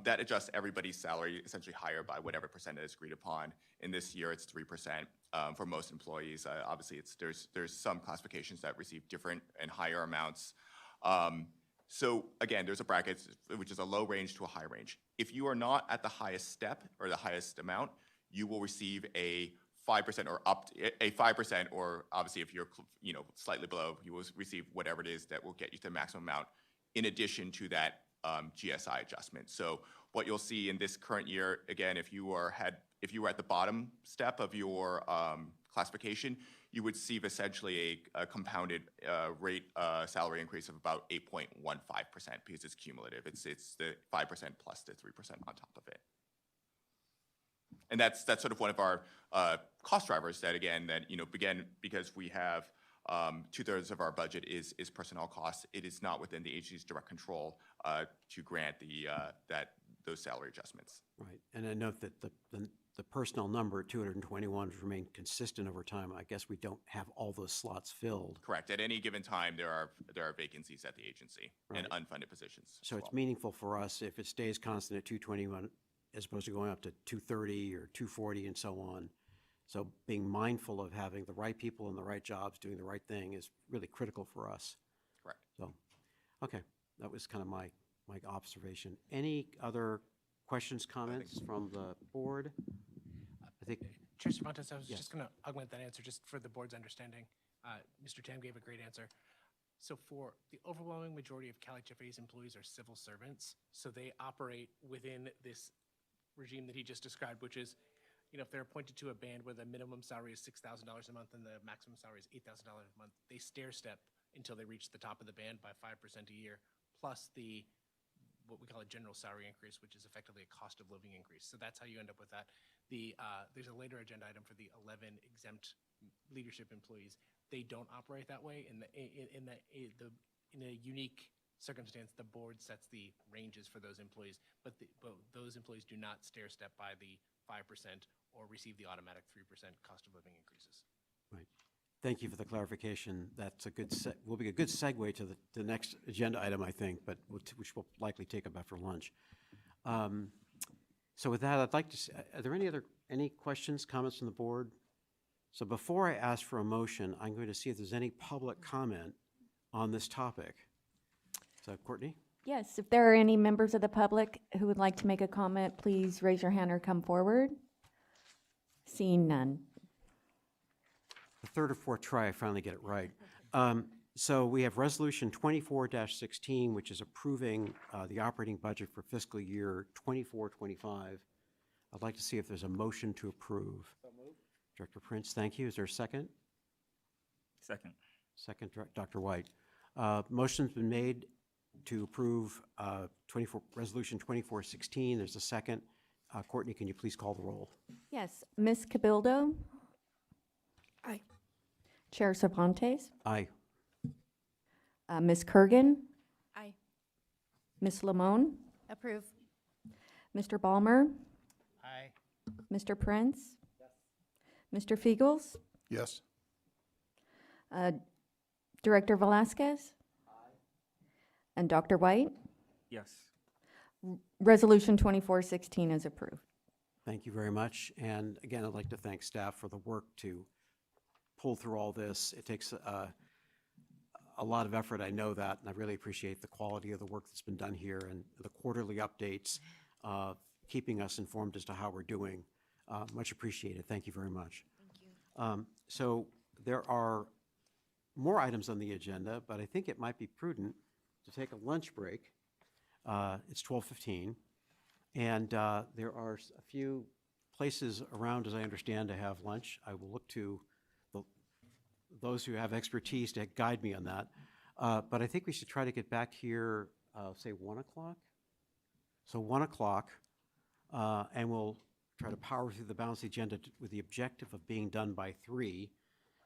that adjusts everybody's salary essentially higher by whatever percent is agreed upon. In this year, it's 3% for most employees. Obviously, there's some classifications that receive different and higher amounts. So again, there's a bracket, which is a low range to a high range. If you are not at the highest step or the highest amount, you will receive a 5% or a 5%, or obviously if you're slightly below, you will receive whatever it is that will get you to the maximum amount in addition to that GSI adjustment. So what you'll see in this current year, again, if you were at the bottom step of your classification, you would see essentially a compounded rate salary increase of about 8.15% because it's cumulative. It's the 5% plus the 3% on top of it. And that's sort of one of our cost drivers that again, because we have 2/3 of our budget is personnel costs. It is not within the agency's direct control to grant those salary adjustments. Right, and I note that the personnel number, 221, has remained consistent over time. I guess we don't have all those slots filled. Correct. At any given time, there are vacancies at the agency and unfunded positions. So as it's well. meaningful for us if it stays constant at 221 as opposed to going up to 230 or 240 and so on. So being mindful of having the right people in the right jobs doing the right thing is really critical for us. Correct. So, okay, that was kind of my observation. Any other questions, comments from the board? I think, Chair Cervantes, I was Yes. just going to augment that answer just for the board's understanding. Mr. Tam gave a great answer. So for the overwhelming majority of CalHFA's employees are civil servants, so they operate within this regime that he just described, which is, if they're appointed to a band where the minimum salary is $6,000 a month and the maximum salary is $8,000 a month, they stair step until they reach the top of the band by 5% a year, plus what we call a general salary increase, which is effectively a cost of living increase. So that's how you end up with that. There's a later agenda item for the 11 exempt leadership employees. They don't operate that way. In a unique circumstance, the board sets the ranges for those employees, but those employees do not stair step by the 5% or receive the automatic 3% cost of living increases. right. Thank you for the clarification. That's will be a good segue to the next agenda item, I think, but which we'll likely take up after lunch. So with that, I'd like to, are there any questions, comments from the board? So before I ask for a motion, I'm going to see if there's any public comment on this topic. So Courtney? Yes, if there are any members of the public who would like to make a comment, please raise your hand or come forward. Seeing none. The third or fourth try, I finally get it right. So we have Resolution 24-16, which is approving the operating budget for fiscal year 24-25. I'd like to see if there's a motion to approve. Director Prince, thank you. Is there a second? Second. Second, Dr. White. Motion's been made to approve Resolution 24-16. There's a second. Courtney, can you please call the roll? Yes, Ms. Cabildo? Aye. Chair Cervantes? Aye. Ms. Kurgan? Aye. Ms. Lamone? Approve. Mr. Ballmer? Aye. Mr. Prince? Mr. Fiegels? Yes. Director Velasquez? And Dr. White? Yes. Resolution 24-16 is approved. Thank you very much. And again, I'd like to thank staff for the work to pull through all this. It takes a lot of effort, I know that, and I really appreciate the quality of the work that's been done here and the quarterly updates, keeping us informed as to how we're doing. Much appreciated. Thank you very much. Thank you. So there are more items on the agenda, but I think it might be prudent to take a lunch break. It's 12:15, and there are a few places around, as I understand, to have lunch. I will look to those who have expertise to guide me on that. But I think we should try to get back here, say 1 o'clock. So 1 o'clock, and we'll try to power through the balance of the agenda with the objective of being done by 3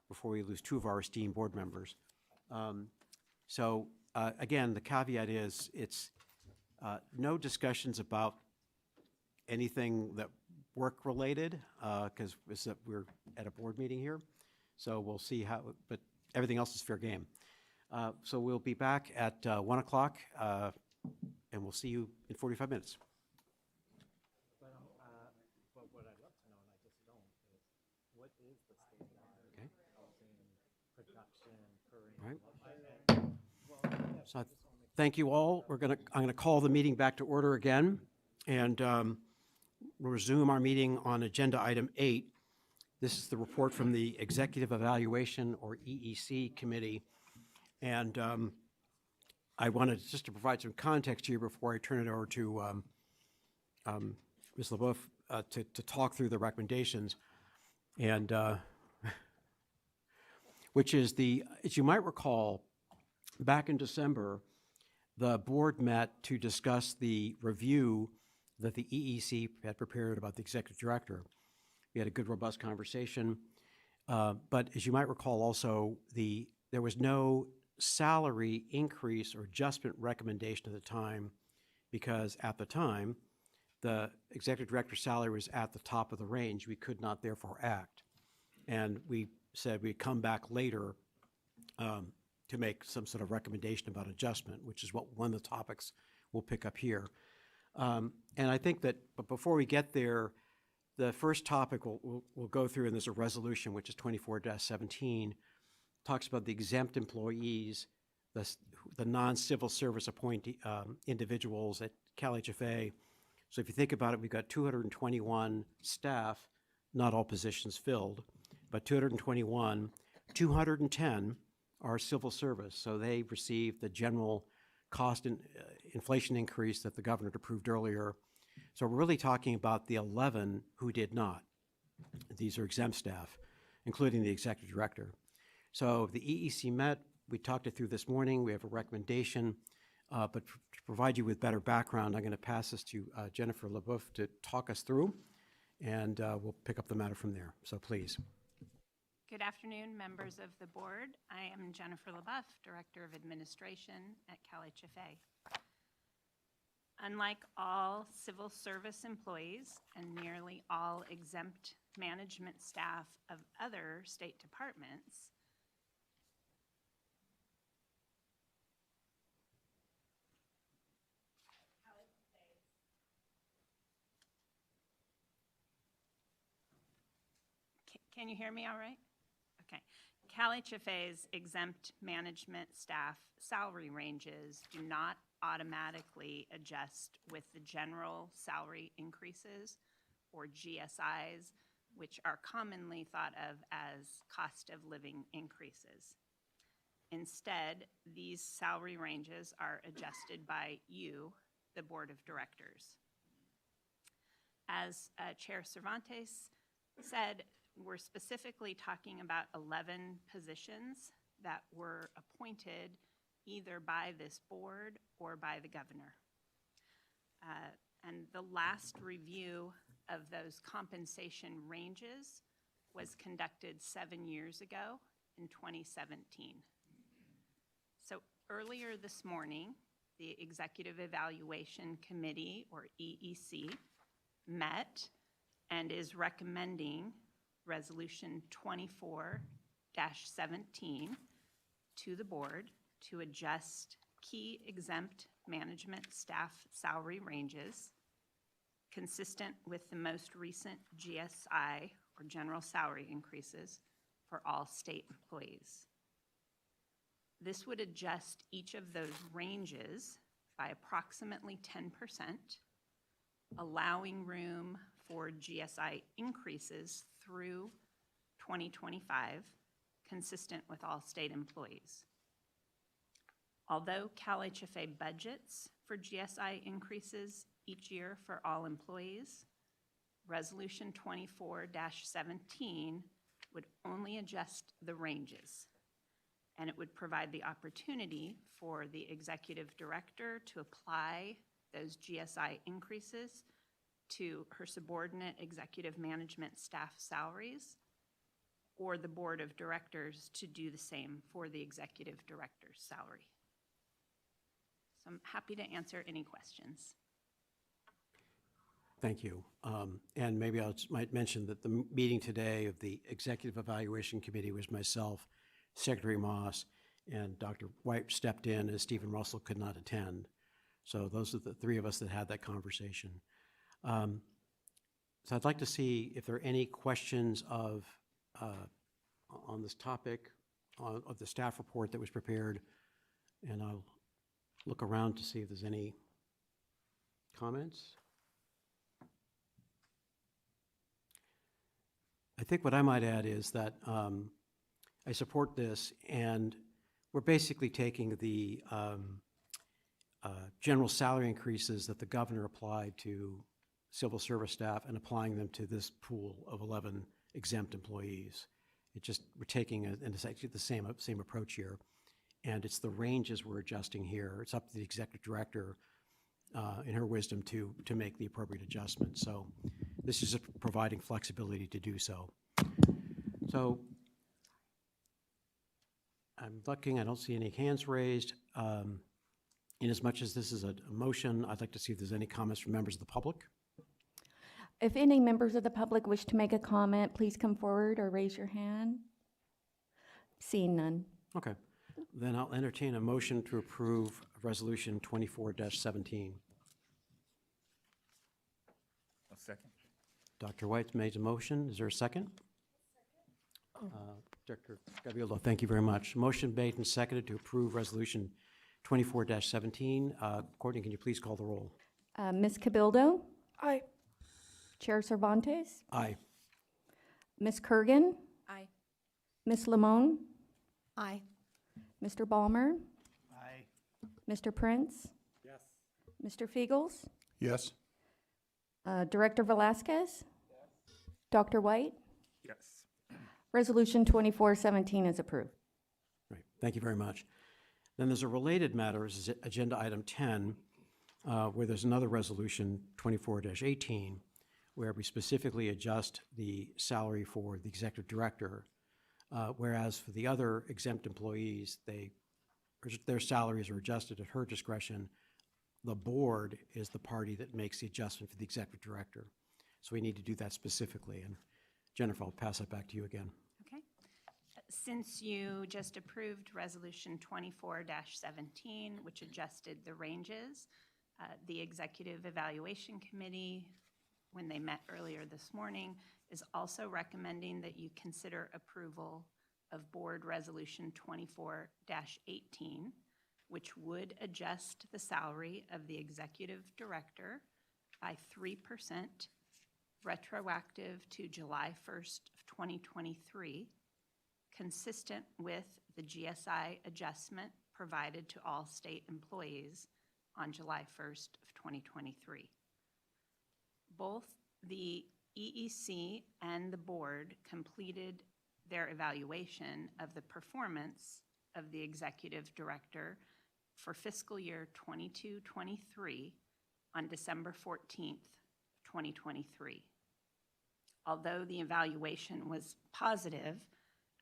before we lose 2 of our esteemed board members. Again, the caveat is it's no discussions about anything that work-related, because we're at a board meeting here. So we'll see how, but everything else is fair game. So we'll be back at 1 o'clock, and we'll see you in 45 minutes. But what I'd love to know, and I just don't, is what is the state of Okay. housing production per So thank you all. I'm gonna call the meeting back to order again, and we'll resume our meeting on agenda item 8. This is the report from the Executive Evaluation, or EEC Committee. And I wanted just to provide some context here before I turn it over to Ms. LaBeouf to talk through the recommendations. And which is as you might recall, back in December, the board met to discuss the review that the EEC had prepared about the executive director. We had a good, robust conversation. But as you might recall also, there was no salary increase or adjustment recommendation at the time because at the time, the executive director's salary was at the top of the range. We could not therefore act. And we said we'd come back later to make some sort of recommendation about adjustment, which is one of the topics we'll pick up here. And I think that, but before we get there, the first topic we'll go through, and there's a resolution, which is 24-17, talks about the exempt employees, the non-civil service appointee individuals at CalHFA. So if you think about it, we've got 221 staff, not all positions filled, but 221, 210 are civil service. So they receive the general cost and inflation increase that the governor approved earlier. So we're really talking about the 11 who did not. These are exempt staff, including the executive director. So the EEC met, we talked it through this morning, we have a recommendation, but to provide you with better background, I'm going to pass this to Jennifer LeBoeuf to talk us through, and we'll pick up the matter from there. So please. Good afternoon, members of the board. I am Jennifer LeBoeuf, Director of Administration at CalHFA. Unlike all civil service employees and nearly all exempt management staff of other state departments, can you hear me all right? Okay. CalHFA's exempt management staff salary ranges do not automatically adjust with the general salary increases, or GSIs, which are commonly thought of as cost of living increases. Instead, these salary ranges are adjusted by you, the Board of Directors. As Chair Cervantes said, we're specifically talking about 11 positions that were appointed either by this board or by the governor. And the last review of those compensation ranges was conducted 7 years ago in 2017. So earlier this morning, the Executive Evaluation Committee, or EEC, met and is recommending Resolution 24-17 to the board to adjust key exempt management staff salary ranges consistent with the most recent GSI, or general salary increases, for all state employees. This would adjust each of those ranges by approximately 10%, allowing room for GSI increases through 2025, consistent with all state employees. Although CalHFA budgets for GSI increases each year for all employees, Resolution 24-17 would only adjust the ranges, and it would provide the opportunity for the executive director to apply those GSI increases to her subordinate executive management staff salaries, or the board of directors to do the same for the executive director's salary. So I'm happy to answer any questions. Thank you. And maybe I might mention that the meeting today of the Executive Evaluation Committee was myself, Secretary Moss, and Dr. White stepped in as Stephen Russell could not attend. So those are the three of us that had that conversation. So I'd like to see if there are any questions on this topic, of the staff report that was prepared, and I'll look around to see if there's any comments. I think what I might add is that I support this, and we're basically taking the general salary increases that the governor applied to civil service staff and applying them to this pool of 11 exempt employees. We're taking and it's actually the same approach here, and it's the ranges we're adjusting here. It's up to the executive director, in her wisdom, to make the appropriate adjustment. So this is just providing flexibility to do so. So I'm looking, I don't see any hands raised. Inasmuch as this is a motion, I'd like to see if there's any comments from members of the public. If any members of the public wish to make a comment, please come forward or raise your hand. Seeing none. Okay, then I'll entertain a motion to approve Resolution 24-17. A second. Dr. White made a motion. Is there a second? Director Gabriello, thank you very much. Motion made and seconded to approve Resolution 24-17. Courtney, can you please call the roll? Ms. Cabildo? Aye. Chair Cervantes? Aye. Ms. Kurgan? Aye. Ms. Lamone? Aye. Mr. Ballmer? Aye. Mr. Prince? Yes. Mr. Fiegels? Yes. Director Velasquez? Dr. White? Yes. Resolution 24-17 is approved. Right, thank you very much. Then there's a related matter, this is Agenda Item 10, where there's another resolution, 24-18, where we specifically adjust the salary for the executive director, whereas for the other exempt employees, their salaries are adjusted at her discretion. The board is the party that makes the adjustment for the executive director. So we need to do that specifically. And Jennifer, I'll pass that back to you again. Okay. Since you just approved Resolution 24-17, which adjusted the ranges, the Executive Evaluation Committee, when they met earlier this morning, is also recommending that you consider approval of Board Resolution 24-18, which would adjust the salary of the Executive Director by 3%, retroactive to July 1st of 2023, consistent with the GSI adjustment provided to all state employees on July 1st of 2023. Both the EEC and the board completed their evaluation of the performance of the executive director for fiscal year 22-23 on December 14th, 2023. Although the evaluation was positive,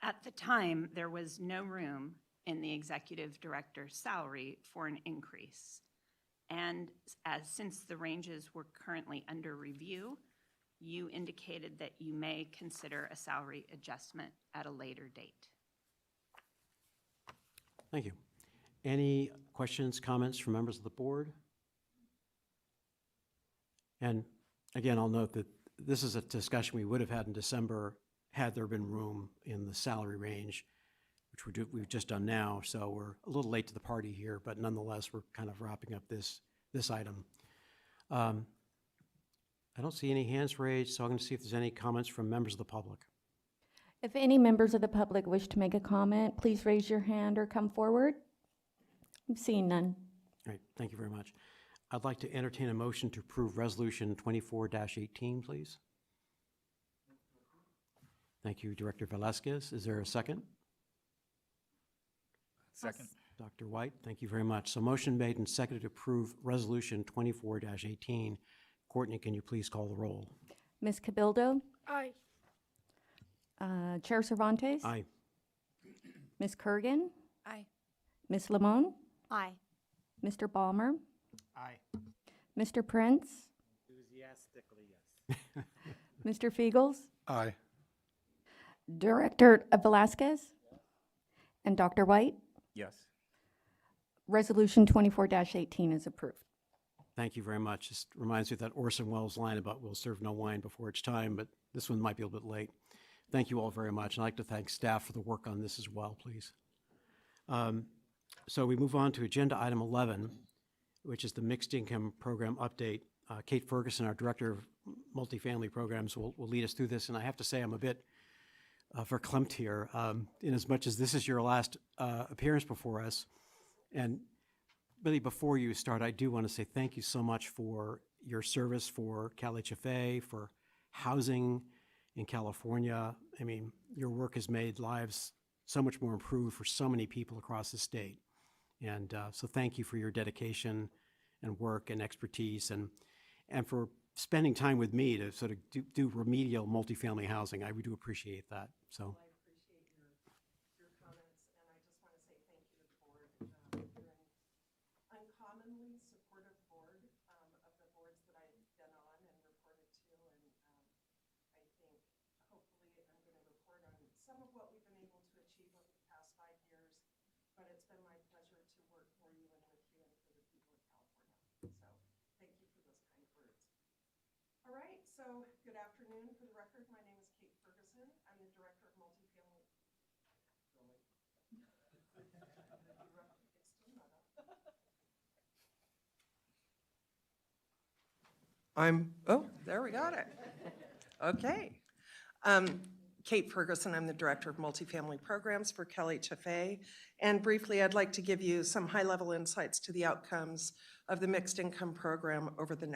at the time there was no room in the executive director's salary for an increase. And since the ranges were currently under review, you indicated that you may consider a salary adjustment at a later date. Thank you. Any questions, comments from members of the board? And again, I'll note that this is a discussion we would have had in December had there been room in the salary range, which we've just done now. So we're a little late to the party here, but nonetheless, we're kind of wrapping up this item. I don't see any hands raised, so I'm going to see if there's any comments from members of the public. If any members of the public wish to make a comment, please raise your hand or come forward. I'm seeing none. All right, thank you very much. I'd like to entertain a motion to approve Resolution 24-18, please. Thank you, Director Velasquez. Is there a second? Second. Dr. White, thank you very much. So motion made and seconded to approve Resolution 24-18. Courtney, can you please call the roll? Ms. Cabildo? Aye. Chair Cervantes? Aye. Ms. Kurgan? Aye. Ms. Lamone? Aye. Mr. Ballmer? Aye. Mr. Prince? Enthusiastically, yes. Mr. Fiegels? Aye. Director Velasquez? And Dr. White? Yes. Resolution 24-18 is approved. Thank you very much. Just reminds me of that Orson Welles line about we'll serve no wine before it's time, but this one might be a little bit late. Thank you all very much. I'd like to thank staff for the work on this as well, please. So we move on to Agenda Item 11, which is the Mixed Income Program Update. Kate Ferguson, our Director of Multifamily Programs, will lead us through this. And I have to say I'm a bit verklempt here, in as much as this is your last appearance before us. And really, before you start, I do want to say thank you so much for your service for CalHFA, for housing in California. I mean, your work has made lives so much more improved for so many people across the state. And so thank you for your dedication and work and expertise and for spending time with me to sort of do remedial multifamily housing. I do appreciate that. So. I appreciate your comments, and I just want what we've been able to achieve over the past 5 years, but it's been my pleasure to work for you and with you and for the people of California. So thank you for those kind words. All right, so good afternoon. For the record, my name is Kate Ferguson. I'm the Director of Multifamily. Really? There we got it. Okay. Kate Ferguson, I'm the Director of Multifamily Programs for CalHFA. And briefly, I'd like to give you some high-level insights to the outcomes of the mixed income program over the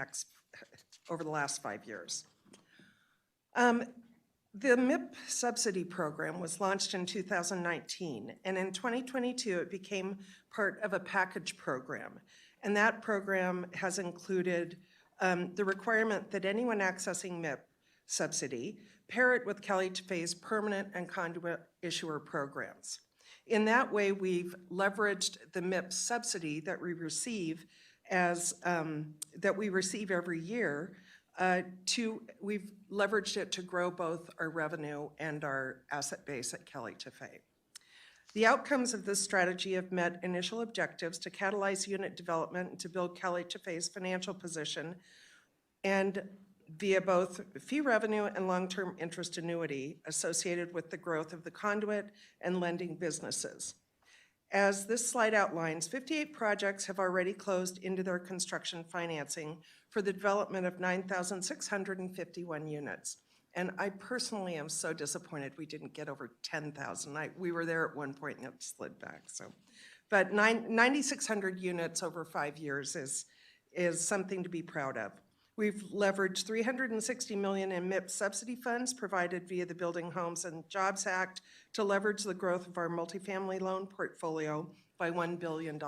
last 5 years. The MIP subsidy program was launched in 2019, and in 2022, it became part of a package program. And that program has included the requirement that anyone accessing MIP subsidy pair it with CalHFA's permanent and conduit issuer programs. In that way, we've leveraged the MIP subsidy that we receive every year. We've leveraged it to grow both our revenue and our asset base at CalHFA. The outcomes of this strategy have met initial objectives to catalyze unit development and to build CalHFA's financial position, and via both fee revenue and long-term interest annuity associated with the growth of the conduit and lending businesses. As this slide outlines, 58 projects have already closed into their construction financing for the development of 9,651 units. And I personally am so disappointed we didn't get over 10,000. We were there at one point and it slid back. But 9,600 units over 5 years is something to be proud of. We've leveraged $360 million in MIP subsidy funds provided via the Building Homes and Jobs Act to leverage the growth of our multifamily loan portfolio by $1 billion.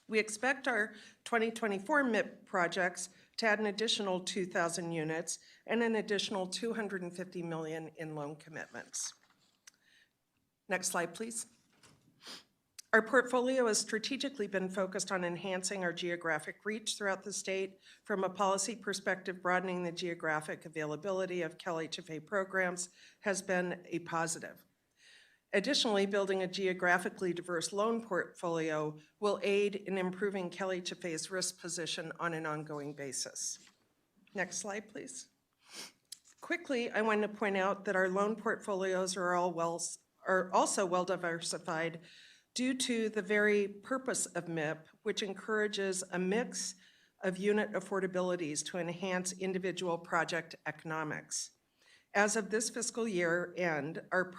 We expect our 2024 MIP projects to add an additional 2,000 units and an additional $250 million in loan commitments. Next slide, please. Our portfolio has strategically been focused on enhancing our geographic reach throughout the state. From a policy perspective, broadening the geographic availability of CalHFA programs has been a positive. Additionally, building a geographically diverse loan portfolio will aid in improving CalHFA's risk position on an ongoing basis. Next slide, please. Quickly, I want to point out that our loan portfolios are also well diversified due to the very purpose of MIP, which encourages a mix of unit affordabilities to enhance individual project economics. As of this fiscal year end, our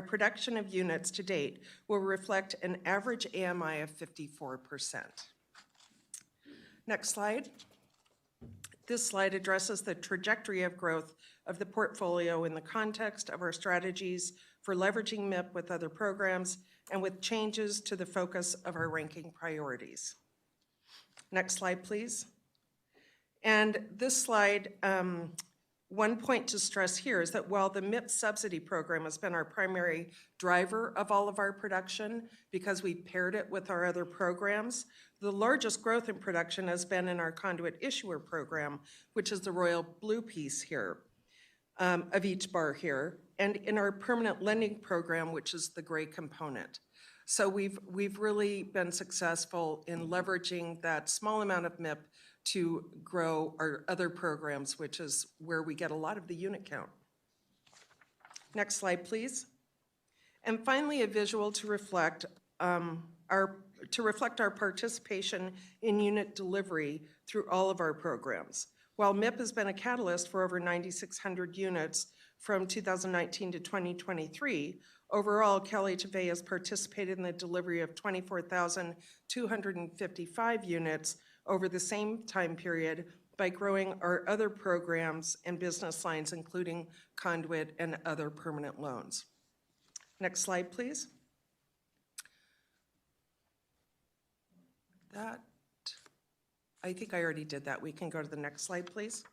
production of units to date will reflect an average AMI of 54%. Next slide. This slide addresses the trajectory of growth of the portfolio in the context of our strategies for leveraging MIP with other programs and with changes to the focus of our ranking priorities. Next slide, please. And this slide, one point to stress here is that while the MIP subsidy program has been our primary driver of all of our production because we paired it with our other programs, the largest growth in production has been in our conduit issuer program, which is the royal blue piece here of each bar here, and in our permanent lending program, which is the gray component. So we've really been successful in leveraging that small amount of MIP to grow our other programs, which is where we get a lot of the unit count. Next slide, please. And finally, a visual to reflect our participation in unit delivery through all of our programs. While MIP has been a catalyst for over 9,600 units from 2019 to 2023, overall, CalHFA has participated in the delivery of 24,255 units over the same time period by growing our other programs and business lines, including conduit and other permanent loans. Next slide, please. I think I already did that. We can go to the next slide, please.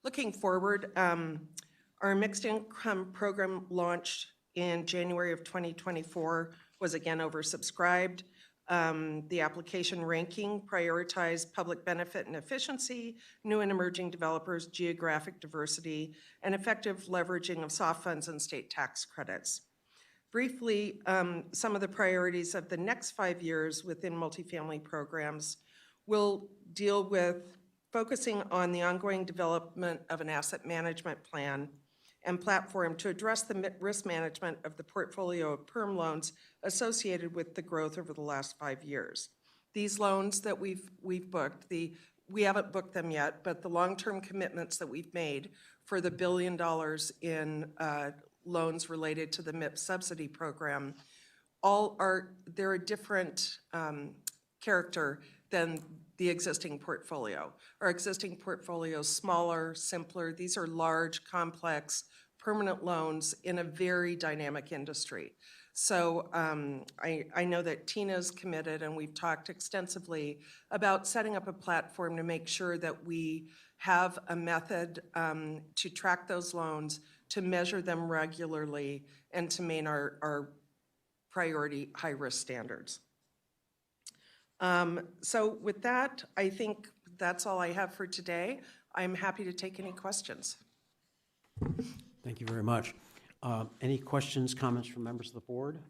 Looking forward, our mixed income program launched in January of 2024 was again oversubscribed. The application ranking prioritized public benefit and efficiency, new and emerging developers, geographic diversity, and effective leveraging of soft funds and state tax credits. Briefly, some of the priorities of the next 5 years within multifamily programs will deal with focusing on the ongoing development of an asset management plan and platform to address the risk management of the portfolio of perm loans associated with the growth over the last 5 years. These loans that we've booked, we haven't booked them yet, but the long-term commitments that we've made for the $1 billion in loans related to the MIP subsidy program, they're a different character than the existing portfolio. Our existing portfolio is smaller, simpler. These are large, complex, permanent loans in a very dynamic industry. So I know that Tina's committed, and we've talked extensively about setting up a platform to make sure that we have a method to track those loans, to measure them regularly, and to maintain our priority high-risk standards. So with that, I think that's all I have for today. I'm happy to take any questions. Thank you very much. Any questions, comments from members of the board?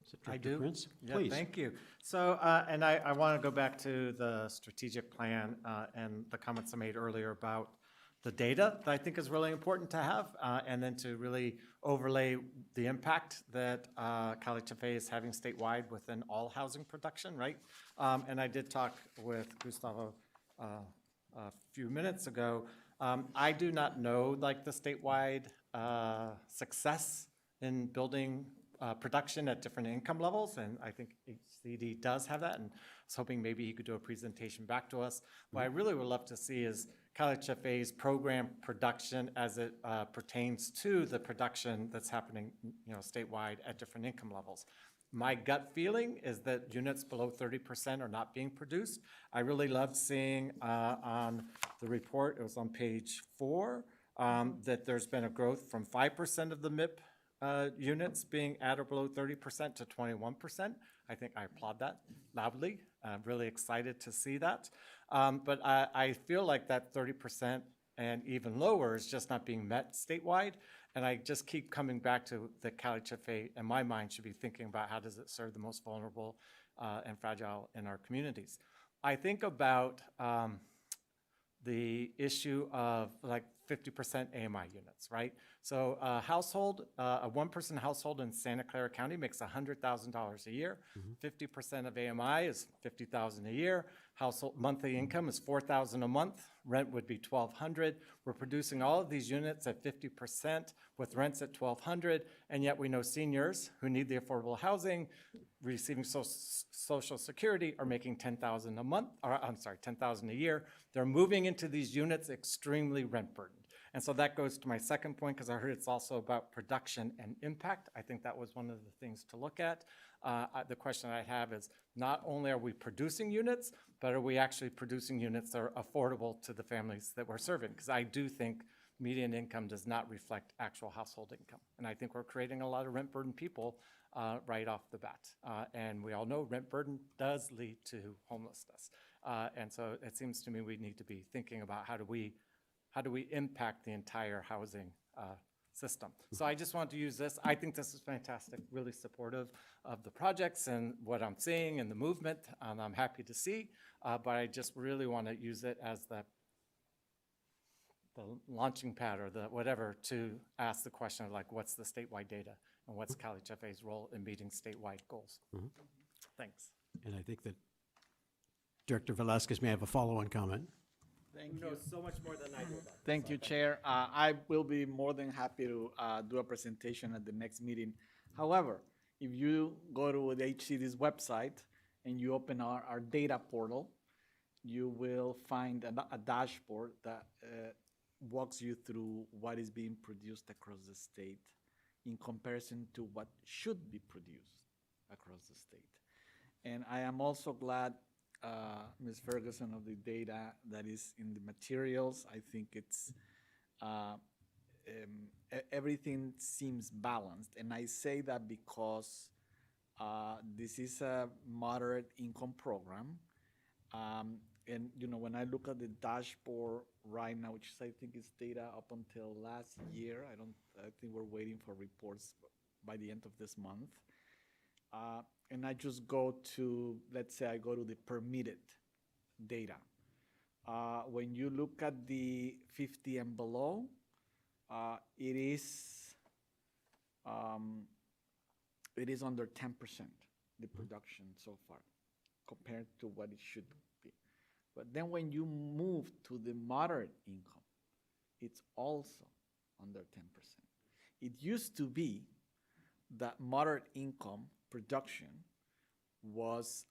Is it I Director do. Prince? Yeah, Please. thank you. So, and I want to go back to the strategic plan and the comments I made earlier about the data that I think is really important to have, and then to really overlay the impact that CalHFA is having statewide within all housing production, right? And I did talk with Gustavo a few minutes ago. I do not know like the statewide success in building production at different income levels, and I think HCD does have that, and I was hoping maybe he could do a presentation back to us. What I really would love to see is CalHFA's program production as it pertains to the production that's happening, statewide at different income levels. My gut feeling is that units below 30% are not being produced. I really loved seeing on the report, it was on page 4, that there's been a growth from 5% of the MIP units being at or below 30% to 21%. I think I applaud that loudly. I'm really excited to see that. But I feel like that 30% and even lower is just not being met statewide. And I just keep coming back to the CalHFA, in my mind, should be thinking about how does it serve the most vulnerable and fragile in our communities. I think about the issue of like 50% AMI units, right? So a household, a one-person household in Santa Clara County makes $100,000 a year. 50% of AMI is $50,000 a year. Household monthly income is $4,000 a month. Rent would be $1,200. We're producing all of these units at 50% with rents at $1,200, and yet we know seniors who need the affordable housing, receiving Social Security, are making $10,000 a month, or I'm sorry, $10,000 a year. They're moving into these units extremely rent burdened. And so that goes to my second point, because I heard it's also about production and impact. I think that was one of the things to look at. The question I have is, not only are we producing units, but are we actually producing units that are affordable to the families that we're serving? Because I do think median income does not reflect actual household income. And I think we're creating a lot of rent burdened people right off the bat. And we all know rent burden does lead to homelessness. And so it seems to me we need to be thinking about how do we impact the entire housing system. So I just want to use this. I think this is fantastic, really supportive of the projects and what I'm seeing and the movement, and I'm happy to see, but I just really want to use it as the launching pad or the whatever to ask the question of like, what's the statewide data and what's CalHFA's role in meeting statewide goals? Thanks. And I think that Director Velasquez may have a follow-on comment. Thank Who you. knows so much more than I do about this. Thank you, Chair. I will be more than happy to do a presentation at the next meeting. However, if you go to the HCD's website and you open our data portal, you will find a dashboard that walks you through what is being produced across the state in comparison to what should be produced across the state. And I am also glad, Ms. Ferguson, of the data that is in the materials. I think everything seems balanced. And I say that because this is a moderate income program. And when I look at the dashboard right now, which I think is data up until last year, I think we're waiting for reports by the end of this month. And I just go to, let's say I go to the permitted data. When you look at the 50 and below, it is under 10%, the production so far, compared to what it should be. But then when you move to the moderate income, it's also under 10%. It used to be that moderate income production was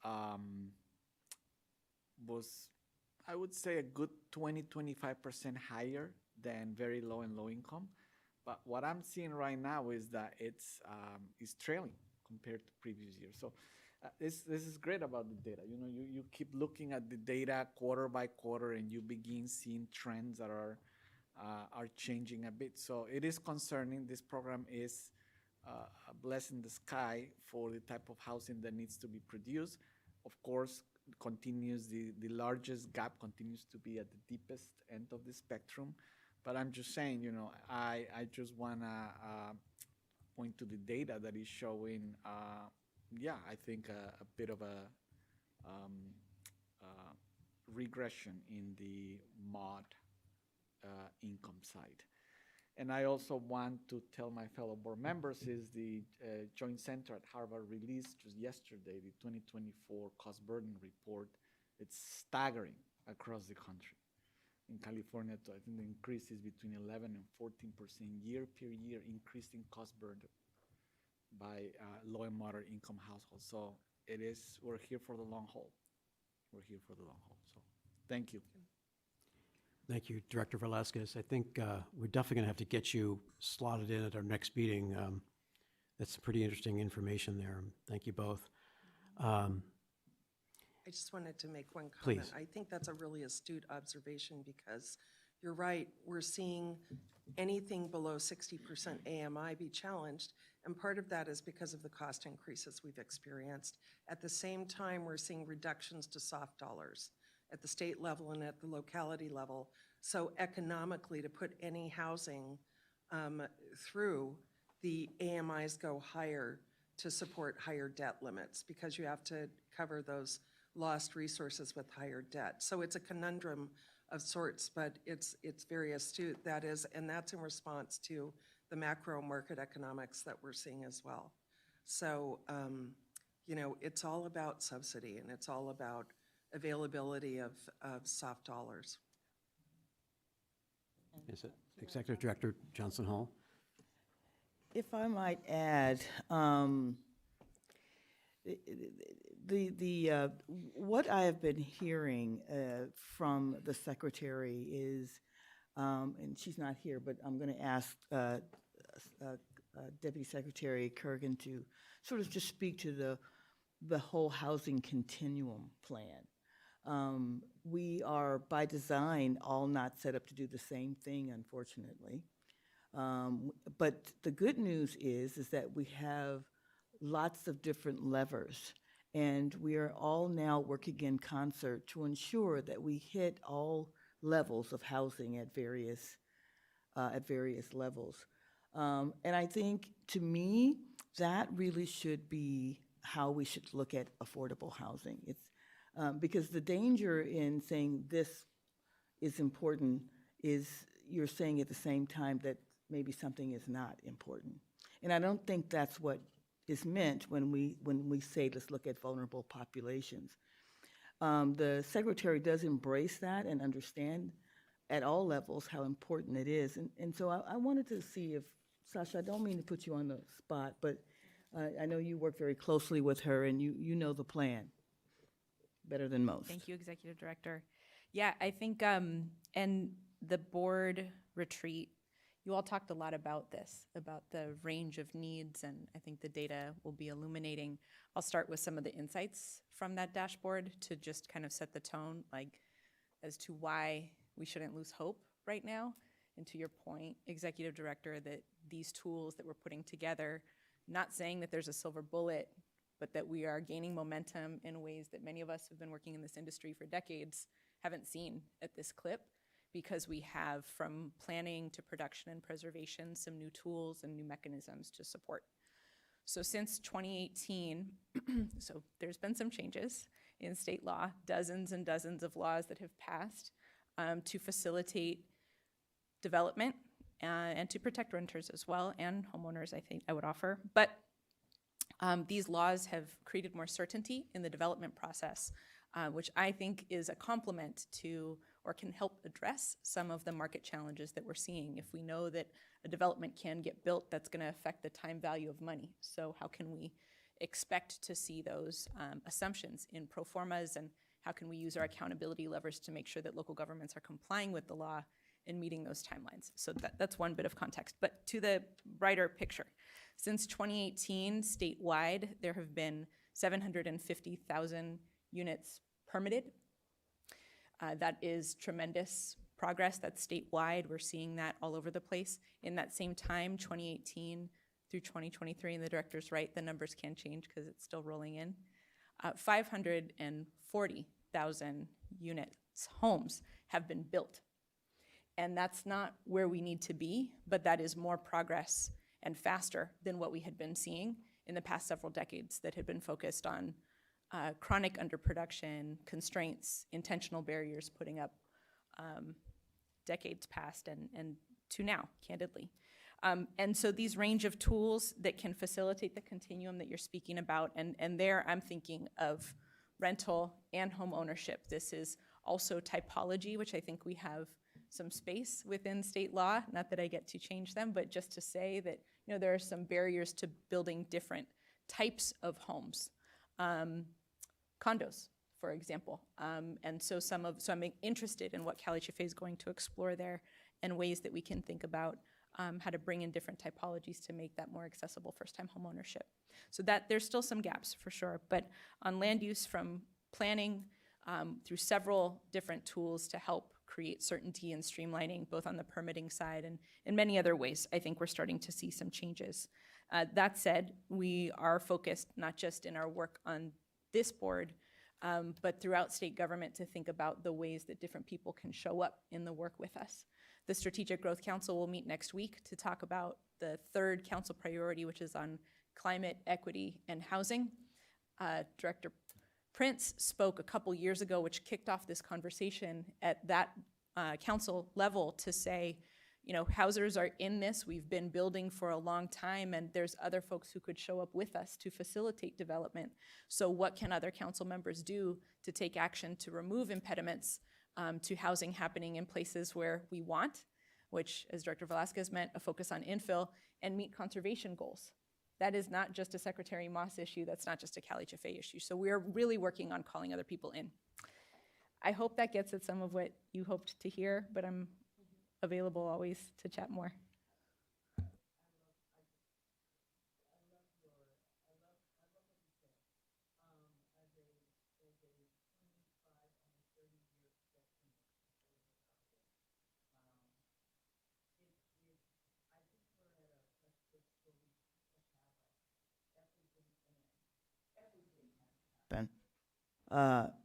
I would say a good 20-25% higher than very low and low income. But what I'm seeing right now is that it's trailing compared to previous years. So this is great about the data. You keep looking at the data quarter by quarter, and you begin seeing trends that are changing a bit. So it is concerning. This program is a blessing in the sky for the type of housing that needs to be produced. Of course, the largest gap continues to be at the deepest end of the spectrum. But I'm just saying, I just want to point to the data that is showing, I think a bit of a regression in the mod income side. And I also want to tell my fellow board members is the Joint Center at Harvard released just yesterday the 2024 cost burden report. It's staggering across the country. In California, I think the increase is between 11 and 14% year per year increase in cost burden by low and moderate income households. So we're here for the long haul. We're here for the long haul. So thank you. Thank you, Director Velasquez. I think we're definitely going to have to get you slotted in at our next meeting. That's some pretty interesting information there. Thank you both. I just wanted to make one comment. Please. I think that's a really astute observation because you're right. We're seeing anything below 60% AMI be challenged, and part of that is because of the cost increases we've experienced. At the same time, we're seeing reductions to soft dollars at the state level and at the locality level. So economically, to put any housing through, the AMIs go higher to support higher debt limits because you have to cover those lost resources with higher debt. So it's a conundrum of sorts, but it's very astute. And that's in response to the macro market economics that we're seeing as well. So, it's all about subsidy, and it's all about availability of soft dollars. Is it Executive Director Johnson Hall? If I might add, what I have been hearing from the secretary is, and she's not here, but I'm going to ask Deputy Secretary Kurgan to sort of just speak to the whole housing continuum plan. We are, by design, all not set up to do the same thing, unfortunately. But the good news is that we have lots of different levers, and we are all now working in concert to ensure that we hit all levels of housing at various levels. And I think, to me, that really should be how we should look at affordable housing. It's because the danger in saying this is important is you're saying at the same time that maybe something is not important. And I don't think that's what is meant when we say let's look at vulnerable populations. The Secretary does embrace that and understand at all levels how important it is. And so I wanted to see if, Sasha, I don't mean to put you on the spot, but I know you work very closely with her and you know the plan better than most. Thank you, Executive Director. Yeah, I think, and the board retreat, you all talked a lot about this, about the range of needs, and I think the data will be illuminating. I'll start with some of the insights from that dashboard to just kind of set the tone, like as to why we shouldn't lose hope right now. And to your point, Executive Director, that these tools that we're putting together, not saying that there's a silver bullet, but that we are gaining momentum in ways that many of us who've been working in this industry for decades haven't seen at this clip, because we have, from planning to production and preservation, some new tools and new mechanisms to support. So since 2018, so there's been some changes in state law, dozens and dozens of laws that have passed to facilitate development and to protect renters as well, and homeowners, I think I would offer. But these laws have created more certainty in the development process, which I think is a complement to, or can help address, some of the market challenges that we're seeing. If we know that a development can get built, that's going to affect the time value of money. So how can we expect to see those assumptions in pro formas, and how can we use our accountability levers to make sure that local governments are complying with the law and meeting those timelines? So that's one bit of context. But to the brighter picture, since 2018, statewide, there have been 750,000 units permitted. That is tremendous progress. That's statewide. We're seeing that all over the place. In that same time, 2018 through 2023, and the director's right, the numbers can change because it's still rolling in, 540,000 units, homes, have been built. And that's not where we need to be, but that is more progress and faster than what we had been seeing in the past several decades that had been focused on chronic underproduction, constraints, intentional barriers putting up decades past and to now, candidly. And so these range of tools that can facilitate the continuum that you're speaking about, and there I'm thinking of rental and home ownership. This is also typology, which I think we have some space within state law, not that I get to change them, but just to say that, you know, there are some barriers to building different types of homes. Condos, for example. And so I'm interested in what CalHFA is going to explore there, and ways that we can think about how to bring in different typologies to make that more accessible first-time home ownership. So that there's still some gaps for sure, but on land use, from planning through several different tools to help create certainty and streamlining, both on the permitting side and in many other ways, I think we're starting to see some changes. That said, we are focused not just in our work on this board, but throughout state government, to think about the ways that different people can show up in the work with us. The Strategic Growth Council will meet next week to talk about the third council priority, which is on climate, equity, and housing. Director Prince spoke a couple years ago, which kicked off this conversation at that council level, to say, you know, housers are in this. We've been building for a long time, and there's other folks who could show up with us to facilitate development. So what can other council members do to take action to remove impediments to housing happening in places where we want, which, as Director Velasquez meant, a focus on infill, and meet conservation goals? That is not just a Secretary Moss issue. That's not just a CalHFA issue. So we're really working on calling other people in. I hope that gets at some of what you hoped to hear, but I'm available always to chat more.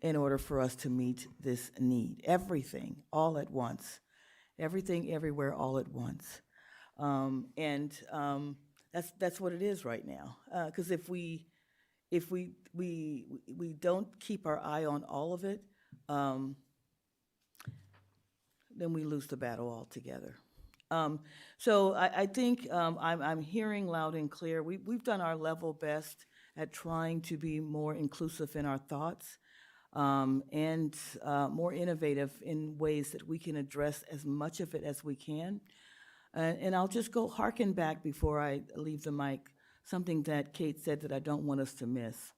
In order for us to meet this need. Everything, all at once. Everything, everywhere, all at once. That's what it is right now. Because if we don't keep our eye on all of it, then we lose the battle altogether. So I think I'm hearing loud and clear. We've done our level best at trying to be more inclusive in our thoughts, and more innovative in ways that we can address as much of it as we can. And I'll just go harken back before I leave the mic, something that Kate said that I don't want us to miss.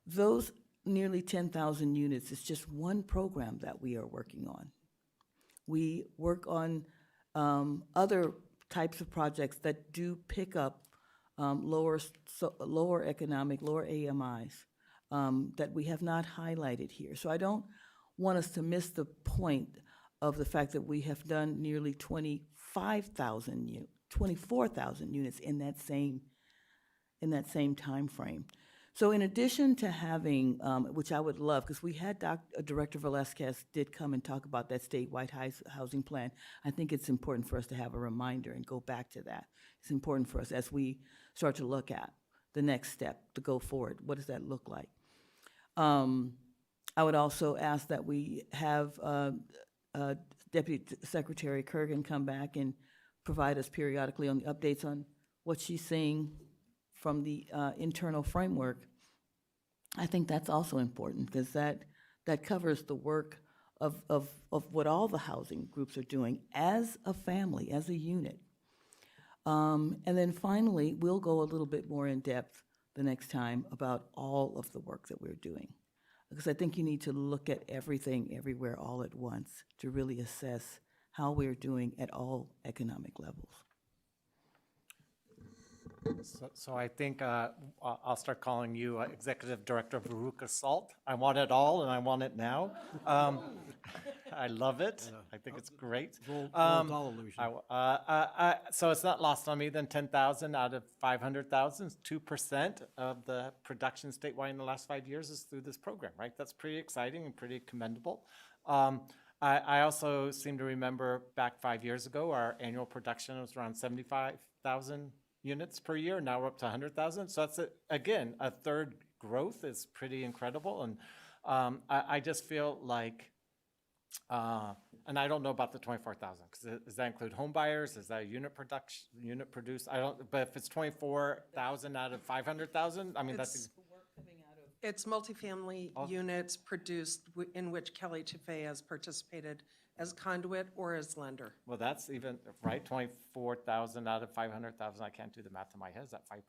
Those nearly 10,000 units is just one program that we are working on. We work on other types of projects that do pick up lower economic, lower AMIs that we have not highlighted here. So I don't want us to miss the point of the fact that we have done nearly 24,000 units in that same time frame. So in addition to having, which I would love, because we had Director Velasquez did come and talk about that statewide housing plan. I think it's important for us to have a reminder and go back to that. It's important for us as we start to look at the next step to go forward. What does that look like? I would also ask that we have Deputy Secretary Kurgan come back and provide us periodically on the updates on what she's seeing from the internal framework. I think that's also important because that covers the work of what all the housing groups are doing as a family, as a unit. And then finally, we'll go a little bit more in depth the next time about all of the work that we're doing. Because I think you need to look at everything, everywhere, all at once to really assess how we're doing at all economic levels. So I think I'll start calling you Executive Director of Veruca Salt. I want it all, and I want it now. I love it. I think it's great. Roll illusion. So it's not lost on me then 10,000 out of 500,000, 2% of the production statewide in the last 5 years is through this program, right? That's pretty exciting and pretty commendable. I also seem to remember back 5 years ago, our annual production was around 75,000 units per year. Now we're up to 100,000. So that's, again, a third growth is pretty incredible. And I just feel like, and I don't know about the 24,000, because does that include home buyers? Is that unit produced? I don't, but if it's 24,000 out of 500,000, I mean, that's. It's multifamily units produced in which CalHFA has participated as conduit or as lender. Well, that's even, right, 24,000 out of 500,000, I can't do the math in my head, is that 5%?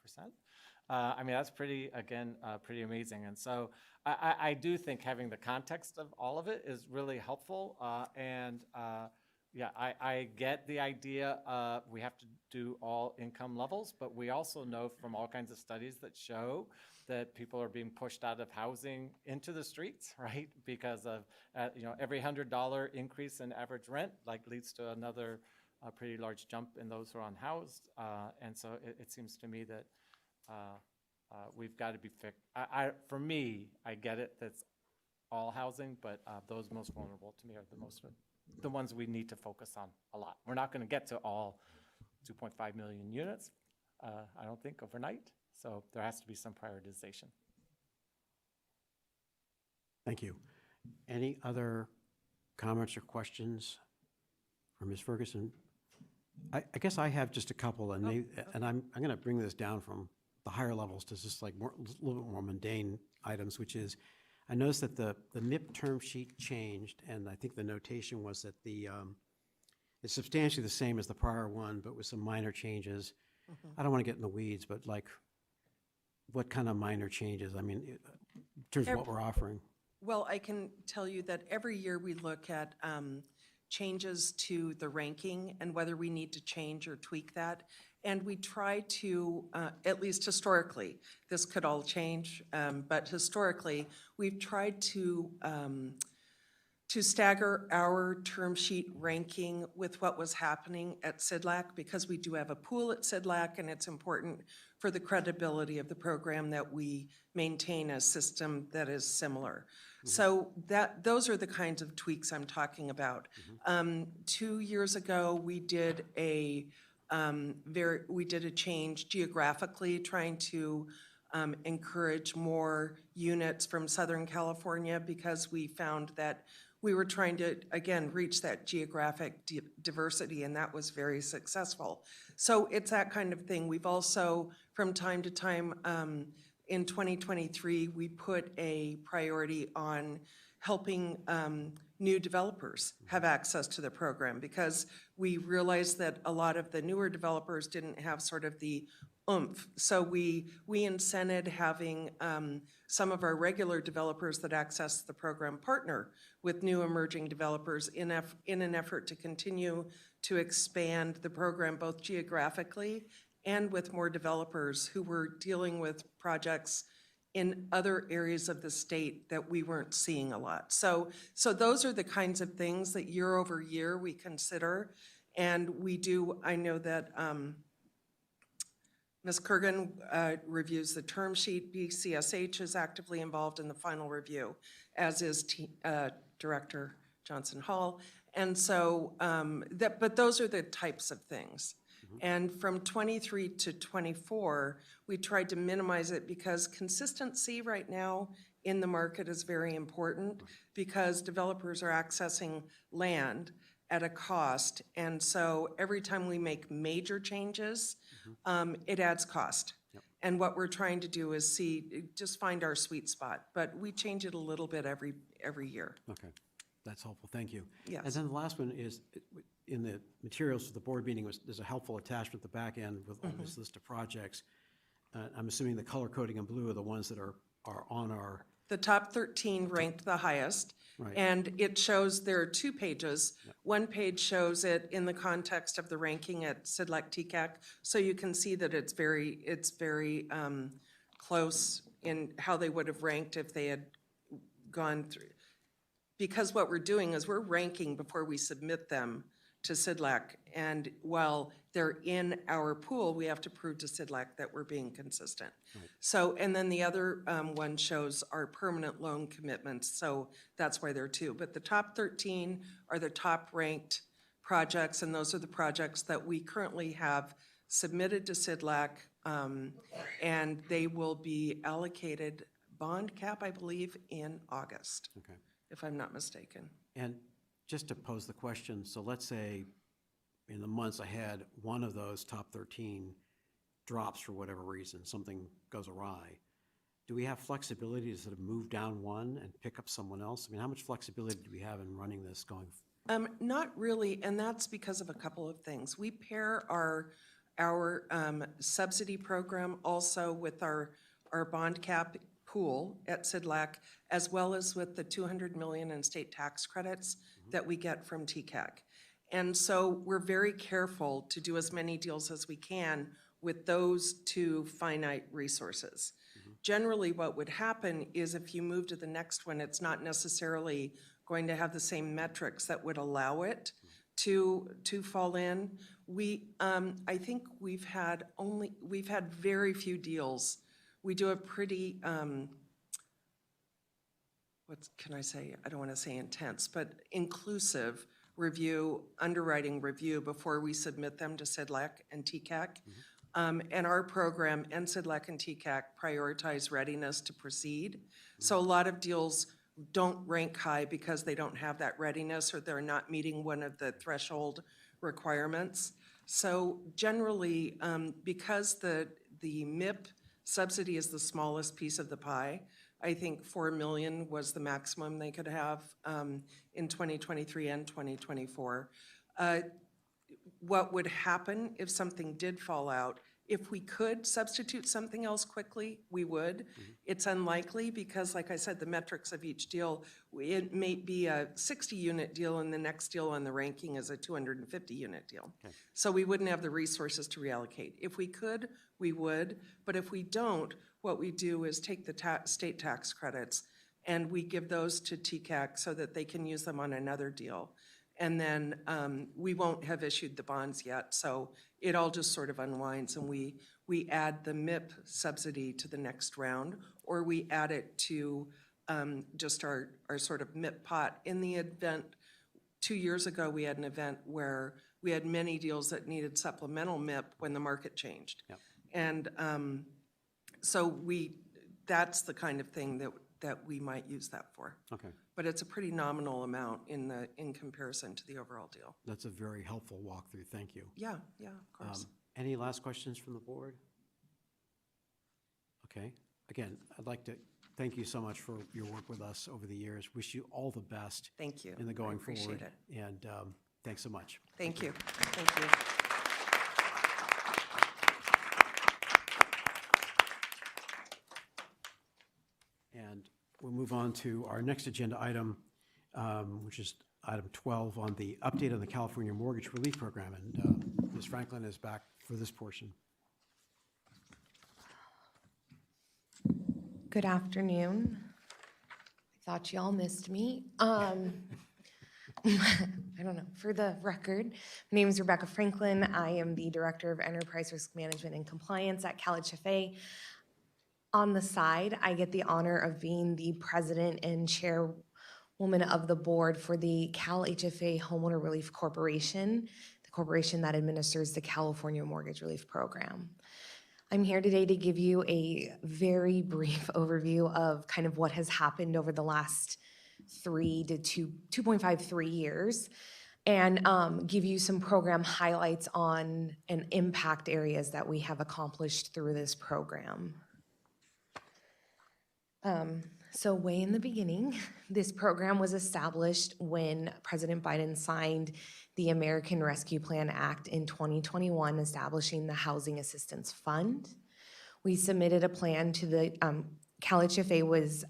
I mean, that's pretty, again, pretty amazing. And so I do think having the context of all of it is really helpful. Yeah, I get the idea we have to do all income levels, but we also know from all kinds of studies that show that people are being pushed out of housing into the streets, right? Because of, every $100 increase in average rent leads to another pretty large jump in those who are unhoused. And so it seems to me that we've got to be fixed. For me, I get it, that's all housing, but those most vulnerable to me are the ones we need to focus on a lot. We're not going to get to all 2.5 million units, I don't think, overnight. So there has to be some prioritization. Thank you. Any other comments or questions for Ms. Ferguson? I guess I have just a couple, and I'm going to bring this down from the higher levels to just like a little bit more mundane items, which is, I noticed that the MIP term sheet changed, and I think the notation was that it's substantially the same as the prior one, but with some minor changes. I don't want to get in the weeds, but like, what kind of minor changes? I mean, in terms of what we're offering. Well, I can tell you that every year we look at changes to the ranking and whether we need to change or tweak that. And we try to, at least historically, this could all change, but historically, we've tried to stagger our term sheet ranking with what was happening at CIDLAC, because we do have a pool at CIDLAC, and it's important for the credibility of the program that we maintain a system that is similar. So those are the kinds of tweaks I'm talking about. 2 years ago, we did a change geographically, trying to encourage more units from Southern California, because we found that we were trying to, again, reach that geographic diversity, and that was very successful. So it's that kind of thing. We've also, from time to time, in 2023, we put a priority on helping new developers have access to the program, because we realized that a lot of the newer developers didn't have sort of the oomph. So we incented having some of our regular developers that access the program partner with new emerging developers in an effort to continue to expand the program both geographically and with more developers who were dealing with projects in other areas of the state that we weren't seeing a lot. So those are the kinds of things that year over year we consider. And we do, I know that Ms. Kurgan reviews the term sheet. BCSH is actively involved in the final review, as is Director Johnson Hall. And so, but those are the types of things. And from 23 to 24, we tried to minimize it because consistency right now in the market is very important because developers are accessing land at a cost. And so every time we make major changes, it adds cost. And what we're trying to do is just find our sweet spot. But we change it a little bit every year. Okay, that's helpful, thank you. Yes. And then the last one is, in the materials for the board meeting, there's a helpful attachment at the back end with all this list of projects. I'm assuming the color coding in blue are the ones that are on our. The top 13 ranked the highest. Right. And it shows, there are 2 pages. One page shows it in the context of the ranking at CIDLAC TCAC. So you can see that it's very close in how they would have ranked if they had gone through. Because what we're doing is we're ranking before we submit them to CIDLAC. And while they're in our pool, we have to prove to CIDLAC that we're being consistent. Right. So, and then the other one shows our permanent loan commitments. So that's why there are 2. But the top 13 are the top ranked projects, and those are the projects that we currently have submitted to CIDLAC, and they will be allocated bond cap, I believe, in August, if I'm not mistaken. And just to pose the question, so let's say in the months ahead, one of those top 13 drops for whatever reason, something goes awry. Do we have flexibility to sort of move down one and pick up someone else? I mean, how much flexibility do we have in running this going? Not really, and that's because of a couple of things. We pair our subsidy program also with our bond cap pool at CIDLAC, as well as with the $200 million in state tax credits that we get from TCAC. And so we're very careful to do as many deals as we can with those 2 finite resources. Generally, what would happen is if you move to the next one, it's not necessarily going to have the same metrics that would allow it to fall in. I think we've had very few deals. We do a pretty, what can I say? I don't want to say intense, but inclusive underwriting review before we submit them to CIDLAC and TCAC. And our program and CIDLAC and TCAC prioritize readiness to proceed. So a lot of deals don't rank high because they don't have that readiness or they're not meeting one of the threshold requirements. So generally, because the MIP subsidy is the smallest piece of the pie, I think 4 million was the maximum they could have in 2023 and 2024. What would happen if something did fall out? If we could substitute something else quickly, we would. It's unlikely because, like I said, the metrics of each deal, it may be a 60-unit deal and the next deal on the ranking is a 250-unit deal. So we wouldn't have the resources to reallocate. If we could, we would. But if we don't, what we do is take the state tax credits and we give those to TCAC so that they can use them on another deal. And then we won't have issued the bonds yet, so it all just sort of unwinds, and we add the MIP subsidy to the next round, or we add it to just our sort of MIP pot. In the event, 2 years ago, we had an event where we had many deals that needed supplemental MIP when the market changed. And so that's the kind of thing that we might use that for. Okay. But it's a pretty nominal amount in comparison to the overall deal. That's a very helpful walkthrough, thank you. Yeah, of course. Any last questions from the board? Okay, again, I'd like to thank you so much for your work with us over the years. Wish you all the best. Thank you. In the going forward. I appreciate it. And thanks so much. Thank you. Thank you. And we'll move on to our next agenda item, which is item 12 on the update on the California Mortgage Relief Program. And Ms. Franklin is back for this portion. Good afternoon. I thought you all missed me. I don't know. For the record, my name is Rebecca Franklin. I am the Director of Enterprise Risk Management and Compliance at CalHFA. On the side, I get the honor of being the president and chairwoman of the board for the CalHFA Homeowner Relief Corporation, the corporation that administers the California Mortgage Relief Program. I'm here today to give you a very brief overview of kind of what has happened over the last 2.53 years, and give you some program highlights on and impact areas that we have accomplished through this program. So way in the beginning, this program was established when President Biden signed the American Rescue Plan Act in 2021, establishing the Housing Assistance Fund. We submitted a plan to the CalHFA was,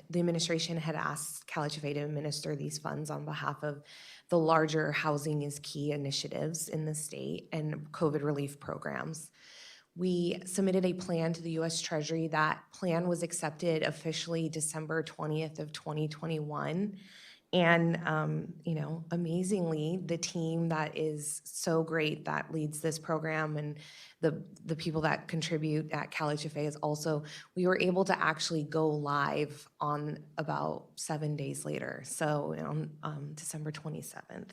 the administration had asked CalHFA to administer these funds on behalf of the larger Housing is Key initiatives in the state and COVID relief programs. We submitted a plan to the U.S. Treasury. That plan was accepted officially December 20th of 2021. And, you know, amazingly, the team that is so great that leads this program and the people that contribute at CalHFA is also, we were able to actually go live on about 7 days later, so on December 27th.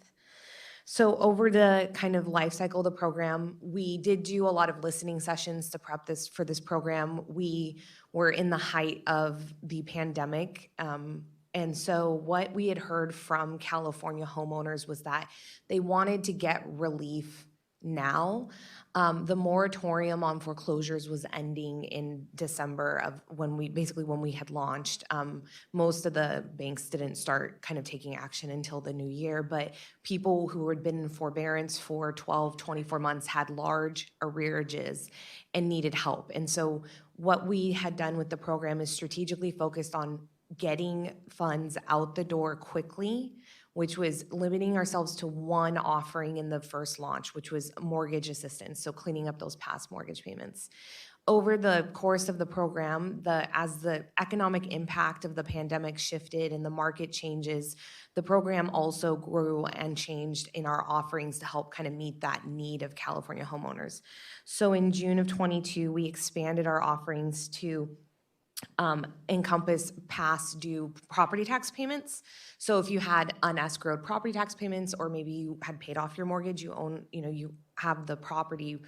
So over the kind of life cycle of the program, we did do a lot of listening sessions to prep this for this program. We were in the height of the pandemic. And so what we had heard from California homeowners was that they wanted to get relief now. The moratorium on foreclosures was ending in December of when we had launched. Most of the banks didn't start kind of taking action until the new year, but people who had been in forbearance for 12, 24 months had large arrearages and needed help. And so what we had done with the program is strategically focused on getting funds out the door quickly, which was limiting ourselves to one offering in the first launch, which was mortgage assistance, so cleaning up those past mortgage payments. Over the course of the program, as the economic impact of the pandemic shifted and the market changes, the program also grew and changed in our offerings to help kind of meet that need of California homeowners. So in June of 22, we expanded our offerings to encompass past due property tax payments. So if you had unescrowed property tax payments, or maybe you had paid off your mortgage, you have the property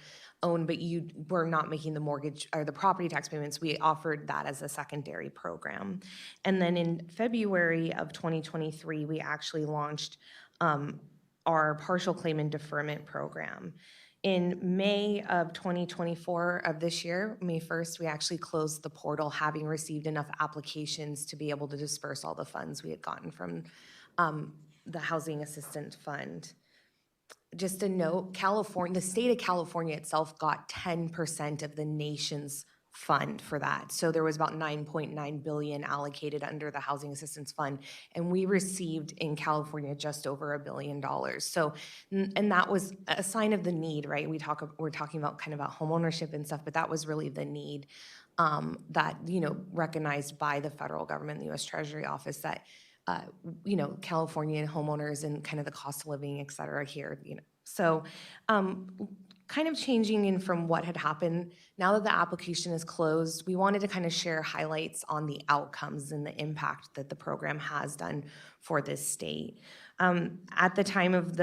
owned, but you were not making the mortgage or the property tax payments, we offered that as a secondary program. And then in February of 2023, we actually launched our partial claim and deferment program. In May of 2024 of this year, May 1st, we actually closed the portal, having received enough applications to be able to disperse all the funds we had gotten from the Housing Assistance Fund. Just a note, the state of California itself got 10% of the nation's fund for that. So there was about $9.9 billion allocated under the Housing Assistance Fund, and we received in California just over $1 billion. So, and that was a sign of the need, right? We're talking about kind of about homeownership and stuff, but that was really the need that, recognized by the federal government, the U.S. Treasury Office, that California homeowners and kind of the cost of living, et cetera, here, So kind of changing in from what had happened, now that the application is closed, we wanted to kind of share highlights on the outcomes and the impact that the program has done for this state. At the time of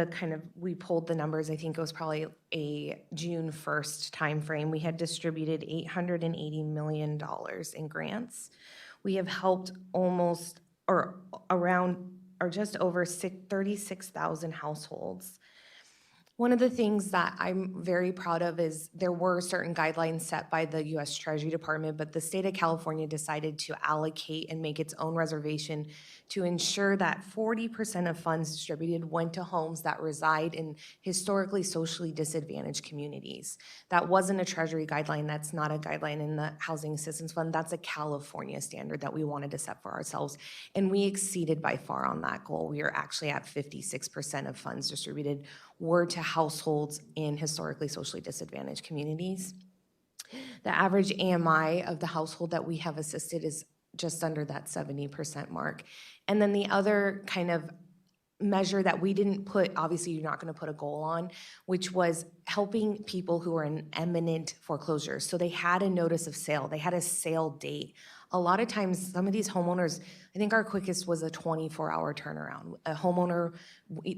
we pulled the numbers, I think it was probably a June 1st timeframe, we had distributed $880 million in grants. We have helped just over 36,000 households. One of the things that I'm very proud of is there were certain guidelines set by the U.S. Treasury Department, but the state of California decided to allocate and make its own reservation to ensure that 40% of funds distributed went to homes that reside in historically socially disadvantaged communities. That wasn't a Treasury guideline. That's not a guideline in the Housing Assistance Fund. That's a California standard that we wanted to set for ourselves. And we exceeded by far on that goal. We are actually at 56% of funds distributed were to households in historically socially disadvantaged communities. The average AMI of the household that we have assisted is just under that 70% mark. And then the other kind of measure that we didn't put, obviously you're not going to put a goal on, which was helping people who are in imminent foreclosure. So they had a notice of sale, they had a sale date. A lot of times, some of these homeowners, I think our quickest was a 24-hour turnaround. A homeowner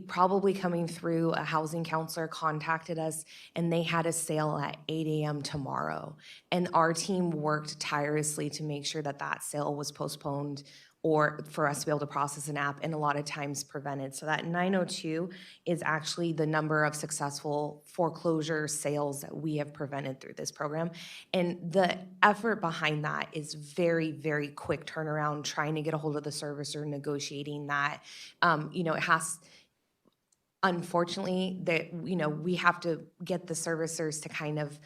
probably coming through a housing counselor contacted us, and they had a sale at 8 a.m. tomorrow. And our team worked tirelessly to make sure that that sale was postponed or for us to be able to process an app, and a lot of times prevented. So that 902 is actually the number of successful foreclosure sales that we have prevented through this program. And the effort behind that is very, very quick turnaround, trying to get a hold of the servicer, negotiating that. It has, unfortunately, that, we have to get the servicers to kind of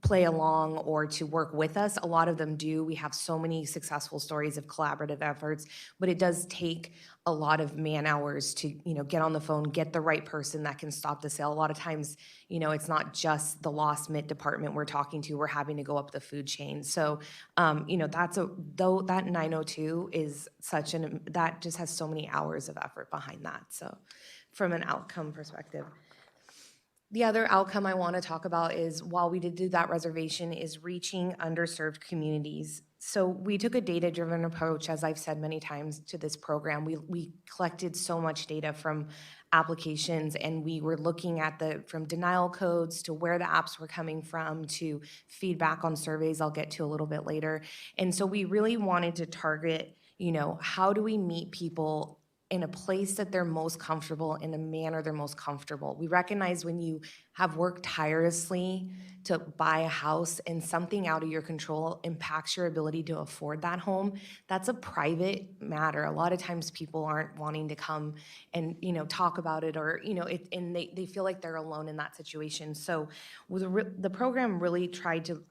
play along or to work with us. A lot of them do. We have so many successful stories of collaborative efforts, but it does take a lot of man hours to, get on the phone, get the right person that can stop the sale. A lot of times, it's not just the loss mit department we're talking to, we're having to go up the food chain. So, that 902 is that just has so many hours of effort behind that. So from an outcome perspective. The other outcome I want to talk about is, while we did do that reservation, is reaching underserved communities. So we took a data-driven approach, as I've said many times, to this program. We collected so much data from applications, and we were looking at from denial codes to where the apps were coming from to feedback on surveys I'll get to a little bit later. And so we really wanted to target, how do we meet people in a place that they're most comfortable, in a manner they're most comfortable. We recognize when you have worked tirelessly to buy a house and something out of your control impacts your ability to afford that home, that's a private matter. A lot of times people aren't wanting to come and, talk about it, or, and they feel like they're alone in that situation. So the program really tried to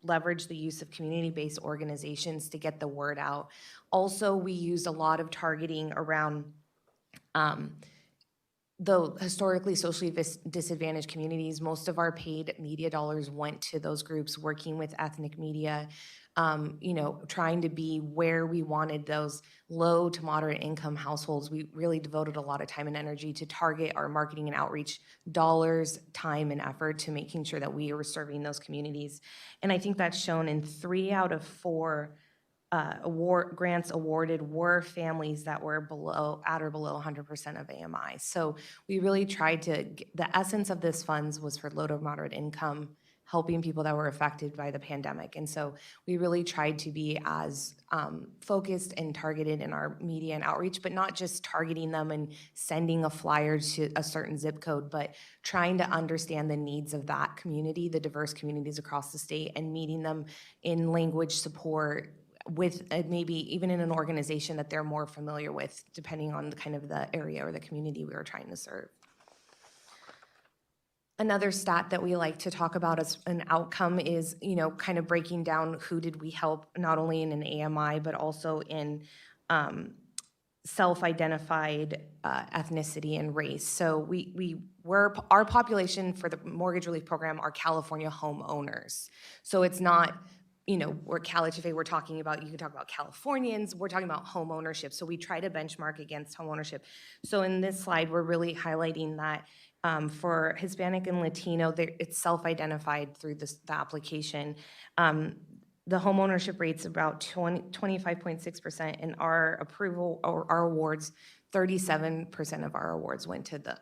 leverage the use of community-based organizations to get the word out. Also, we used a lot of targeting around the historically socially disadvantaged communities. Most of our paid media dollars went to those groups, working with ethnic media, trying to be where we wanted those low to moderate income households. We really devoted a lot of time and energy to target our marketing and outreach dollars, time, and effort to making sure that we were serving those communities. And I think that's shown in 3 out of 4 grants awarded were families that were at or below 100% of AMI. So we really tried the essence of this funds was for low to moderate income, helping people that were affected by the pandemic. And so we really tried to be as focused and targeted in our media and outreach, but not just targeting them and sending a flyer to a certain zip code, but trying to understand the needs of that community, the diverse communities across the state, and meeting them in language support, with maybe even in an organization that they're more familiar with, depending on the kind of the area or the community we were trying to serve. Another stat that we like to talk about as an outcome is, kind of breaking down who did we help, not only in an AMI, but also in self-identified ethnicity and race. So our population for the mortgage relief program are California homeowners. So it's not, we're CalHFA, we're talking about, you can talk about Californians, we're talking about home ownership. So we try to benchmark against home ownership. So in this slide, we're really highlighting that for Hispanic and Latino, it's self-identified through the application. The home ownership rate's about 25.6%, and our approval or our awards, 37% of our awards went to the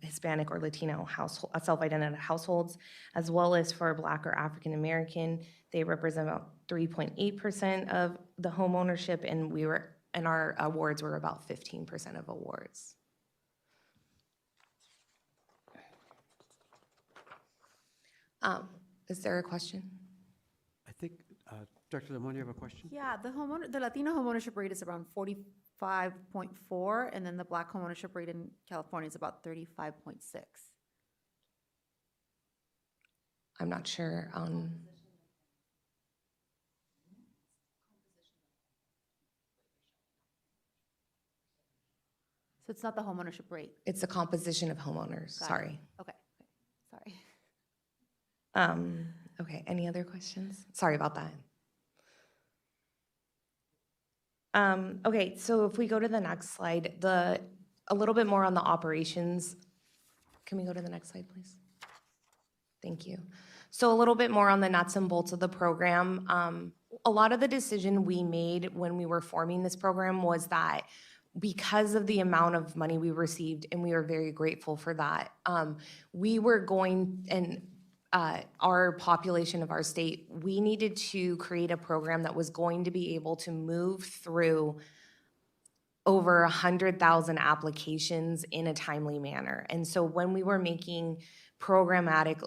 Hispanic or Latino household, self-identified households, as well as for Black or African American. They represent about 3.8% of the home ownership, and our awards were about 15% of awards. Is there a question? I think, Director Limon, you have a question? Yeah, the Latino homeownership rate is around 45.4, and then the Black homeownership rate in California is about 35.6. I'm not sure on. So it's not the homeownership rate. It's the composition of homeowners, Got it. sorry. Okay, sorry. Okay, any other questions? Sorry about that. Okay, so if we go to the next slide, a little bit more on the operations. Can we go to the next slide, please? Thank you. So a little bit more on the nuts and bolts of the program. A lot of the decision we made when we were forming this program was that because of the amount of money we received, and we are very grateful for that, we were going, and our population of our state, we needed to create a program that was going to be able to move through over 100,000 applications in a timely manner. And so when we were making programmatic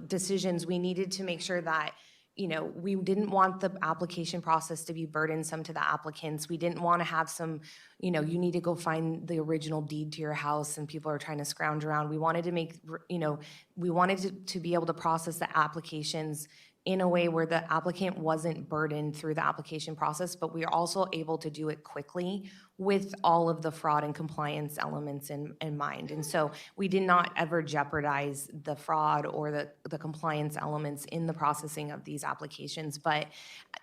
decisions, we needed to make sure that, you know, we didn't want the application process to be burdensome to the applicants. We didn't want to have some, you know, you need to go find the original deed to your house and people are trying to scrounge around. We wanted to make, you know, we wanted to be able to process the applications in a way where the applicant wasn't burdened through the application process, but we are also able to do it quickly with all of the fraud and compliance elements in mind. And so we did not ever jeopardize the fraud or the compliance elements in the processing of these applications. But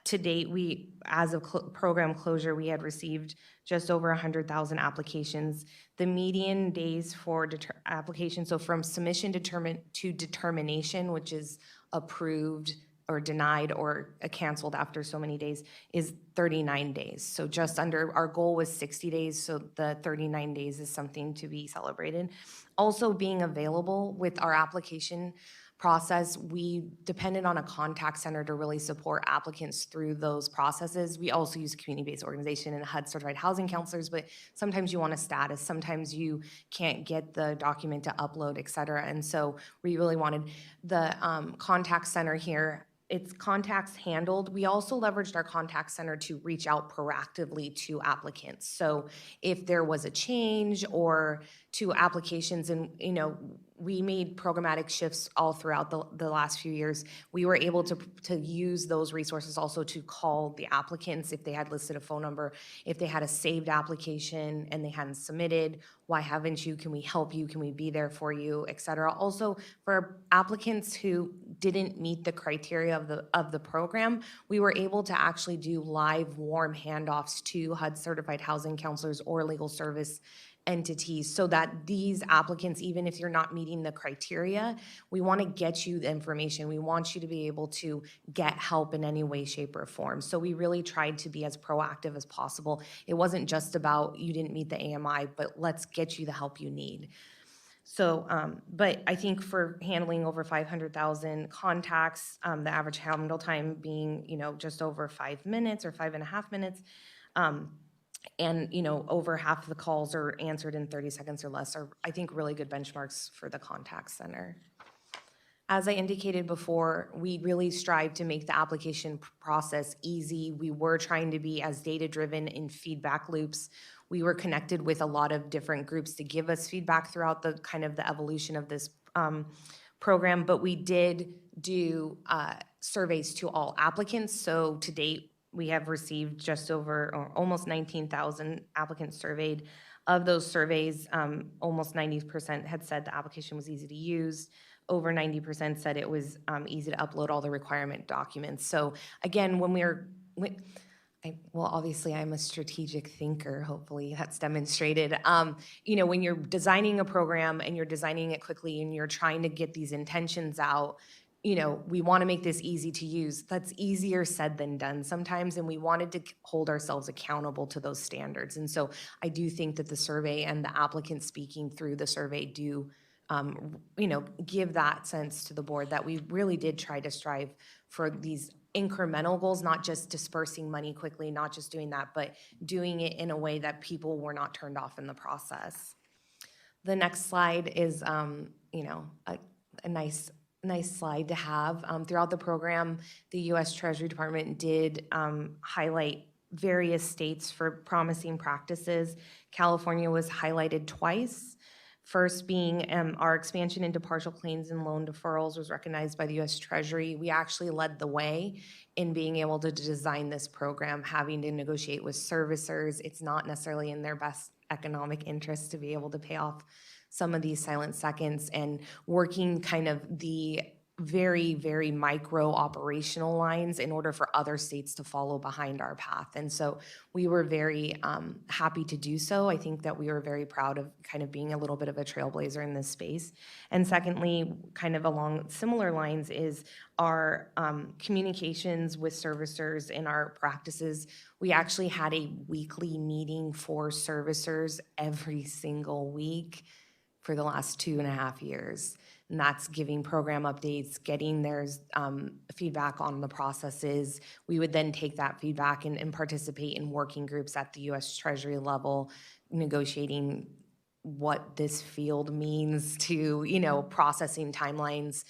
to date, we, as of program closure, we had received just over 100,000 applications. The median days for application, so from submission to determination, which is approved or denied or canceled after so many days, is 39 days. So just under, our goal was 60 days, so the 39 days is something to be celebrated. Also being available with our application process, we depended on a contact center to really support applicants through those processes. We also use a community-based organization and HUD certified housing counselors, but sometimes you want a status, sometimes you can't get the document to upload, et cetera. And so we really wanted the contact center here. It's contacts handled. We also leveraged our contact center to reach out proactively to applicants. So if there was a change or to applications, and you know, we made programmatic shifts all throughout the last few years. We were able to use those resources also to call the applicants if they had listed a phone number, if they had a saved application and they hadn't submitted, why haven't you, can we help you, can we be there for you, et cetera. Also, for applicants who didn't meet the criteria of the program, we were able to actually do live warm handoffs to HUD certified housing counselors or legal service entities so that these applicants, even if you're not meeting the criteria, we want to get you the information. We want you to be able to get help in any way, shape, or form. So we really tried to be as proactive as possible. It wasn't just about you didn't meet the AMI, but let's get you the help you need. So, but I think for handling over 500,000 contacts, the average handle time being, you know, just over 5 minutes or 5.5 minutes, and, you know, over half of the calls are answered in 30 seconds or less are, I think, really good benchmarks for the contact center. As I indicated before, we really strive to make the application process easy. We were trying to be as data-driven in feedback loops. We were connected with a lot of different groups to give us feedback throughout the kind of the evolution of this program, but we did do surveys to all applicants. So to date, we have received just over or almost 19,000 applicants surveyed. Of those surveys, almost 90% had said the application was easy to use. Over 90% said it was easy to upload all the requirement documents. So again, well, obviously I'm a strategic thinker, hopefully that's demonstrated. You know, when you're designing a program and you're designing it quickly and you're trying to get these intentions out, you know, we want to make this easy to use. That's easier said than done sometimes, and we wanted to hold ourselves accountable to those standards. And so I do think that the survey and the applicants speaking through the survey do, you know, give that sense to the board that we really did try to strive for these incremental goals, not just dispersing money quickly, not just doing that, but doing it in a way that people were not turned off in the process. The next slide is, you know, a nice slide to have. Throughout the program, the U.S. Treasury Department did highlight various states for promising practices. California was highlighted twice. First being our expansion into partial claims and loan deferrals was recognized by the U.S. Treasury. We actually led the way in being able to design this program, having to negotiate with servicers. It's not necessarily in their best economic interest to be able to pay off some of these silent seconds, and working kind of the very, very micro operational lines in order for other states to follow behind our path. And so we were very happy to do so. I think that we were very proud of kind of being a little bit of a trailblazer in this space. And secondly, kind of along similar lines is our communications with servicers in our practices. We actually had a weekly meeting for servicers every single week for the last 2.5 years. And that's giving program updates, getting their feedback on the processes. We would then take that feedback and participate in working groups at the U.S. Treasury level, negotiating what this field means to, processing timelines.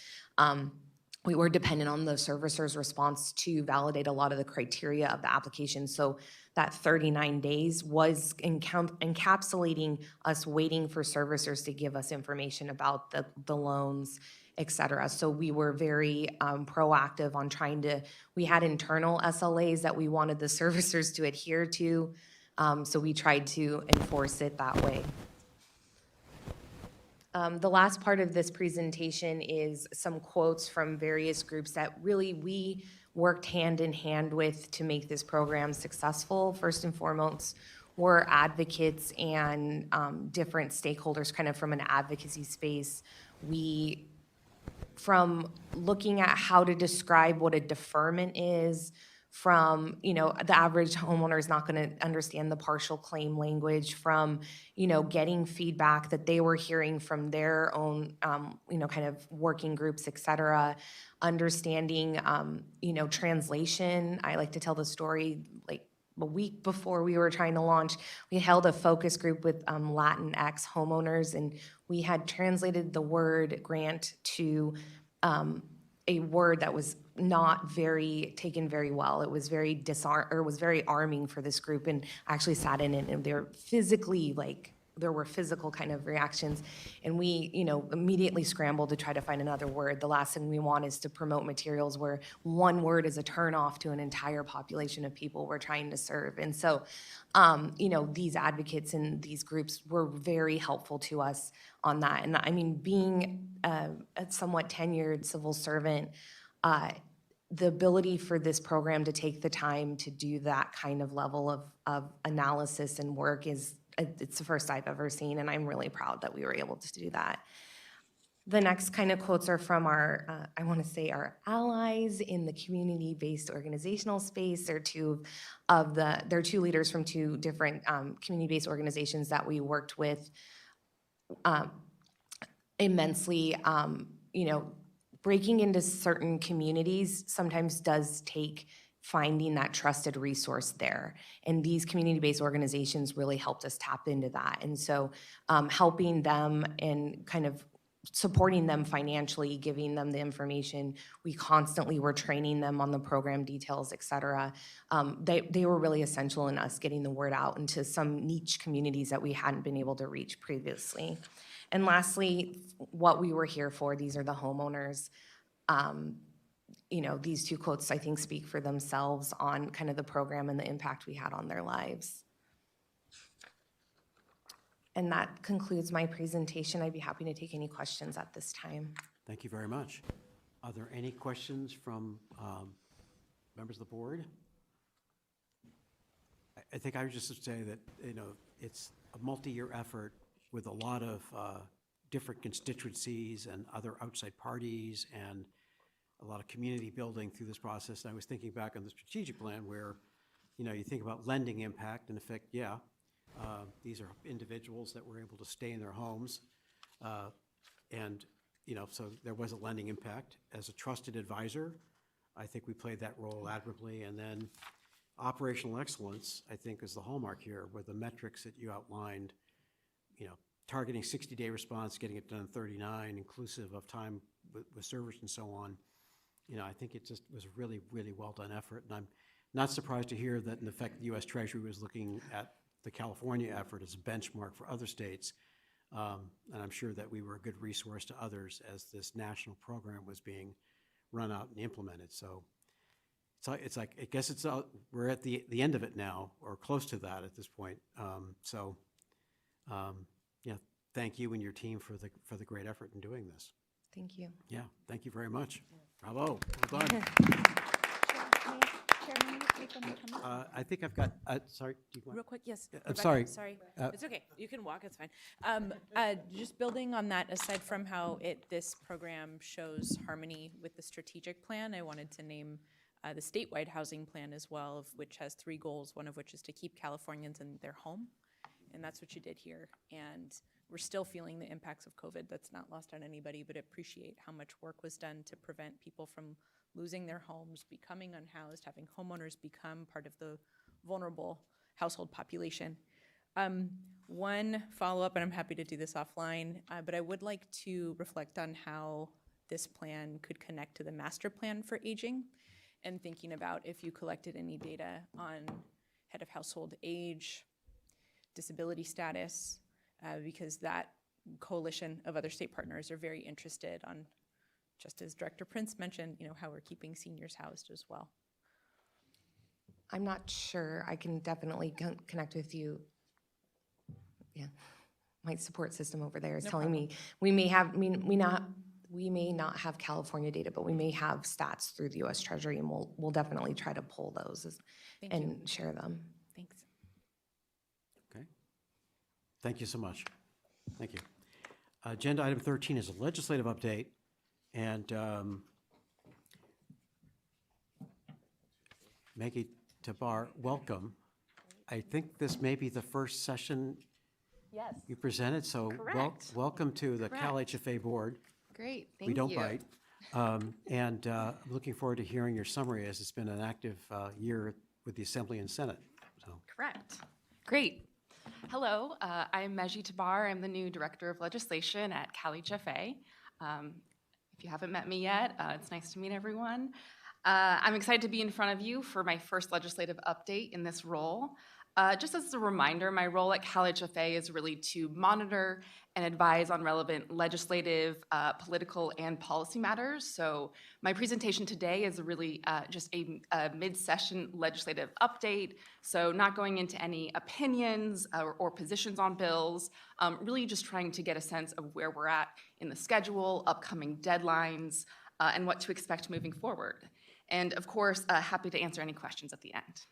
We were dependent on the servicer's response to validate a lot of the criteria of the application. So that 39 days was encapsulating us waiting for servicers to give us information about the loans, et cetera. So we were very proactive on we had internal SLAs that we wanted the servicers to adhere to. So we tried to enforce it that way. The last part of this presentation is some quotes from various groups that really we worked hand in hand with to make this program successful. First and foremost, we're advocates and different stakeholders kind of from an advocacy space. From looking at how to describe what a deferment is, from, the average homeowner is not going to understand the partial claim language, from, getting feedback that they were hearing from their own, kind of working groups, et cetera, understanding, translation. I like to tell the story, like a week before we were trying to launch, we held a focus group with Latinx homeowners, and we had translated the word grant to a word that was not taken very well. It was very very arming for this group, and actually sat in it, and they're physically there were physical kind of reactions, and we, immediately scrambled to try to find another word. The last thing we want is to promote materials where one word is a turnoff to an entire population of people we're trying to serve. And so, these advocates and these groups were very helpful to us on that. And I mean, being a somewhat tenured civil servant, the ability for this program to take the time to do that kind of level of analysis and work it's the first I've ever seen, and I'm really proud that we were able to do that. The next kind of quotes are from our, I want to say, our allies in the community-based organizational space. They're two leaders from two different community-based organizations that we worked with immensely. Breaking into certain communities sometimes does take finding that trusted resource there. And these community-based organizations really helped us tap into that. And so helping them and kind of supporting them financially, giving them the information, we constantly were training them on the program details, et cetera. They were really essential in us getting the word out into some niche communities that we hadn't been able to reach previously. And lastly, what we were here for, these are the homeowners. These two quotes, I think, speak for themselves on kind of the program and the impact we had on their lives. And that concludes my presentation. I'd be happy to take any questions at this time. Thank you very much. Are there any questions from members of the board? I think I would just say that, it's a multi-year effort with a lot of different constituencies and other outside parties and a lot of community building through this process. And I was thinking back on the strategic plan where, you think about lending impact. In effect, these are individuals that were able to stay in their homes. So there was a lending impact. As a trusted advisor, I think we played that role admirably. And then operational excellence, I think, is the hallmark here, where the metrics that you outlined, targeting 60-day response, getting it done in 39, inclusive of time with servers and so on. I think it just was a really, really well-done effort. And I'm not surprised to hear that, in effect, the U.S. Treasury was looking at the California effort as a benchmark for other states. And I'm sure that we were a good resource to others as this national program was being run out and implemented. So it's like I guess we're at the end of it now, or close to that at this point. Thank you and your team for the great effort in doing this. Thank you. Yeah, thank you very much. Bravo, well done. I think I've got, sorry, do you want? Real quick, yes. I'm Rebecca, sorry. Sorry. Uh, It's okay. You can walk, it's fine. Just building on that, aside from how this program shows harmony with the strategic plan, I wanted to name the statewide housing plan as well, of which has 3 goals, one of which is to keep Californians in their home. And that's what you did here. And we're still feeling the impacts of COVID. That's not lost on anybody, but appreciate how much work was done to prevent people from losing their homes, becoming unhoused, having homeowners become part of the vulnerable household population. One follow-up, and I'm happy to do this offline, but I would like to reflect on how this plan could connect to the master plan for aging, and thinking about if you collected any data on head of household age, disability status, because that coalition of other state partners are very interested on, just as Director Prince mentioned, how we're keeping seniors housed as well. I'm not sure. I can definitely connect with you. Yeah, my support system over there is telling me we may not have California data, but we may have stats through the U.S. Treasury, and we'll definitely try to pull those and share them. Thanks. Okay. Thank you so much. Thank you. Agenda item 13 is a legislative update, and Maggie Tabar, welcome. I think this may be the first session Yes. you presented, so Correct. welcome to the Correct. CalHFA board. Great, thank We don't you. bite. And I'm looking forward to hearing your summary, as it's been an active year with the Assembly and Senate. So, Correct. Great. Hello, I'm Meji Tabar. I'm the new Director of Legislation at CalHFA. If you haven't met me yet, it's nice to meet everyone. I'm excited to be in front of you for my first legislative update in this role. Just as a reminder, my role at CalHFA is really to monitor and advise on relevant legislative, political, and policy matters. So my presentation today is really just a mid-session legislative update. So not going into any opinions or positions on bills, really just trying to get a sense of where we're at in the schedule, upcoming deadlines, and what to expect moving forward. And of course, happy to answer any questions at the end.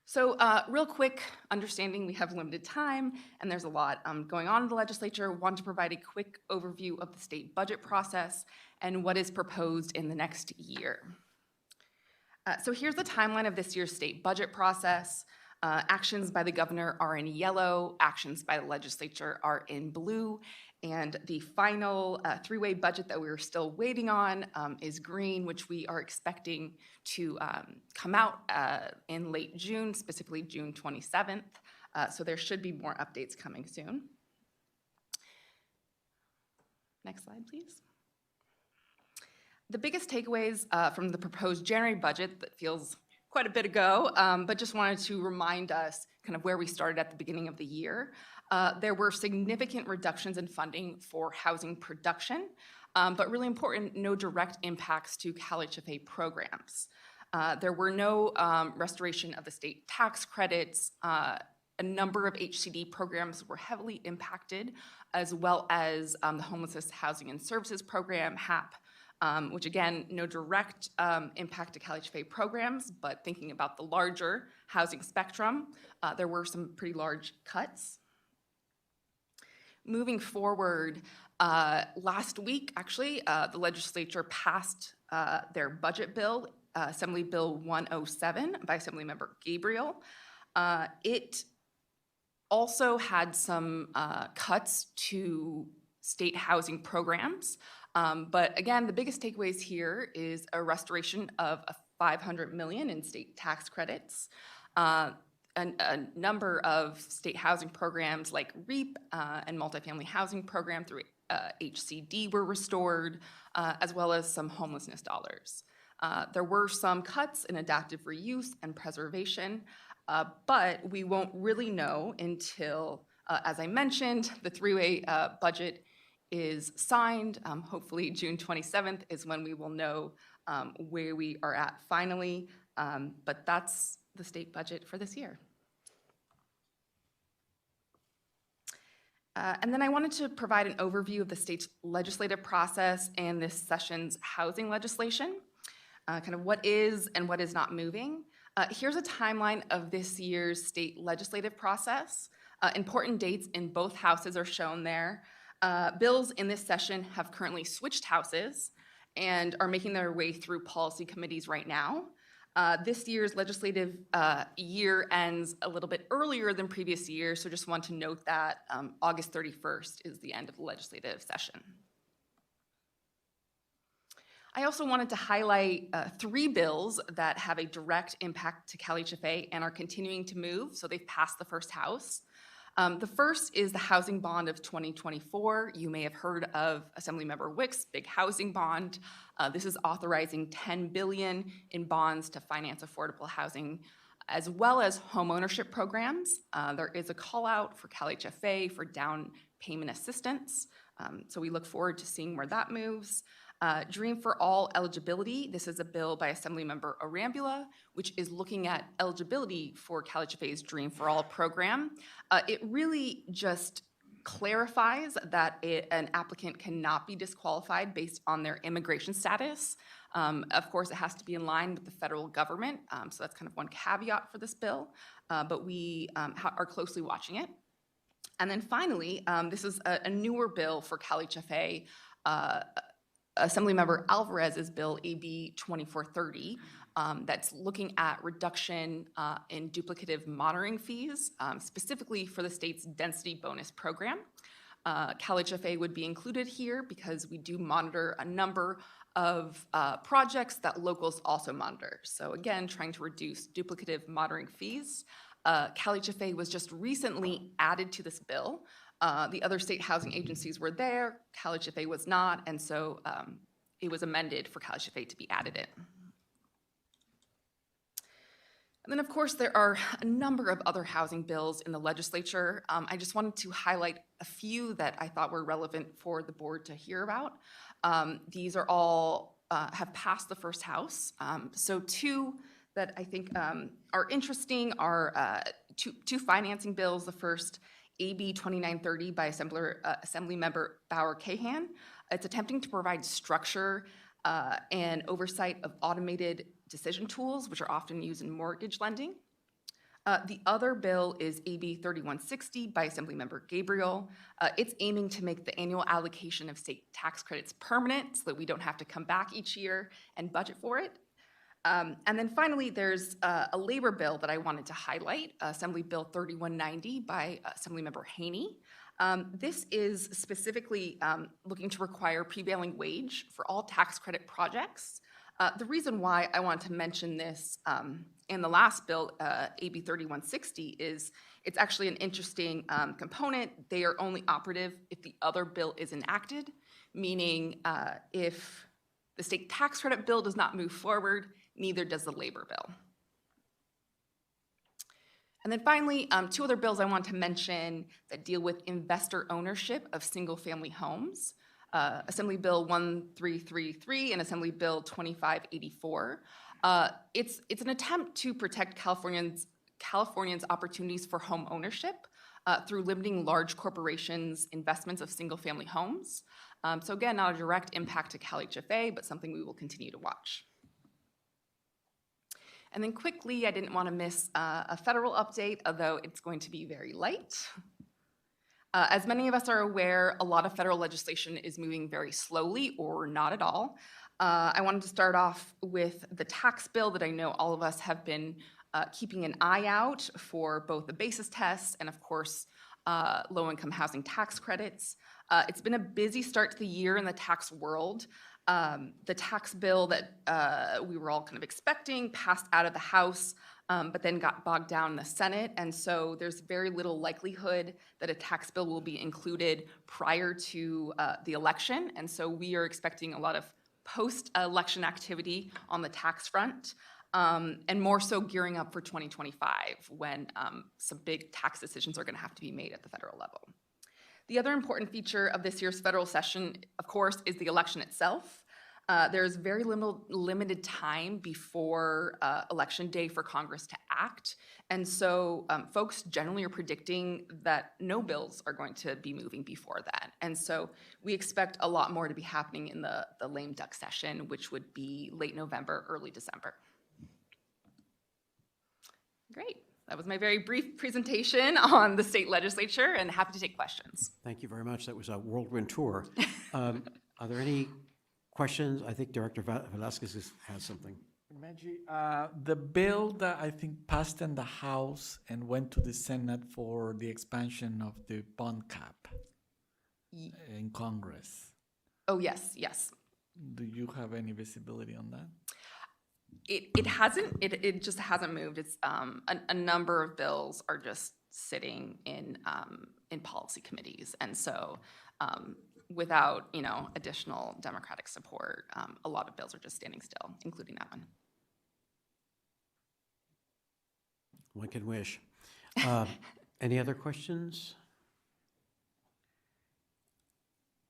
So real quick, understanding we have limited time and there's a lot going on in the legislature, want to provide a quick overview of the state budget process and what is proposed in the next year. So here's the timeline of this year's state budget process. Actions by the governor are in yellow, actions by the legislature are in blue, and the final 3-way budget that we're still waiting on is green, which we are expecting to come out in late June, specifically June 27th. So there should be more updates coming soon. Next slide, please. The biggest takeaways from the proposed January budget that feels quite a bit ago, but just wanted to remind us kind of where we started at the beginning of the year. There were significant reductions in funding for housing production, but really important, no direct impacts to CalHFA programs. There were no restoration of the state tax credits. A number of HCD programs were heavily impacted, as well as the Homelessness Housing and Services Program, HAP, which again, no direct impact to CalHFA programs, but thinking about the larger housing spectrum, there were some pretty large cuts. Moving forward, last week, actually, the legislature passed their budget bill, Assembly Bill 107 by Assemblymember Gabriel. It also had some cuts to state housing programs. But again, the biggest takeaways here is a restoration of $500 million in state tax credits. A number of state housing programs like REAP and multifamily housing program through HCD were restored, as well as some homelessness dollars. There were some cuts in adaptive reuse and preservation, but we won't really know until, as I mentioned, the 3-way budget is signed. Hopefully June 27th is when we will know where we are at finally, but that's the state budget for this year. And then I wanted to provide an overview of the state's legislative process and this session's housing legislation, kind of what is and what is not moving. Here's a timeline of this year's state legislative process. Important dates in both houses are shown there. Bills in this session have currently switched houses and are making their way through policy committees right now. This year's legislative year ends a little bit earlier than previous years, so just want to note that August 31st is the end of the legislative session. I also wanted to highlight 3 bills that have a direct impact to CalHFA and are continuing to move, so they've passed the first house. The first is the housing bond of 2024. You may have heard of Assemblymember Wick's big housing bond. This is authorizing $10 billion in bonds to finance affordable housing, as well as homeownership programs. There is a call out for CalHFA for down payment assistance. So we look forward to seeing where that moves. Dream for All eligibility. This is a bill by Assemblymember Arambula, which is looking at eligibility for CalHFA's Dream for All program. It really just clarifies that an applicant cannot be disqualified based on their immigration status. Of course, it has to be in line with the federal government, so that's kind of one caveat for this bill, but we are closely watching it. And then finally, this is a newer bill for CalHFA. Assemblymember Alvarez's bill, AB 2430, that's looking at reduction in duplicative monitoring fees, specifically for the state's density bonus program. CalHFA would be included here because we do monitor a number of projects that locals also monitor. So again, trying to reduce duplicative monitoring fees. CalHFA was just recently added to this bill. The other state housing agencies were there, CalHFA was not, and so it was amended for CalHFA to be added in. And then, of course, there are a number of other housing bills in the legislature. I just wanted to highlight a few that I thought were relevant for the board to hear about. These are all have passed the first house. So 2 that I think are interesting are two financing bills. The first, AB 2930 by Assemblymember Bauer-Cahan. It's attempting to provide structure and oversight of automated decision tools, which are often used in mortgage lending. The other bill is AB 3160 by Assemblymember Gabriel. It's aiming to make the annual allocation of state tax credits permanent so that we don't have to come back each year and budget for it. And then finally, there's a labor bill that I wanted to highlight, Assembly Bill 3190 by Assemblymember Haney. This is specifically looking to require prevailing wage for all tax credit projects. The reason why I want to mention this in the last bill, AB 3160, is it's actually an interesting component. They are only operative if the other bill is enacted, meaning if the state tax credit bill does not move forward, neither does the labor bill. And then finally, 2 other bills I want to mention that deal with investor ownership of single-family homes. Assembly Bill 1333 and Assembly Bill 2584. It's an attempt to protect Californians' opportunities for home ownership through limiting large corporations' investments of single-family homes. So again, not a direct impact to CalHFA, but something we will continue to watch. And then quickly, I didn't want to miss a federal update, although it's going to be very light. As many of us are aware, a lot of federal legislation is moving very slowly or not at all. I wanted to start off with the tax bill that I know all of us have been keeping an eye out for, both the basis tests and, of course, low-income housing tax credits. It's been a busy start to the year in the tax world. The tax bill that we were all kind of expecting passed out of the House, but then got bogged down in the Senate. And so there's very little likelihood that a tax bill will be included prior to the election. And so we are expecting a lot of post-election activity on the tax front, and more so gearing up for 2025 when some big tax decisions are going to have to be made at the federal level. The other important feature of this year's federal session, of course, is the election itself. There's very limited time before Election Day for Congress to act. And so folks generally are predicting that no bills are going to be moving before that. And so we expect a lot more to be happening in the lame duck session, which would be late November, early December. Great. That was my very brief presentation on the state legislature, and happy to take questions. Thank you very much. That was a whirlwind tour. Are there any questions? I think Director Velasquez has something. Maggie, the bill that I think passed in the House and went to the Senate for the expansion of the bond cap in Congress. Oh, yes, yes. Do you have any visibility on that? It just hasn't moved. It's a number of bills are just sitting in policy committees, and so without additional Democratic support, a lot of bills are just standing still, including that one. One can wish. Any other questions?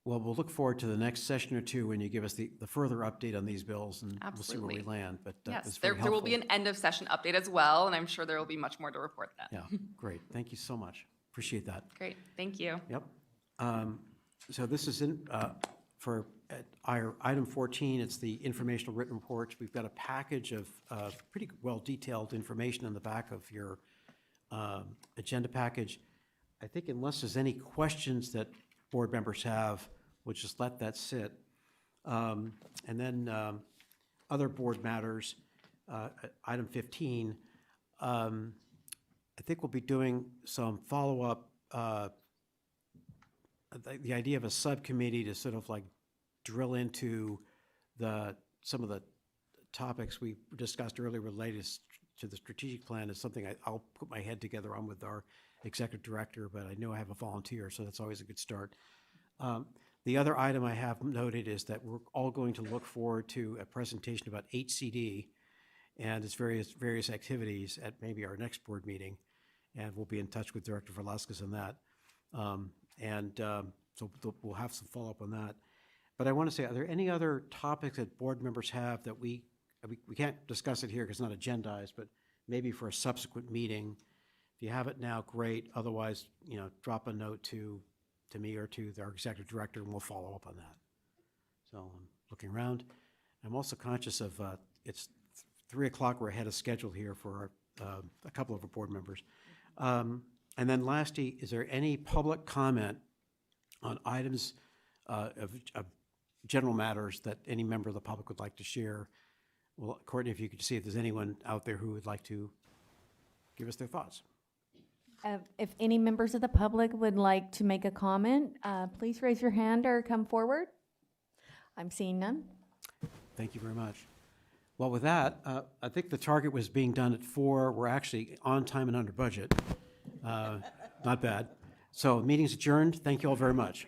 Well, we'll look forward to the next session or two when you give us the further update on these bills, and we'll see where we land. But Yes, it's there very will be an helpful. end of session update as well, and I'm sure there will be much more to report then. Yeah, great. Thank you so much. Appreciate that. Great, thank you. Yep. So this is for item 14, it's the informational written reports. We've got a package of pretty well-detailed information in the back of your agenda package. I think unless there's any questions that board members have, we'll just let that sit. And then other board matters, item 15, I think we'll be doing some follow-up, the idea of a subcommittee to sort of like drill into some of the topics we discussed earlier related to the strategic plan is something I'll put my head together on with our executive director, but I know I have a volunteer, so that's always a good start. The other item I have noted is that we're all going to look forward to a presentation about HCD and its various activities at maybe our next board meeting, and we'll be in touch with Director Velasquez on that. So we'll have some follow-up on that. But I want to say, are there any other topics that board members have that we can't discuss it here because it's not agendized, but maybe for a subsequent meeting? If you have it now, great. Otherwise, drop a note to me or to our executive director, and we'll follow up on that. So I'm looking around. I'm also conscious of it's 3 o'clock. We're ahead of schedule here for a couple of our board members. And then lastly, is there any public comment on items of general matters that any member of the public would like to share? Well, Courtney, if you could see if there's anyone out there who would like to give us their thoughts. If any members of the public would like to make a comment, please raise your hand or come forward. I'm seeing none. Thank you very much. Well, with that, I think the target was being done at 4. We're actually on time and under budget. Not bad. So meeting's adjourned. Thank you all very much.